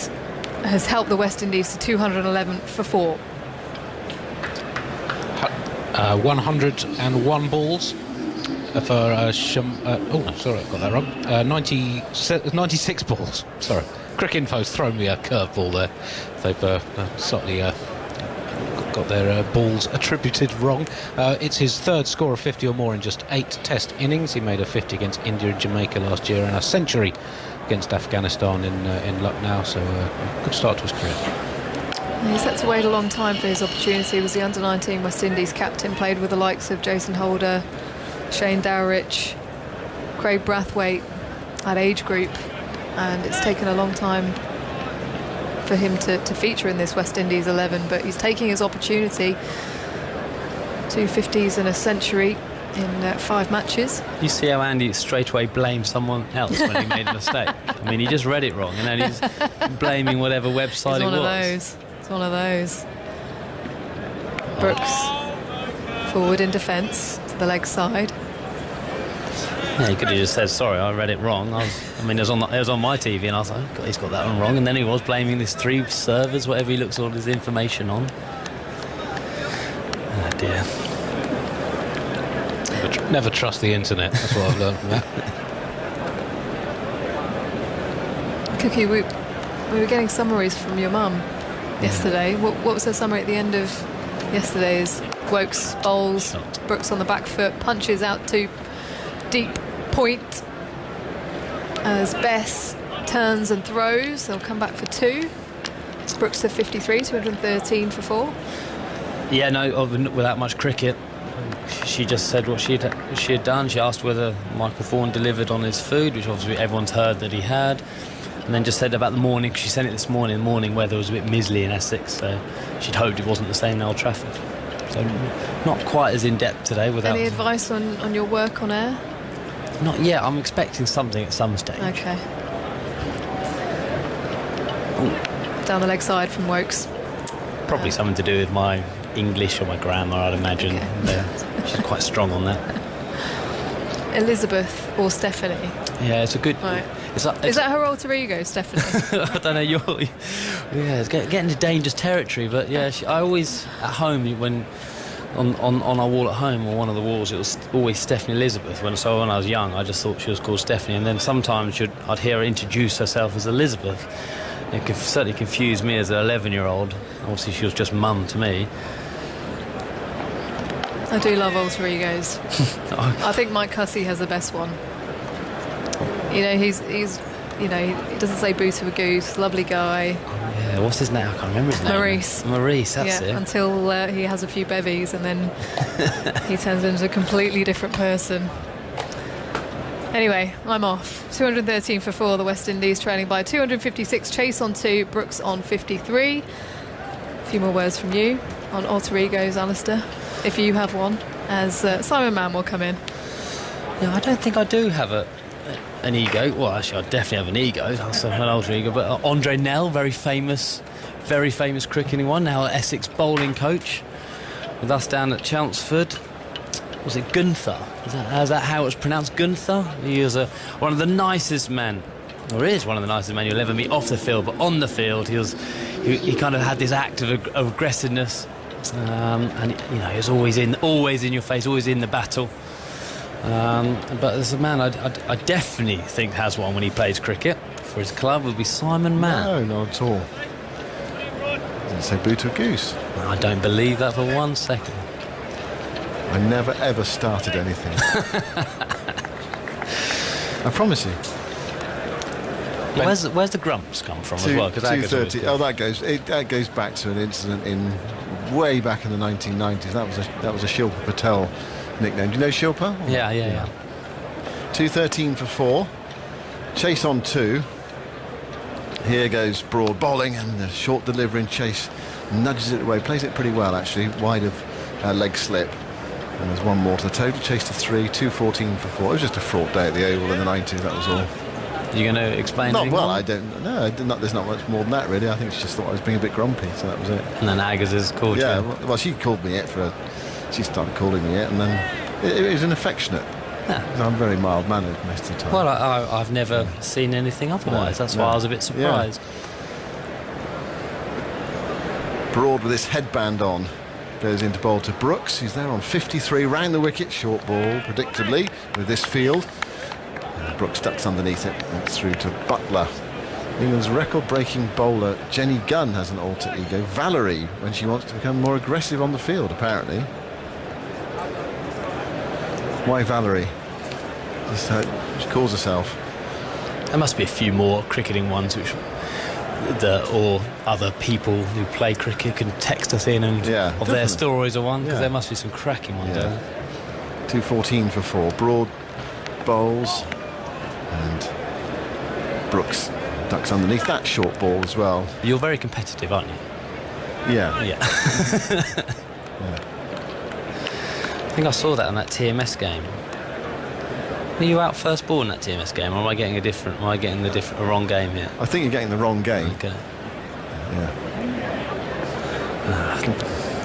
has helped the West Indies to 211 for 4.
101 balls for I got that wrong. 96 balls. Sorry, Cricinfo's thrown me a curveball there. They've slightly got their balls attributed wrong. It's his third score of 50 or more in just 8 Test innings. He made a 50 against India and Jamaica last year and a century against Afghanistan in Lucknow. So a good start to his career.
He's had to wait a long time for his opportunity. He was the under-19 West Indies captain, played with the likes of Jason Holder, Shane Dowrich, Craig Brathwaite at age group, and it's taken a long time for him to feature in this West Indies 11, but he's taking his opportunity. 2 50s in a century in 5 matches.
You see how Andy straight away blamed someone else when he made a mistake. I mean, he just read it wrong and then he's blaming whatever website it was.
It's one of those. Brooks forward in defence to the leg side.
Yeah, he could have just said, sorry, I read it wrong. It was on my TV, and I was like, oh, God, he's got that one wrong. And then he was blaming this 3 servers, whatever he looks all his information on. Oh, dear.
Never trust the internet. That's what I've learned from that.
Cookie, we were getting summaries from your mum yesterday. What was her summary at the end of yesterday's? Wokes bowls, Brooks on the back foot, punches out to deep point as Bess turns and throws. They'll come back for 2. It's Brooks to 53, 213 for 4.
Yeah, no, without much cricket. She just said what she had done. She asked whether Michael Thorne delivered on his food, which obviously everyone's heard that he had. And then just said about the morning. She sent it this morning. The morning weather was a bit miserly in Essex, so she'd hoped it wasn't the same in Old Trafford. So not quite as in-depth today. Without
Any advice on your work on air?
Not yet. I'm expecting something at some stage.
Okay. Down the leg side from Wokes.
Probably something to do with my English or my grammar, I'd imagine. Okay. She's quite strong on that.
Elizabeth or Stephanie?
Yeah, it's a good...
Right. Is that her alter ego, Stephanie?
I don't know. It's getting to dangerous territory. But yeah, I always at home when on our wall at home, or one of the walls, it was always Stephanie Elizabeth. When I was young, I just thought she was called Stephanie, and then sometimes I'd hear her introduce herself as Elizabeth. It certainly confused me as an 11-year-old. Obviously, she was just mum to me.
I do love alter egos. I think Mike Hussey has the best one. You know, he's he doesn't say boo to a goose, lovely guy.
Yeah, what's his name? I can't remember his name. Maurice, that's it.
Until he has a few bevies and then he turns into a completely different person. Anyway, I'm off. 213 for 4, the West Indies trailing by 256. Chase on 2, Brooks on 53. A few more words from you on alter egos, Alistair, if you have one, as Simon Mann will come in.
Yeah, I don't think I do have an ego. Well, actually, I definitely have an ego. That's an alter ego. But Andre Nell, very famous cricketing one, now Essex bowling coach with us down at Chelmsford. Was it Gunther? Is that how it was pronounced? Gunther? He was one of the nicest men, or is one of the nicest men you'll ever meet off the field. But on the field, he kind of had this act of aggressiveness, and he was always in your face, always in the battle. But as a man, I definitely think has one when he plays cricket for his club would be Simon Mann.
No, not at all. Didn't say boo to a goose.
I don't believe that for 1 second.
I never ever started anything. I promise you.
Where's the grumps come from as well?
2:30. Oh, that goes back to an incident way back in the 1990s. That was a Shilpa Patel nickname. Do you know Shilpa?
Yeah.
213 for 4. Chase on 2. Here goes Broad bowling, and the short delivery, and Chase nudges it away. Plays it pretty well, actually, wide of leg slip. And there's one more to the total. Chase to 3, 214 for 4. It was just a fraught day at the Oval in the 90s, that was all.
You're going to explain?
Not well, more? I don't know. There's not much more than that, really. I think she just thought I was being a bit grumpy, so that was it.
And then Aggers has called you?
Yeah, well, she called me it she started calling me it, and then it was an affectionate. Yeah. I'm very mild-mannered most of the time.
Well, I've never seen anything otherwise. That's why I was a bit surprised.
Yeah. Broad with his headband on. Goes into bowl to Brooks. He's there on 53, round the wicket, short ball, predictably, with this field. And Brooks ducks underneath it, and it's through to Butler. England's record-breaking bowler Jenny Gunn has an alter ego, Valerie, when she wants to become more aggressive on the field, apparently. Why Valerie? Just how she calls herself.
There must be a few more cricketing ones or other people who play cricket can text us in and of their stories or one, because there must be some cracking ones.
214 for 4. Broad bowls, and Brooks ducks underneath that short ball as well.
You're very competitive, aren't you?
Yeah.
I think I saw that in that TMS game. Were you out first ball in that TMS game, or am I getting a wrong game here?
I think you're getting the wrong game.
Okay.
Yeah.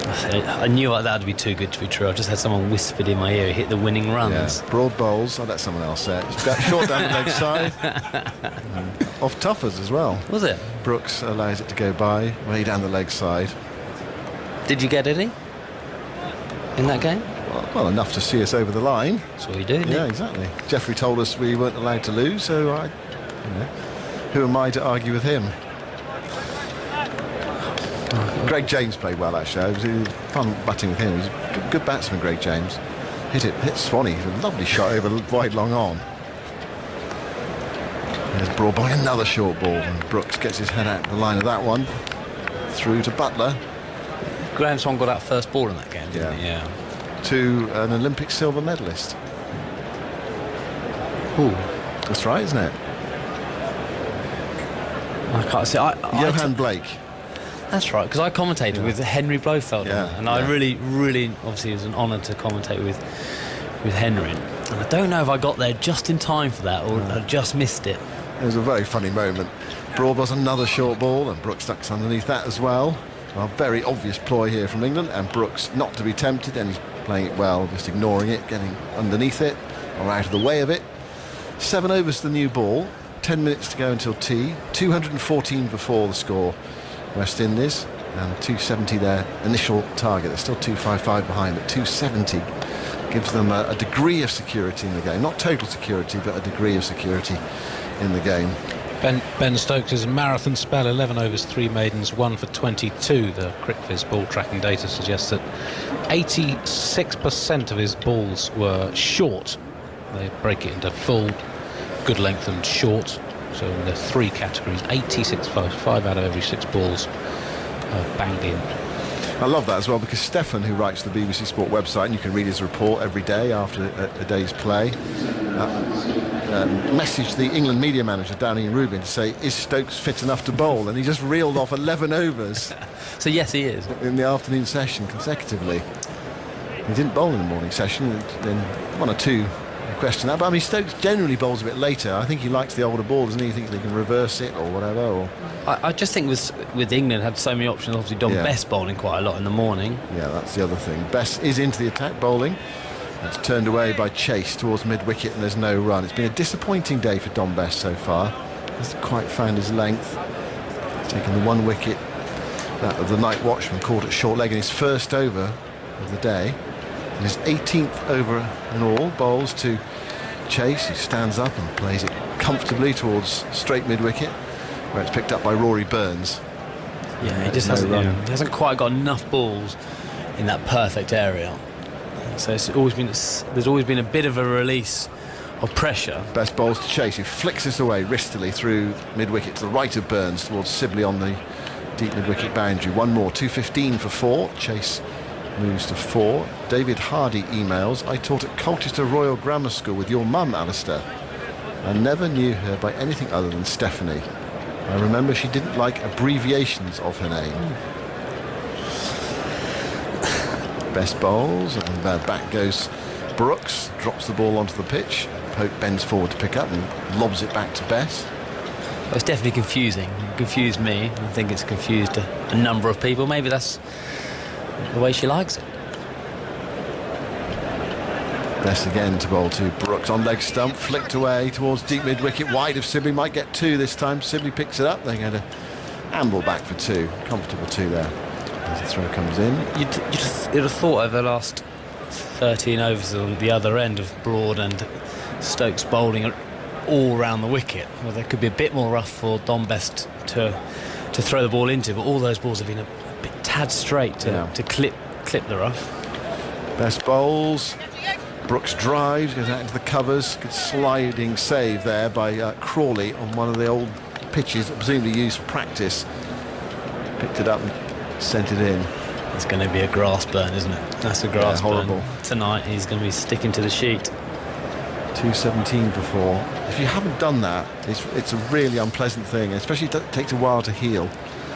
I I knew that would be too good to be true. I just had someone whispered in my ear, hit the winning runs.
Yeah. Broad bowls. I'll let someone else say it. Short down the leg side. Off Tuffers as well.
Was it?
Brooks allows it to go by, way down the leg side.
Did you get any in that game?
Well, enough to see us over the line.
That's what you do, isn't
Yeah,
it?
exactly. Jeffrey told us we weren't allowed to lose, so who am I to argue with him? Greg James played well, actually. It was fun batting with him. He's a good batsman, Greg James. Hit Swanee. A lovely shot over wide long on. There's broad ball, another short ball, and Brooks gets his head out the line of that one. Through to Butler.
Graham Swan got out first ball in that game, didn't he?
Yeah. To an Olympic silver medalist.
Ooh.
That's right, isn't it?
I can't see.
Johan Blake.
That's right, because I commentated with Henry Blofeld, and I really, obviously, it was an honour to commentate with Henry. And I don't know if I got there just in time for that, or I just missed it.
It was a very funny moment. Broad was another short ball, and Brooks ducks underneath that as well. A very obvious ploy here from England, and Brooks not to be tempted, and he's playing it well, just ignoring it, getting underneath it, or out of the way of it. 7 overs to the new ball, 10 minutes to go until tea. 214 before the score, West Indies, and 270 their initial target. They're still 255 behind, but 270 gives them a degree of security in the game. Not total security, but a degree of security in the game.
Ben Stokes' marathon spell, 11 overs, 3 maidens, 1 for 22. The CricViz ball tracking data suggests that 86% of his balls were short. They break it into full, good length and short. So in the 3 categories, 86, 5 out of every 6 balls banged in.
I love that as well, because Stefan, who writes the BBC Sport website, and you can read his report every day after a day's play, messaged the England media manager, Danny Rubin, to say, is Stokes fit enough to bowl? And he just reeled off 11 overs.
So yes, he is.
In the afternoon session consecutively. He didn't bowl in the morning session, then 1 or 2 question that. But I mean, Stokes generally bowls a bit later. I think he likes the older ball, doesn't he? He thinks they can reverse it or whatever. Or
I just think with England had so many options. Obviously, Don Best bowling quite a lot in the morning.
Yeah, that's the other thing. Best is into the attack bowling. It's turned away by Chase towards mid-wicket, and there's no run. It's been a disappointing day for Don Best so far. Hasn't quite found his length. He's taken the 1 wicket that of the night watchman caught at short leg in his first over of the day. And his 18th over in all, bowls to Chase, who stands up and plays it comfortably towards straight mid-wicket, where it's picked up by Rory Burns.
Yeah, he just hasn't quite got enough balls in that perfect area. So there's always been a bit of a release of pressure.
Best bowls to Chase, who flicks this away wristily through mid-wicket to the right of Burns towards Sibley on the deep mid-wicket boundary. 1 more, 2:15 for 4. Chase moves to 4. David Hardy emails, I taught at Colchester Royal Grammar School with your mum, Alistair. I never knew her by anything other than Stephanie. I remember she didn't like abbreviations of her name. Best bowls, and back goes Brooks, drops the ball onto the pitch. Pope bends forward to pick up and lobs it back to Bess.
It's definitely confusing. It confused me. I think it's confused a number of people. Maybe that's the way she likes it.
Best again to bowl to Brooks on leg stump, flicked away towards deep mid-wicket, wide of Sibley, might get 2 this time. Sibley picks it up, they're going to amble back for 2. Comfortable 2 there as the throw comes in.
You'd have thought over the last 13 overs on the other end of Broad and Stokes bowling all round the wicket, well, there could be a bit more rough for Don Best to throw the ball into, but all those balls have been a bit tad straight to clip the rough.
Best bowls. Brooks drives, goes out into the covers. Good sliding save there by Crawley on one of the old pitches, presumably used for practice. Picked it up and sent it in.
It's going to be a grass burn, isn't it? That's a grass burn.
Horrible.
Tonight he's going to be sticking to the sheet.
2:17 for 4. If you haven't done that, it's a really unpleasant thing, especially it takes a while to heal.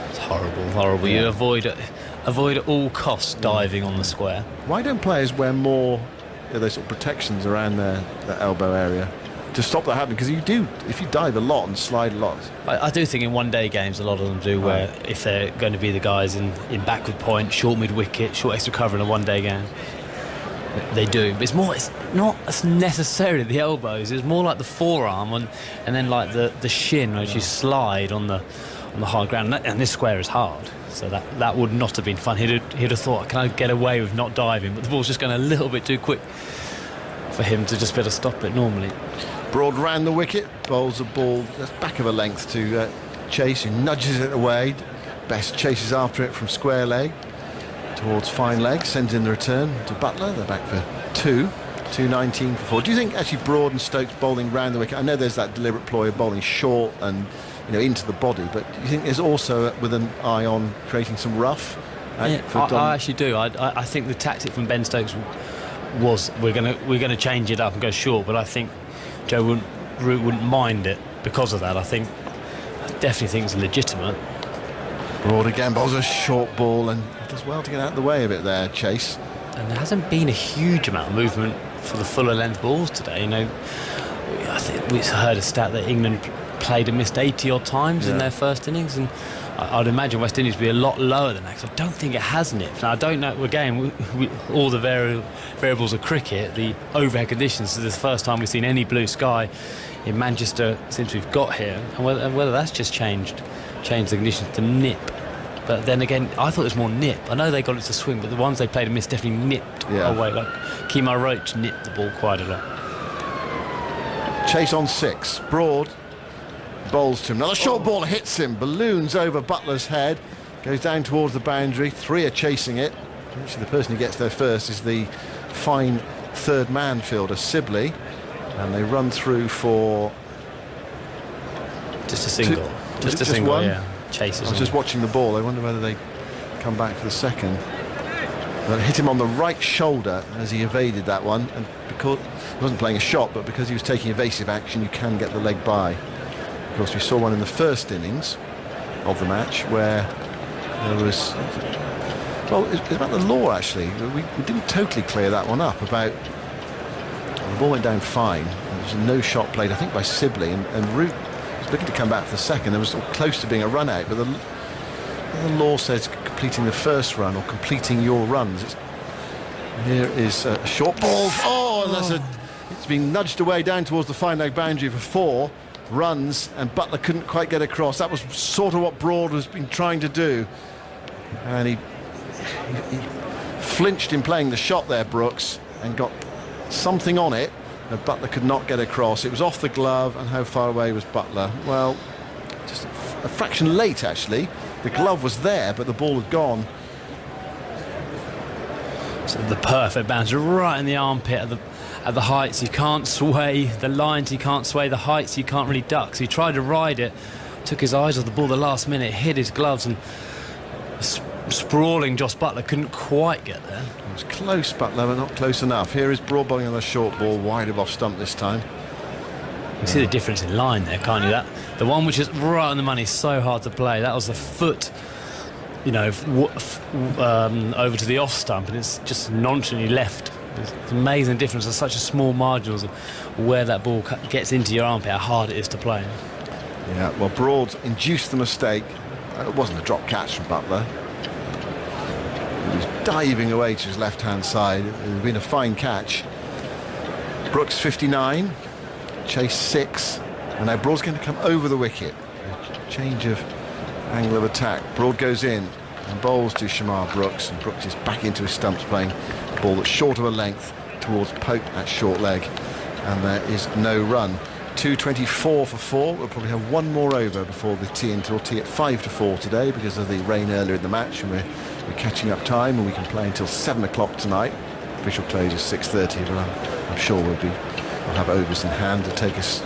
It's horrible. Yeah. You avoid at all costs diving on the square.
Why don't players wear more those sort of protections around their elbow area? to stop that happening? Because you do, if you dive a lot and slide a lot.
I do think in one-day games a lot of them do, where if they're going to be the guys in backward point, short mid-wicket, short extra cover in a one-day game, they do. But it's not necessarily the elbows, it's more like the forearm and then like the shin as you slide on the hard ground. And this square is hard, so that would not have been fun. He'd have thought, can I get away with not diving? But the ball's just going a little bit too quick for him to just be able to stop it normally.
Broad ran the wicket, bowls a ball that's back of a length to Chase, who nudges it away. Best chases after it from square leg towards fine leg, sends in the return to Buttler. They're back for 219 for 4. Do you think actually Broad and Stokes bowling round the wicket? I know there's that deliberate ploy of bowling short and into the body, but do you think there's also with an eye on creating some rough?
I actually do. I think the tactic from Ben Stokes was we're going to change it up and go short, but I think Joe Root wouldn't mind it because of that. I definitely think it's legitimate.
Broad again bowls a short ball and does well to get out of the way of it there, Chase.
And there hasn't been a huge amount of movement for the fuller length balls today. I think we heard a stat that England played and missed 80 odd times in their first innings, and I'd imagine West Indies would be a lot lower than that, because I don't think it has nipped. Now I don't know, again, all the variables of cricket, the overhead conditions, this is the first time we've seen any blue sky in Manchester since we've got here, and whether that's just changed the conditions to nip. But then again, I thought it was more nip. I know they got it to swing, but the ones they played and missed definitely nipped away. Like Kemar Roach nipped the ball quite a lot.
Chase on 6. Broad bowls to him. Another short ball hits him. Balloons over Butler's head. Goes down towards the boundary. 3 are chasing it. Actually, the person who gets there first is the fine third man fielder, Sibley. And they run through for...
Just a single. Just a single,
one?
Yeah. Chases.
I was just watching the ball. I wonder whether they come back for the second. But it hit him on the right shoulder as he evaded that one. And because he wasn't playing a shot, but because he was taking evasive action, you can get the leg by. Of course, we saw one in the first innings of the match where there was... Well, it's about the law, actually. We didn't totally clear that one up. About... The ball went down fine. There was no shot played, I think, by Sibley. And Root was looking to come back for the second. There was sort of close to being a run out, but the law says completing the first run or completing your runs. Here is a short ball. And it's been nudged away down towards the fine leg boundary for 4 runs, and Buttler couldn't quite get across. That was sort of what Broad has been trying to do, and he flinched in playing the shot there, Brooks, and got something on it, and Buttler could not get across. It was off the glove, and how far away was Buttler? Well, just a fraction late, actually. The glove was there, but the ball had gone.
So the perfect bounce right in the armpit at the heights. You can't sway the lines, you can't sway the heights, you can't really duck. So he tried to ride it, took his eyes off the ball the last minute, hit his gloves, and sprawling Jos Buttler couldn't quite get there.
It was close, Buttler, but not close enough. Here is Broad bowling on a short ball, wide of off stump this time.
You see the difference in line there, can't you? The one which is right on the money is so hard to play. That was a foot, over to the off stump, and it's just nonchalantly left. It's an amazing difference. There's such a small margin of where that ball gets into your armpit, how hard it is to play.
Yeah, well, Broad induced the mistake. It wasn't a drop catch from Buttler. He was diving away to his left-hand side. It would have been a fine catch. Brooks 59, Chase 6, and now Broad's going to come over the wicket. A change of angle of attack. Broad goes in and bowls to Shamar Brooks, and Brooks is back into his stumps, playing a ball that's short of a length towards Pope at short leg, and there is no run. 2:24 for 4. We'll probably have one more over before the tea until tea at 5-4 today because of the rain earlier in the match, and we're catching up time, and we can play until 7 o'clock tonight. Official close is 6:30, but I'm sure we'll have overs in hand to take us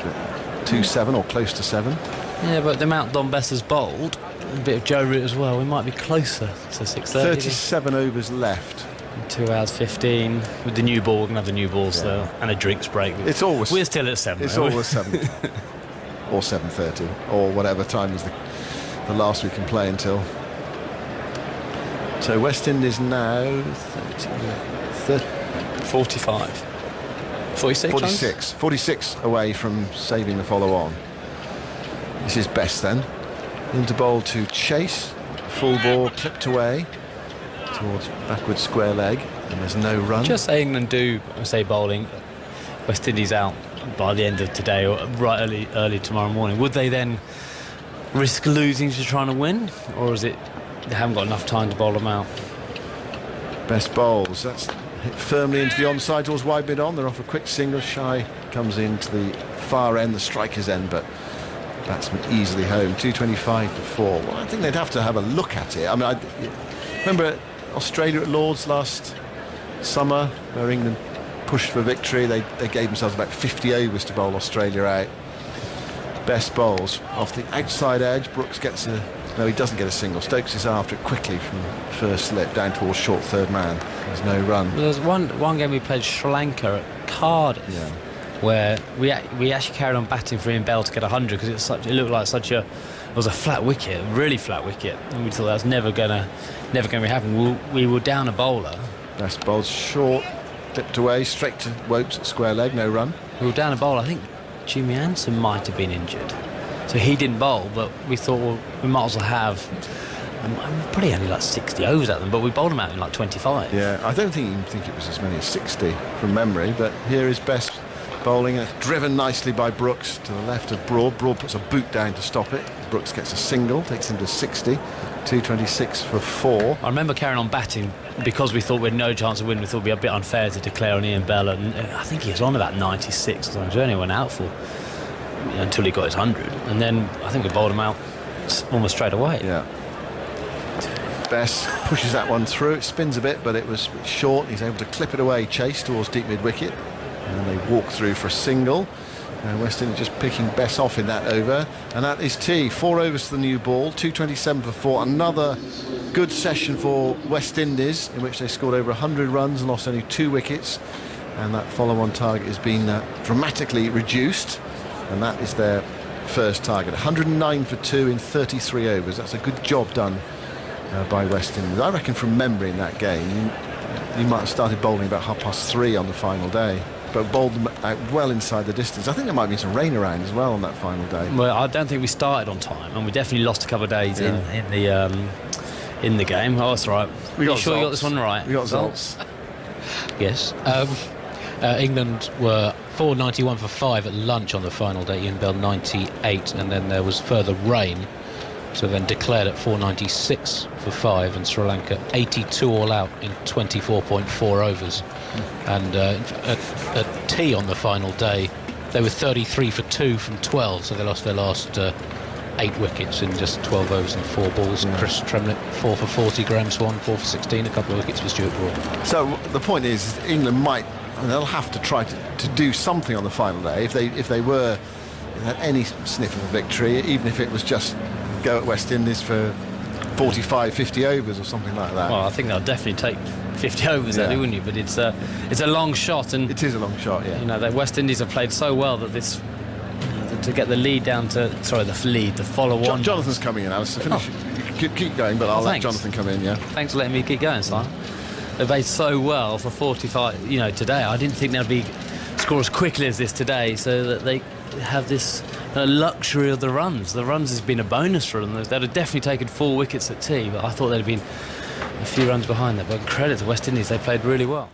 to 7 or close to 7.
Yeah, but the amount Don Bess has bowled, a bit of Joe Root as well, we might be closer to 6:30.
37 overs left.
2 hours 15 with the new ball. We're gonna have the new balls though, and a drinks break. We're still at 7.
It's always 7 or 7:30 or whatever time is the last we can play until. So West Indies now 45.
46.
46 away from saving the follow-on. This is Best then. Into bowl to Chase. Full ball clipped away towards backward square leg, and there's no run.
Just say England do, say bowling, West Indies out by the end of today or right early tomorrow morning, would they then risk losing to trying to win, or is it they haven't got enough time to bowl them out?
Best bowls. That's hit firmly into the onside towards wide mid on. They're off a quick single. Shy comes into the far end, the striker's end, but batsman easily home. 225 for 4. Well, I think they'd have to have a look at it. I mean, I remember Australia at Lords last summer, where England pushed for victory. They gave themselves about 50 overs to bowl Australia out. Best bowls off the outside edge. Brooks gets a... No, he doesn't get a single. Stokes is after it quickly from first slip down towards short third man. There's no run.
Well, there's one game we played Sri Lanka at Cardiff, where we actually carried on batting for Ian Bell to get 100 because it looked like it was a flat wicket, really flat wicket, and we thought that was never gonna be happening. We were down a bowler.
Best bowls short, dipped away straight to Wopes at square leg, no run.
We were down a bowler. I think Jimmy Anderson might have been injured, so he didn't bowl. But we thought, well, we might as well have. Probably only like 60 overs at them, but we bowled them out in like 25.
Yeah, I don't think it was as many as 60 from memory, but here is Best bowling, driven nicely by Brooks to the left of Broad. Broad puts a boot down to stop it. Brooks gets a single, takes him to 60. 226 for 4.
I remember carrying on batting because we thought we had no chance of winning. We thought it would be a bit unfair to declare on Ian Bell, and I think he was on about 96 or something. He only went out for until he got his 100, and then I think we bowled him out almost straight away.
Yeah. Best pushes that one through. It spins a bit, but it was short. He's able to clip it away, Chase towards deep mid wicket, and they walk through for a single. And West Indies just picking Bess off in that over, and that is tea. 4 overs to the new ball. 227 for 4. Another good session for West Indies, in which they scored over 100 runs and lost only 2 wickets, and that follow-on target has been dramatically reduced, and that is their first target. 109 for 2 in 33 overs. That's a good job done by West Indies. I reckon from memory in that game you might have started bowling about 3:30 on the final day, but bowled them out well inside the distance. I think there might be some rain around as well on that final day.
Well, I don't think we started on time, and we definitely lost a couple of days in the game. Oh, that's right.
We got
sure you got this one right?
We got results.
Yes. England were 491 for 5 at lunch on the final day. Ian Bell 98, and then there was further rain, so then declared at 496 for 5, and Sri Lanka 82 all out in 24.4 overs. And at tea on the final day, they were 33 for 2 from 12, so they lost their last 8 wickets in just 12 overs and 4 balls.
Yeah.
Chris Tremlett 4 for 40, Graham Swan 4 for 16, a couple of wickets for Stuart Broad.
So the point is, England might, they'll have to try to do something on the final day if they were had any sniff of a victory, even if it was just go at West Indies for 45, 50 overs or something like that.
Well, I think they'll definitely take 50 overs, wouldn't you? But it's a long shot, and
it is a long shot. Yeah.
You know, the West Indies have played so well that this to get the lead down to the follow-on.
Jonathan's coming in, Alice. Keep going, but I'll let Jonathan come in. Yeah.
Thanks for letting me keep going, Simon. They've played so well for 45. You know, today I didn't think they'd be score as quickly as this today, so that they have this luxury of the runs. The runs has been a bonus for them. They'd have definitely taken 4 wickets at tea, but I thought they'd have been a few runs behind that. But credit to West Indies, they played really well.